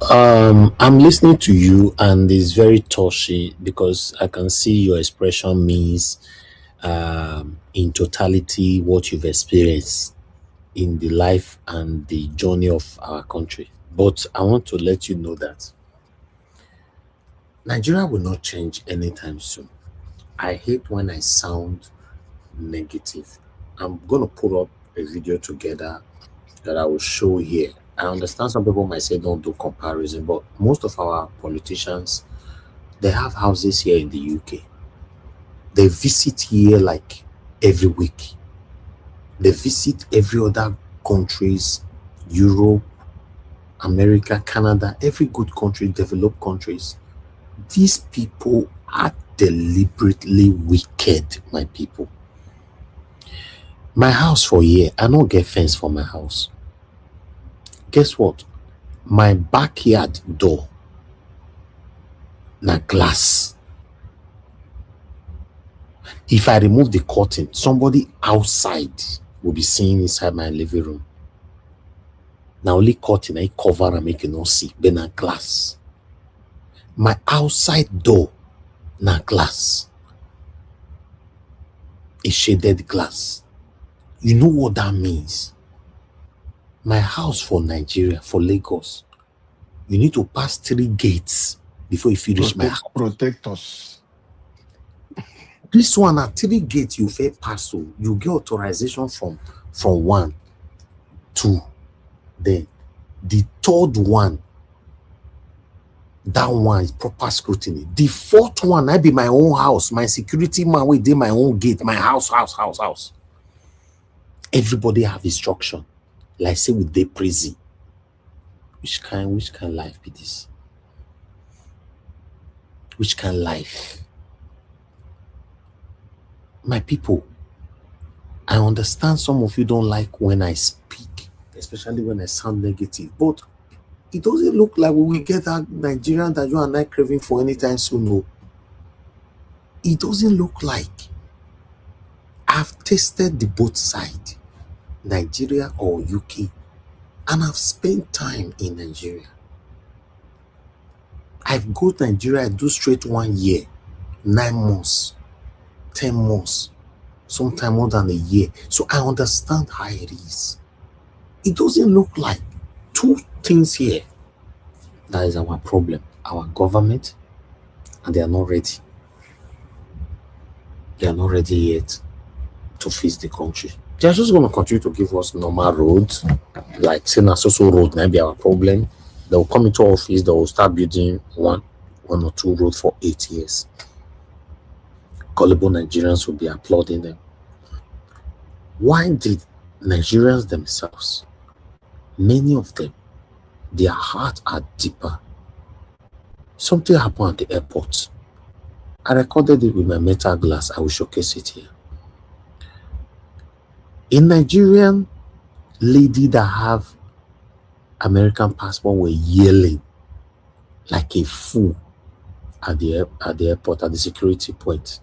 I'm listening to you and it's very touchy because I can see your expression means in totality what you've experienced in the life and the journey of our country. But I want to let you know that Nigeria will not change anytime soon. I hate when I sound negative. I'm going to put up a video together that I will show here. I understand some people might say don't do comparison, but most of our politicians, they have houses here in the UK. They visit here like every week. They visit every other countries, Europe, America, Canada, every good country, developed countries. These people are deliberately wicked, my people. My house for here, I don't get fence for my house. Guess what? My backyard door, na glass. If I remove the curtain, somebody outside will be seeing inside my living room. Now only curtain I cover and make you not see, but na glass. My outside door, na glass. A shaded glass. You know what that means? My house for Nigeria, for Lagos, you need to pass 3 gates before you finish my house. Protect us. This one at 3 gates you fair pass, so you get authorization from 1, 2. Then the 3rd one, that one is proper scrutiny. The 4th one, I be my own house, my security man will do my own gate, my house. Everybody have instruction. Like say with the prison. Which kind life be this? Which kind life? My people, I understand some of you don't like when I speak, especially when I sound negative, but it doesn't look like we will get that Nigerian that you and I craving for anytime soon. No. It doesn't look like. I've tasted the both sides, Nigeria or UK, and I've spent time in Nigeria. I've go to Nigeria, I do straight 1 year, 9 months, 10 months, sometimes more than a year. So I understand how it is. It doesn't look like. Two things here. That is our problem. Our government, and they are not ready. They are not ready yet to face the country. They are just going to continue to give us normal roads, like saying a social road might be our problem. They will come into office, they will start building one or two roads for 8 years. Gullible Nigerians will be applauding them. Why did Nigerians themselves, many of them, their hearts are deeper? Something happened at the airport. I recorded it with my metal glass. I will showcase it here. A Nigerian lady that have American passport were yelling like a fool at the airport, at the security point.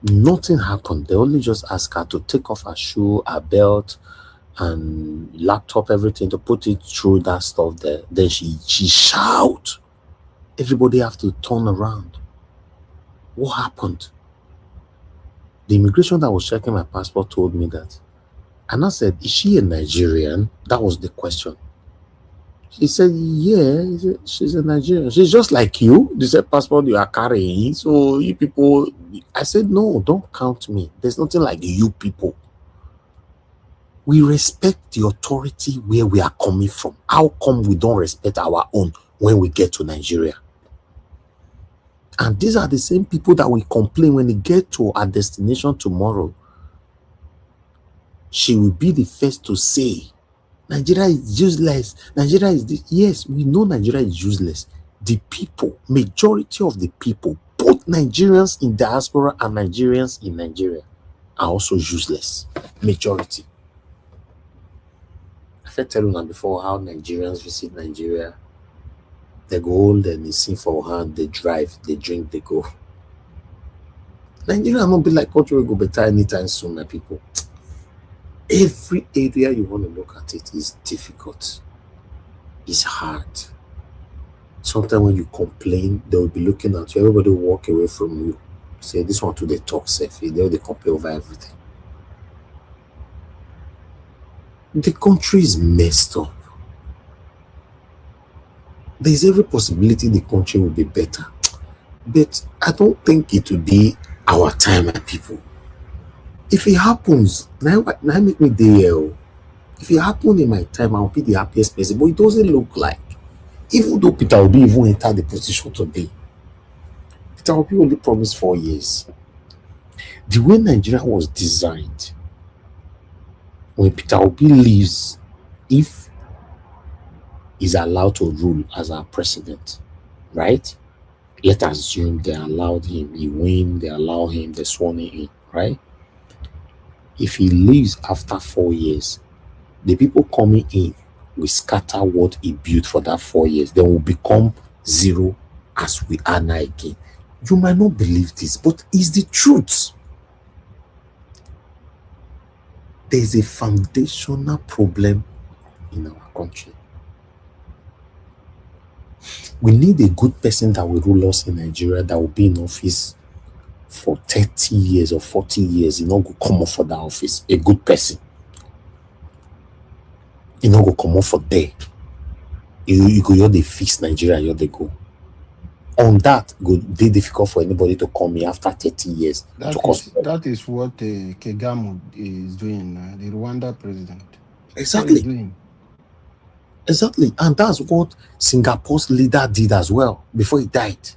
Nothing happened. They only just asked her to take off her shoe, her belt, and laptop, everything, to put it through that stuff there. Then she shout. Everybody have to turn around. What happened? The immigration that was checking my passport told me that. And I said, is she a Nigerian? That was the question. He said, yeah, she's a Nigerian. She's just like you. This is a passport you are carrying. So you people, I said, no, don't count me. There's nothing like you people. We respect the authority where we are coming from. How come we don't respect our own when we get to Nigeria? And these are the same people that will complain when they get to our destination tomorrow. She will be the first to say, Nigeria is useless. Nigeria is this. Yes, we know Nigeria is useless. The people, majority of the people, both Nigerians in diaspora and Nigerians in Nigeria, are also useless. Majority. I've told you before how Nigerians visit Nigeria. They go hold and they sing for hand, they drive, they drink, they go. Nigeria will not be like country will go better anytime soon, my people. Every area you want to look at it is difficult. It's hard. Sometimes when you complain, they will be looking at you. Everybody will walk away from you. Say, this one to the talk safe. They complain over everything. The country is messed up. There's every possibility the country will be better. But I don't think it will be our time, my people. If it happens, now make me there. If it happens in my time, I'll be the happiest person. But it doesn't look like. Even though Peter Obi even entered the position today, Peter Obi only promised 4 years. The way Nigeria was designed, when Peter Obi leaves, if he's allowed to rule as our president, right? Let's assume they allowed him, he win, they allow him, they sworn him in, right? If he leaves after 4 years, the people coming in will scatter what he built for that 4 years. They will become zero as we are now again. You might not believe this, but it's the truth. There's a foundational problem in our country. We need a good person that will rule us in Nigeria, that will be in office for 30 years or 40 years. You know, go come up for that office. A good person. You know, go come up for there. You go, you're the fix Nigeria, you're the go. On that, go be difficult for anybody to come here after 30 years. That is what Kagame is doing, the Rwanda president. Exactly. Exactly. And that's what Singapore's leader did as well before he died.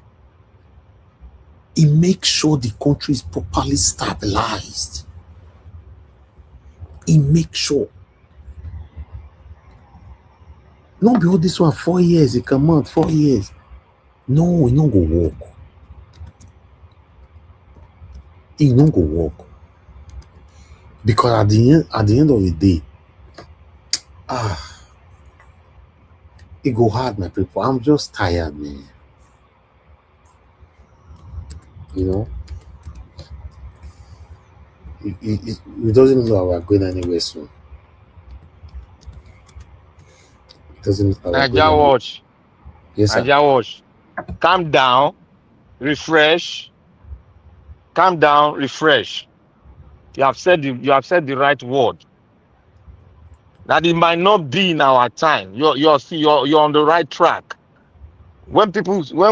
He makes sure the country is properly stabilized. He makes sure. Not be all this one 4 years, he come out 4 years. No, he don't go work. He don't go work. Because at the end of the day, it go hard, my people. I'm just tired, man. You know, it doesn't mean that we're going anywhere soon. It doesn't mean that we're going Naija anywhere. watch. Yes, sir. Naija watch. Calm down, refresh. Calm down, refresh. You have said the right word. That it might not be in our time. You're on the right track. When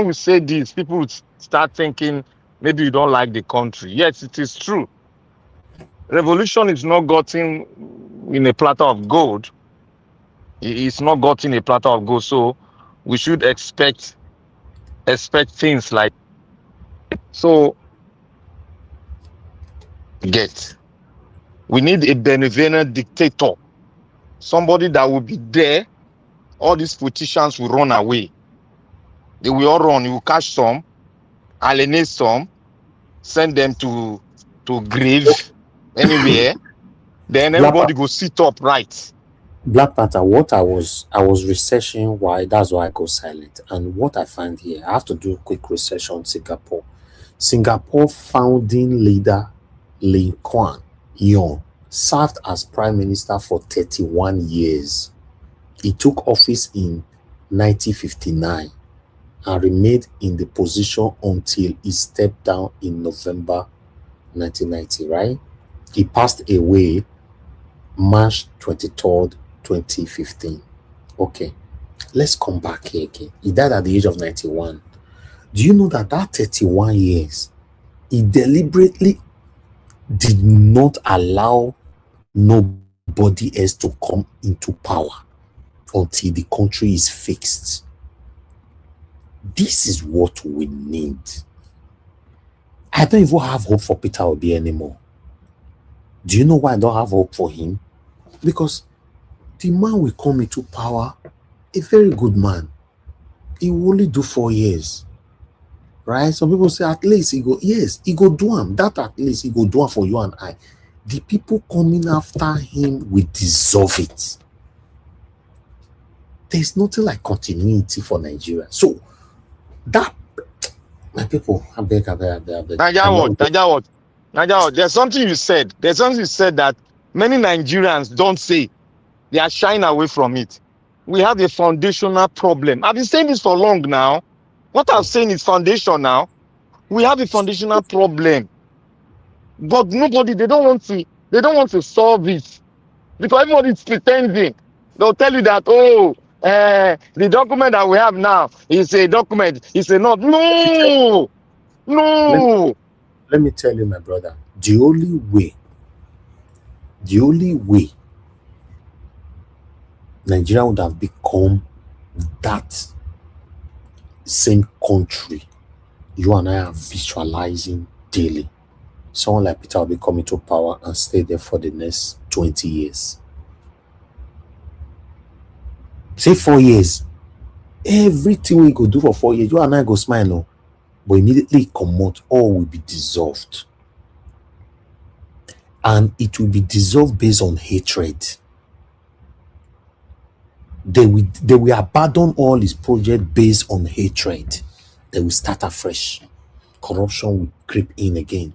we say this, people would start thinking maybe you don't like the country. Yes, it is true. Revolution is not gotten in a platter of gold. It's not gotten a platter of gold. So we should expect things like so. We need a benevolent dictator, somebody that will be there. All these politicians will run away. They will all run. You will catch some, alienate some, send them to grave anywhere. Then everybody go sit up right. Black Panther, what I was researching why, that's why I go silent. And what I find here, I have to do a quick research on Singapore. Singapore founding leader Lee Kuan Yew served as prime minister for 31 years. He took office in 1959 and remained in the position until he stepped down in November 1990, right? He passed away March 23rd, 2015. Okay, let's come back here again. He died at the age of 91. Do you know that 31 years, he deliberately did not allow nobody else to come into power until the country is fixed? This is what we need. I don't even have hope for Peter Obi anymore. Do you know why I don't have hope for him? Because the man will come into power, a very good man. He will only do 4 years. Right? Some people say at least he go, yes, he go do him. That at least he go do him for you and I. The people coming after him will dissolve it. There's nothing like continuity for Nigeria. So that, my people, I beg. Naija what? There's something you said. That many Nigerians don't say. They are shying away from it. We have a foundational problem. I've been saying this for long now. What I'm saying is foundation now. We have a foundational problem. But they don't want to solve it. Because everybody's pretending. They'll tell you that, the document that we have now is a document. It's a not. No. Let me tell you, my brother, the only way Nigeria would have become that same country you and I are visualizing daily. Someone like Peter will be coming to power and stay there for the next 20 years. Say 4 years. Everything we go do for 4 years, you and I go smile, no? But immediately come out, all will be dissolved. And it will be dissolved based on hatred. They will abandon all his project based on hatred. They will start afresh. Corruption will creep in again.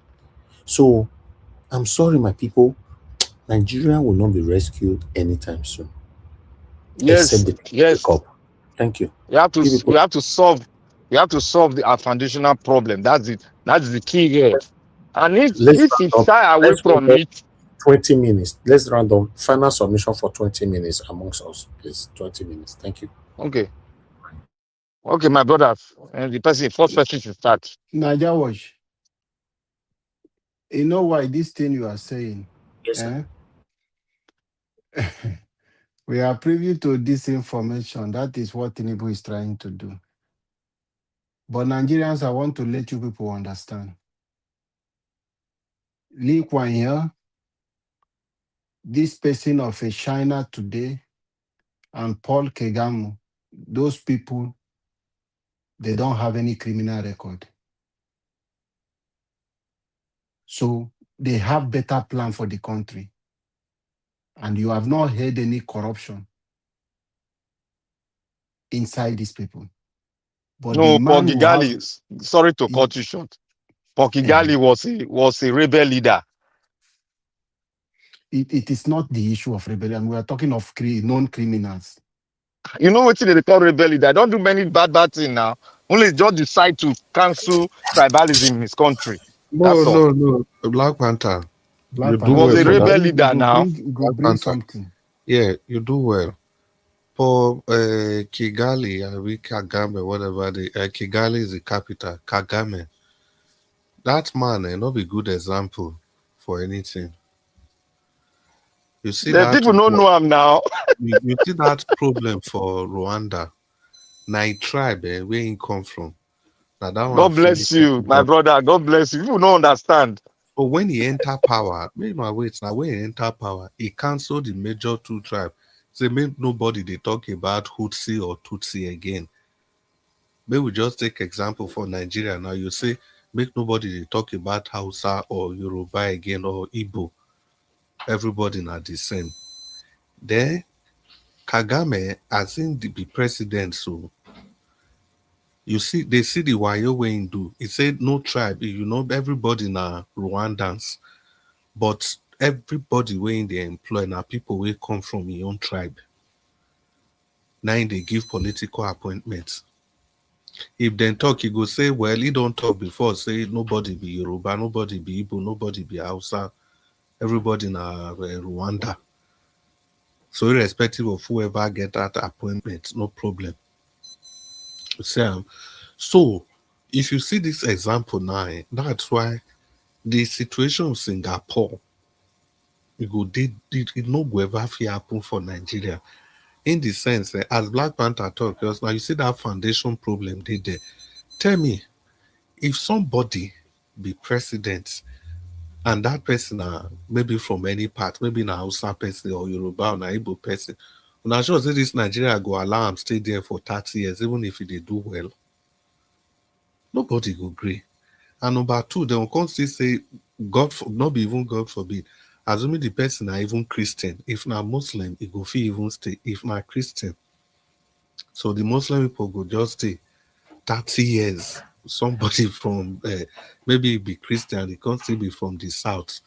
So, I'm sorry, my people. Nigeria will not be rescued anytime soon. Yes. Thank you. We have to solve our foundational problem. That's it. That's the key here. And if it's shy away from it, 20 minutes. Let's round up. Final submission for 20 minutes amongst us, please. 20 minutes. Thank you. Okay, my brothers. And the first person to start. Naija Watch. You know why this thing you are saying? Yes, sir. We are privy to this information. That is what Tinubu is trying to do. But Nigerians, I want to let you people understand. Lee Kuan Yew, this person of a China today, and Paul Kagame, those people, they don't have any criminal record. So they have better plan for the country. And you have not heard any corruption inside these people. But the No, Paul man who have Gigali, sorry to it, cut you short. Paul Gigali was a rebel leader. it is not the issue of rebellion. We are talking of known criminals. You know what they call rebel leader? Don't do many bad things now. Only just decide to cancel tribalism in his country. No, That's all. no, no. Black Panther, you Black do He Panther, was well a for that. rebel leader now. you go Black bring Panther. something. Yeah, you do well. For Kigali, Kagame, whatever Kigali is the capital. Kagame, that man, not be good example for anything. You see The that people don't know him now. you see that problem for Rwanda. Now tribe where he come from. Now that one God bless you, my brother. God bless you. People don't understand. But when he enter power, maybe my wait now. When he enter power, he cancelled the major two tribes. Say make nobody they talk about Hutsi or Tutsi again. Maybe we just take example for Nigeria now. You say make nobody they talk about Hausa or Yoruba again or Igbo. Everybody not the same. Then Kagame, I think the president, so you see, they see the Wayo way in do. He said no tribe, you know, everybody na Rwandans, but everybody way in they employ now people will come from your own tribe. Now they give political appointments. If then talk, he go say, well, he don't talk before, say nobody be Yoruba, nobody be Igbo, nobody be Hausa, everybody na Rwanda. So irrespective of whoever get that appointment, no problem. So if you see this example now, that's why the situation of Singapore, it no go ever happen for Nigeria. In the sense, as Black Panther talk, because now you see that foundation problem they there. Tell me, if somebody be president and that person maybe from any part, maybe na Hausa person or Yoruba or na Igbo person, and I'm sure say this Nigeria go allow him stay there for 30 years, even if they do well. Nobody go agree. And number two, they will constantly say, not be even God forbid, assuming the person are even Christian. If not Muslim, it go feel even stay. If not Christian, so the Muslim people go just stay 30 years. Somebody from maybe be Christian, they can't still be from the south.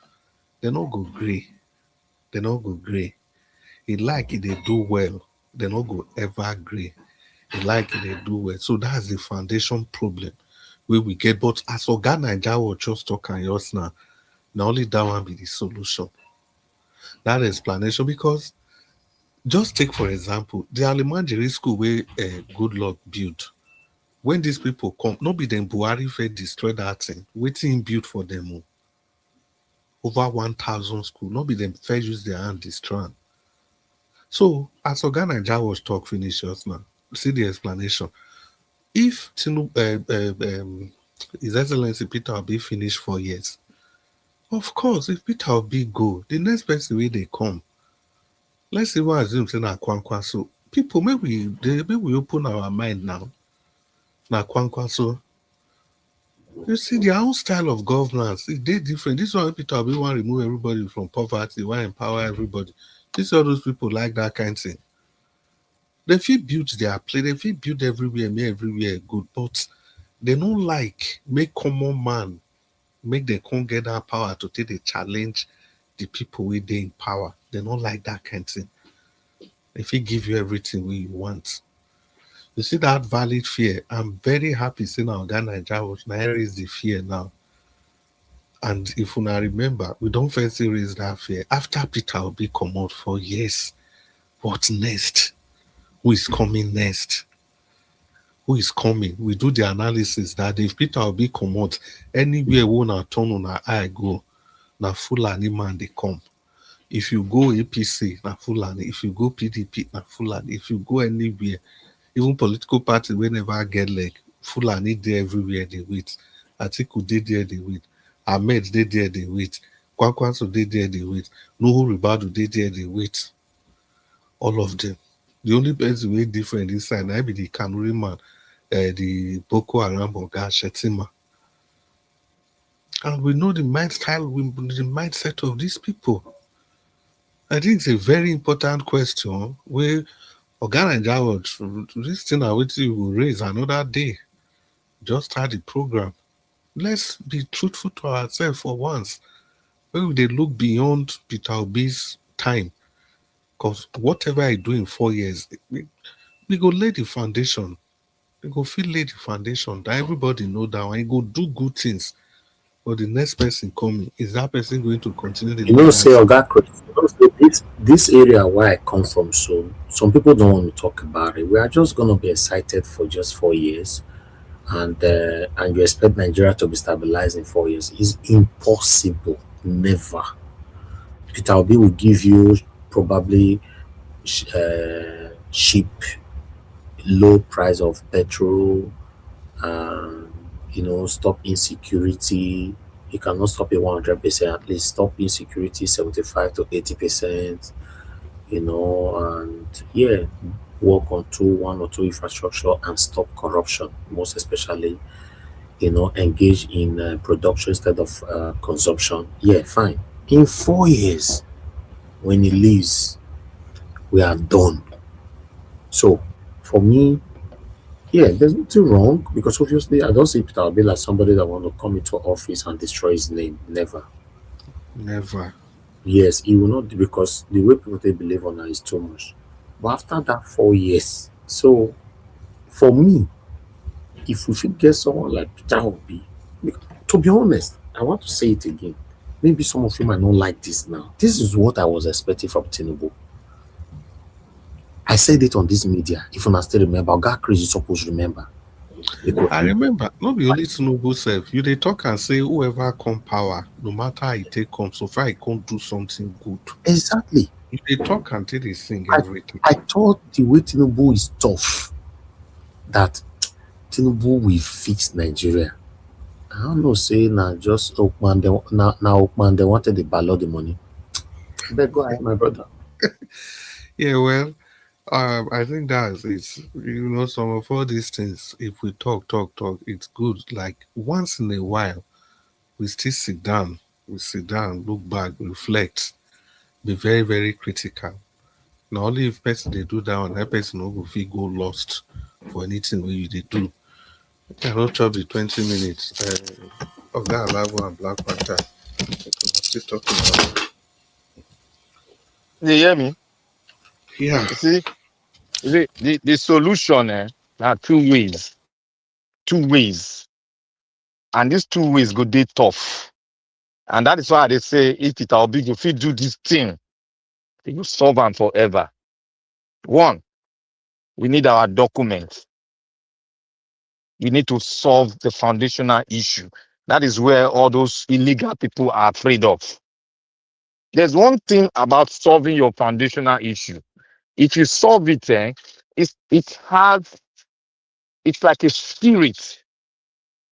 They not go grey. They not go grey. It like it they do well. They not go ever agree. It like it they do well. So that's the foundation problem where we get. But as Oga Naija was just talking just now, not only that one be the solution. That explanation, because just take for example the Alimanjiri school where good luck built. When these people come, not be them Buhari fit destroy that thing. Waiting built for them over 1,000 school. Not be them fair use their hand destroy. So as Oga Naija was talk finish just now, see the explanation. If His Excellency Peter Obi finish 4 years, of course, if Peter Obi go, the next person where they come, let's even assume say na Kwankwaso. People, maybe we open our mind now. Na Kwankwaso. You see their own style of governance, they different. This one Peter Obi want to remove everybody from poverty, want to empower everybody. This all those people like that kind of thing. They feel build their place, they feel build everywhere, make everywhere good, but they don't like make common man make them can't get that power to take the challenge the people with they in power. They don't like that kind of thing. If he give you everything we want. You see that valid fear. I'm very happy seeing our Ghana Naira is the fear now. And if you now remember, we don't fancy raise that fear. After Peter will be come out for years. What next? Who is coming next? Who is coming? We do the analysis that if Peter will be come out, anywhere we na turn on our eye go, na Fulani man they come. If you go APC, na Fulani. If you go PDP, na Fulani. If you go anywhere, even political party, we never get like Fulani there everywhere they wait. Atiku they there they wait. Ahmed they there they wait. Kwankwaso they there they wait. Nuhu Ribadu they there they wait. All of them. The only person way different inside, I be the Kanuri man, the Boko Haram Oga Shetima. And we know the mindset of these people. I think it's a very important question where Oga this thing I will raise another day. Just start the program. Let's be truthful to ourselves for once. When they look beyond Peter Obi's time, because whatever I do in 4 years, we go lay the foundation. We go lay the foundation that everybody know that when you go do good things, but the next person coming, is that person going to continue the Say legacy? Oga Chris, say this area where I come from, so some people don't want to talk about it. We are just gonna be excited for just 4 years, and you expect Nigeria to be stabilized in 4 years. It's impossible. Never. Peter Obi will give you probably cheap, low price of petrol, stop insecurity. You cannot stop it 100%, at least stop insecurity 75 to 80%, and yeah, work on one or two infrastructure and stop corruption, most especially, engage in production instead of consumption. Yeah, fine. In 4 years, when he leaves, we are done. So, for me, yeah, there's nothing wrong because obviously I don't see Peter Obi like somebody that want to come into office and destroy his name. Never. Never. Yes, he will not, because the way people they believe on her is too much. But after that 4 years, so for me, if we should get someone like Peter Obi, to be honest, I want to say it again. Maybe some of you might not like this now. This is what I was expecting from Tinubu. I said it on this media. If you still remember, God Chris is supposed to remember. I remember, not be only Tinubu self. You they talk and say whoever come power, no matter how it take come, so far I can't do something good. Exactly. You they talk until they sing everything. I thought the way Tinubu is tough, that Tinubu will fix Nigeria. I don't know, say now just Oakman, Oakman, they wanted the ballot the money. But go ahead, my brother. Yeah, well, I think that's it. Some of all these things, if we talk, it's good. Like once in a while, we still sit down, look back, reflect, be very, very critical. Not only if person they do that one, that person will feel go lost for anything where you they do. I cannot chop the 20 minutes of that Alago and Black Panther. Still talking about. You hear me? Yeah. You see, the solution are two ways. Two ways. And these two ways go dey tough. And that is why they say if it will be, if you do this thing, it will solve them forever. One, we need our documents. We need to solve the foundational issue. That is where all those illegal people are afraid of. There's one thing about solving your foundational issue. If you solve it, it's like a spirit.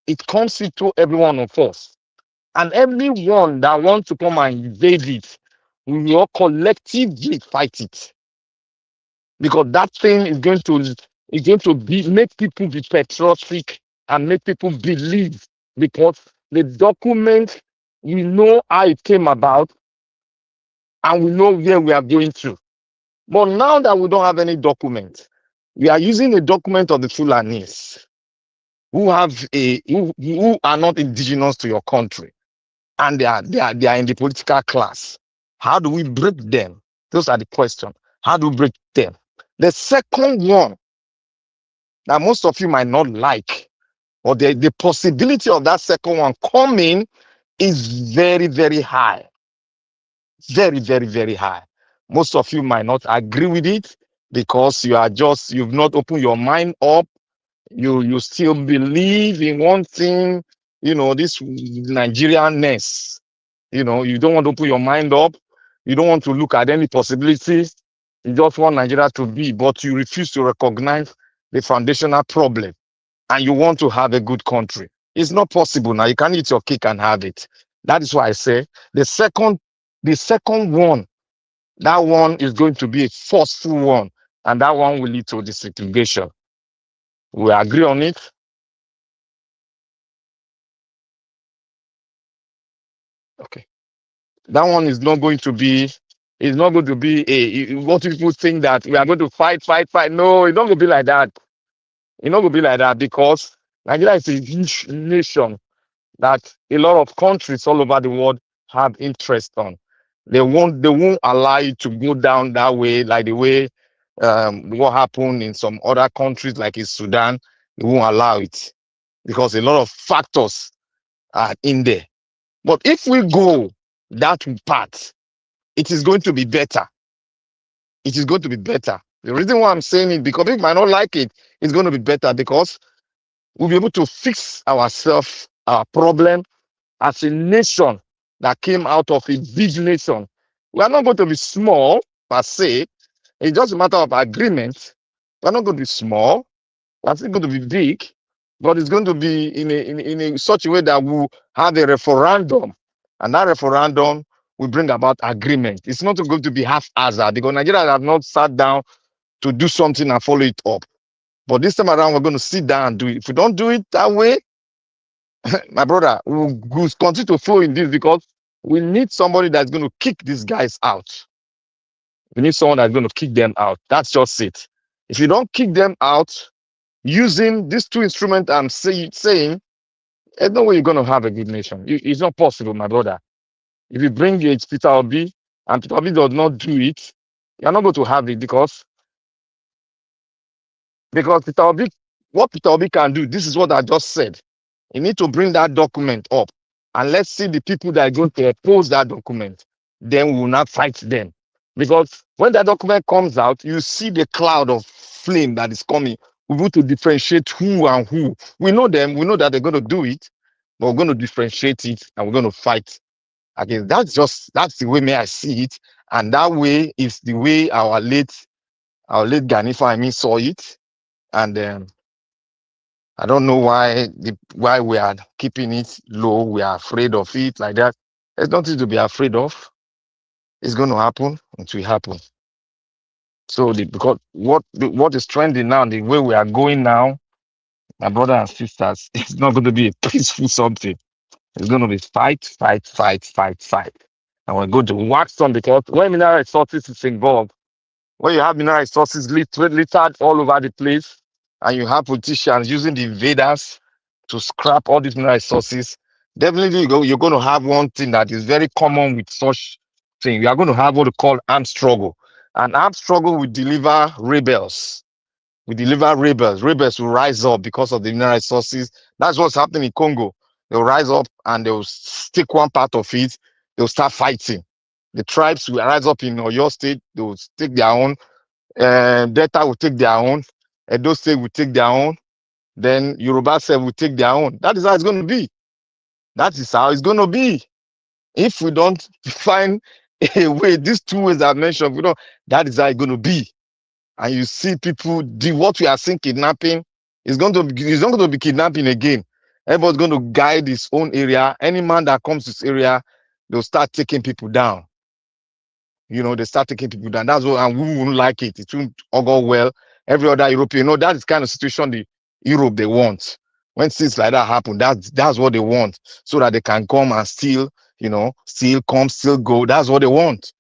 It comes into every one of us. And everyone that wants to come and invade it, we will all collectively fight it. Because that thing is going to make people be patriotic and make people believe, because the document, we know how it came about and we know where we are going to. But now that we don't have any document, we are using a document of the Fulanis who are not indigenous to your country, and they are in the political class. How do we break them? Those are the questions. How do we break them? The second one that most of you might not like, or the possibility of that second one coming, is very, very high. Very, very, very high. Most of you might not agree with it because you've not opened your mind up. You still believe in one thing, this Nigerianness. You don't want to open your mind up. You don't want to look at any possibilities. You just want Nigeria to be, but you refuse to recognize the foundational problem. And you want to have a good country. It's not possible now. You can't eat your cake and have it. That is why I say the second one, that one is going to be a forceful one, and that one will lead to desegregation. We agree on it. Okay. That one is not going to be, it's not going to be what people think that we are going to fight. No, it's not going to be like that. It's not going to be like that because Nigeria is a huge nation that a lot of countries all over the world have interest on. They won't allow you to go down that way, like the way what happened in some other countries, like in Sudan. They won't allow it because a lot of factors are in there. But if we go that path, it is going to be better. It is going to be better. The reason why I'm saying it, because people might not like it, it's going to be better because we'll be able to fix ourselves, our problem as a nation that came out of a big nation. We are not going to be small per se. It's just a matter of agreement. We're not going to be small. We're still going to be big, but it's going to be in such a way that we'll have a referendum, and that referendum will bring about agreement. It's not going to be haphazard because Nigeria have not sat down to do something and follow it up. But this time around, we're going to sit down and do it. If we don't do it that way, my brother, we'll continue to flow in this because we need somebody that's going to kick these guys out. We need someone that's going to kick them out. That's just it. If you don't kick them out using these two instruments I'm saying, there's no way you're going to have a good nation. It's not possible, my brother. If you bring Peter Obi and Peter Obi does not do it, you're not going to have it because Peter Obi, what Peter Obi can do, this is what I just said. You need to bring that document up and let's see the people that are going to oppose that document. Then we will not fight them. Because when that document comes out, you see the cloud of flame that is coming. We want to differentiate who and who. We know them, we know that they're going to do it, but we're going to differentiate it and we're going to fight against. That's the way may I see it. And that way is the way our late Gani Fahimi saw it. And I don't know why we are keeping it low. We are afraid of it like that. There's nothing to be afraid of. It's going to happen. It will happen. So because what is trending now, the way we are going now, my brothers and sisters, it's not going to be a peaceful something. It's going to be fight. And we're going to wax on because when mineral resources is involved, when you have mineral resources littered all over the place, and you have politicians using the invaders to scrap all these mineral resources, definitely you're going to have one thing that is very common with such thing. You are going to have what we call armed struggle. An armed struggle will deliver rebels. Rebels will rise up because of the mineral resources. That's what's happening in Congo. They'll rise up and they'll stick one part of it. They'll start fighting. The tribes will rise up in Oyo State. They'll take their own. Delta will take their own. Edo State will take their own. Then Yoruba State will take their own. That is how it's going to be. That is how it's going to be. If we don't find a way, these two ways I've mentioned, that is how it's going to be. And you see people do what we are seeing kidnapping. It's not going to be kidnapping again. Everybody's going to guide his own area. Any man that comes to this area, they'll start taking people down. They start taking people down. That's what, and we wouldn't like it. It won't all go well. Every other European, that is kind of situation the Europe they want. When things like that happen, that's what they want, so that they can come and still go. That's what they want.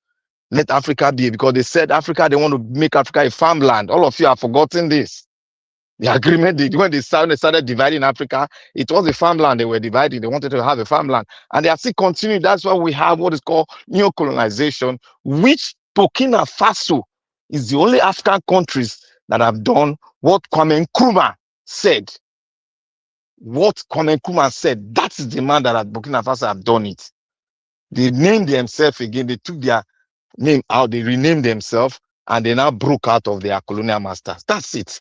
Let Africa be, because they said Africa, they want to make Africa a farmland. All of you have forgotten this. The agreement, when they started dividing Africa, it was a farmland they were dividing. They wanted to have a farmland. And they are still continuing. That's why we have what is called neo-colonization, which Burkina Faso is the only African countries that have done what Kwame Nkrumah said. What Kwame Nkrumah said, that is the man that Burkina Faso have done it. They named themselves again. They took their name out. They renamed themselves, and they now broke out of their colonial masters. That's it.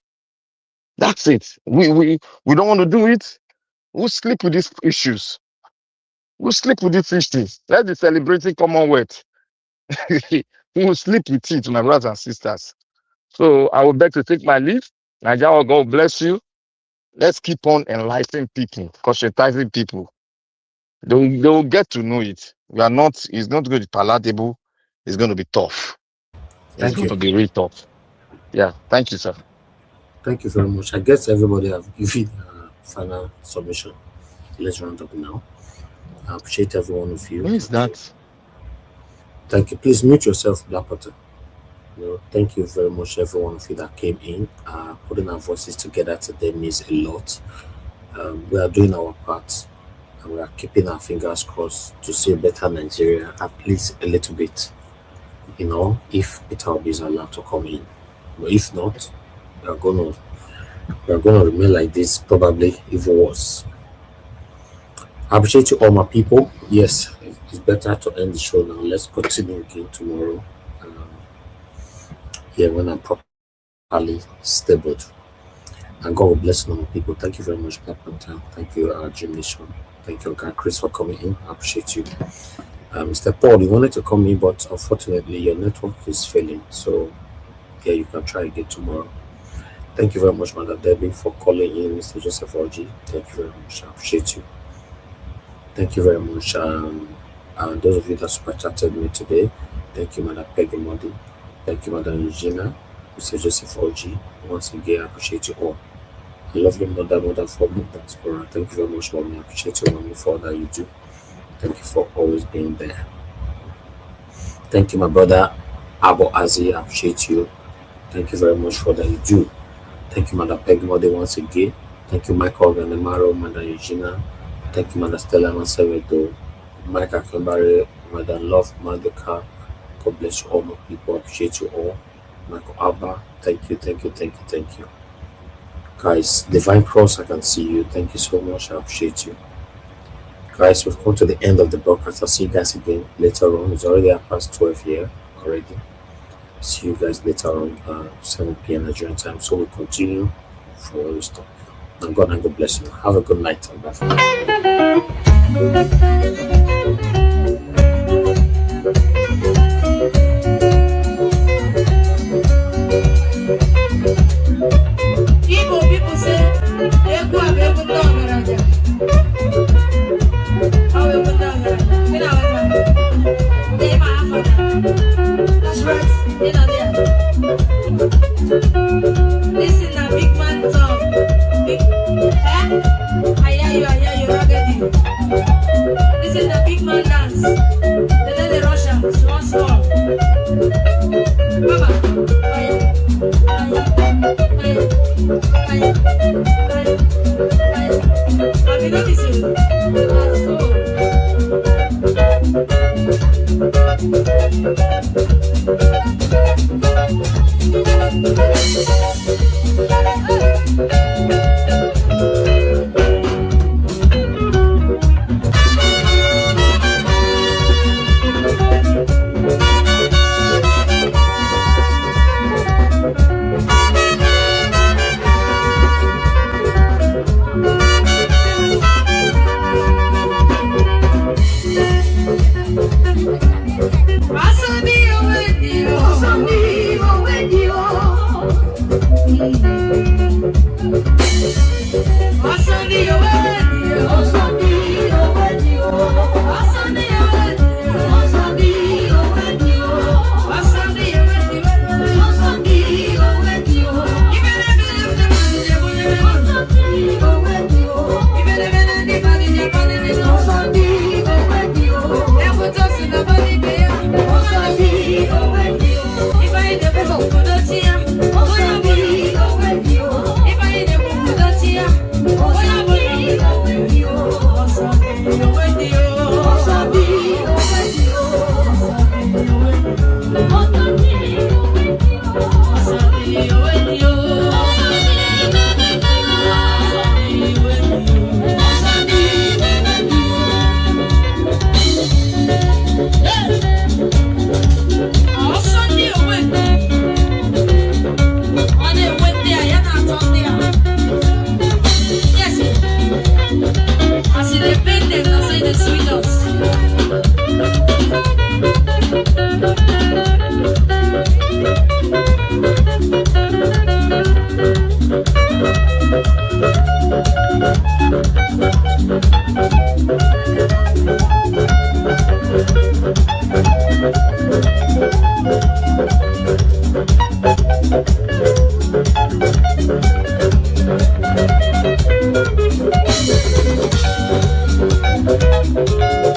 That's it. We don't want to do it. We'll sleep with these issues. Let's be celebrating Commonwealth. We'll sleep with it, my brothers and sisters. So I would beg to take my leave. Nigeria, God bless you. Let's keep on enlightening people, conscientizing people. They will get to know it. It's not going to be palatable. It's going to be tough. It's going to be really tough. Yeah. Thank you, sir. Thank you very much. I guess everybody have given a final submission. Let's round up now. I appreciate every one of you. Where is that? Thank you. Please mute yourself, Black Potter. Thank you very much, every one of you that came in. Putting our voices together today means a lot. We are doing our part, and we are keeping our fingers crossed to see a better Nigeria, at least a little bit. If Peter Obi is allowed to come in, but if not, we are gonna remain like this, probably even worse. I appreciate you all, my people. Yes, it's better to end the show now. Let's continue again tomorrow. When I'm properly stable. And God will bless all my people. Thank you very much, Black Panther. Thank you, Jim Nation. Thank you, God, Chris, for coming in. I appreciate you. Mr. Paul, you wanted to come in, but unfortunately, your network is failing. So, yeah, you can try again tomorrow. Thank you very much, Madam Debbie, for calling in. Mr. Joseph Orji, thank you very much. I appreciate you. Thank you very much. And those of you that super chatted me today, thank you, Madam Peggy Modi. Thank you, Madam Eugenia, Mr. Joseph Orji. Once again, I appreciate you all. I love your mother for me. Thank you very much, Mommy. I appreciate you, Mommy, for all that you do. Thank you for always being there. Thank you, my brother Abo Azi. I appreciate you. Thank you very much for that you do. Thank you, Madam Peggy Modi, once again. Thank you, Michael Ganemaro, Madam Eugenia. Thank you, Madam Stella Masevedo, Mike Akembare, Madam Love Madoka. God bless you all, my people. I appreciate you all. Michael Abba, thank you. Guys, Divine Cross, I can see you. Thank you so much. I appreciate you. Guys, we've come to the end of the broadcast. I'll see you guys again later on. It's already past 12 here already. See you guys later on, 7 p.m. Nigerian time. So we'll continue from where we stop. And God bless you. Have a good night and bye for now. People say, that's right, this is a big man song. I hear you, rugged. This is a big man dance. They let the Russian small. Have you noticed it? Thank you.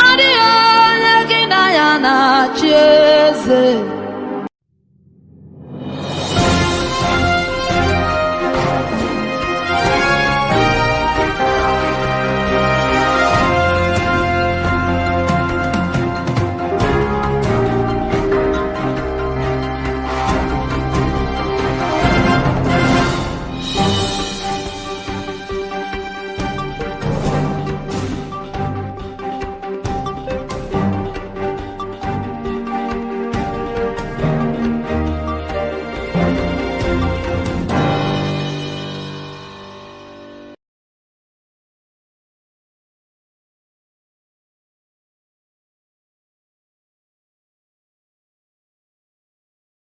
Adi onye gị na ya na-achị eze.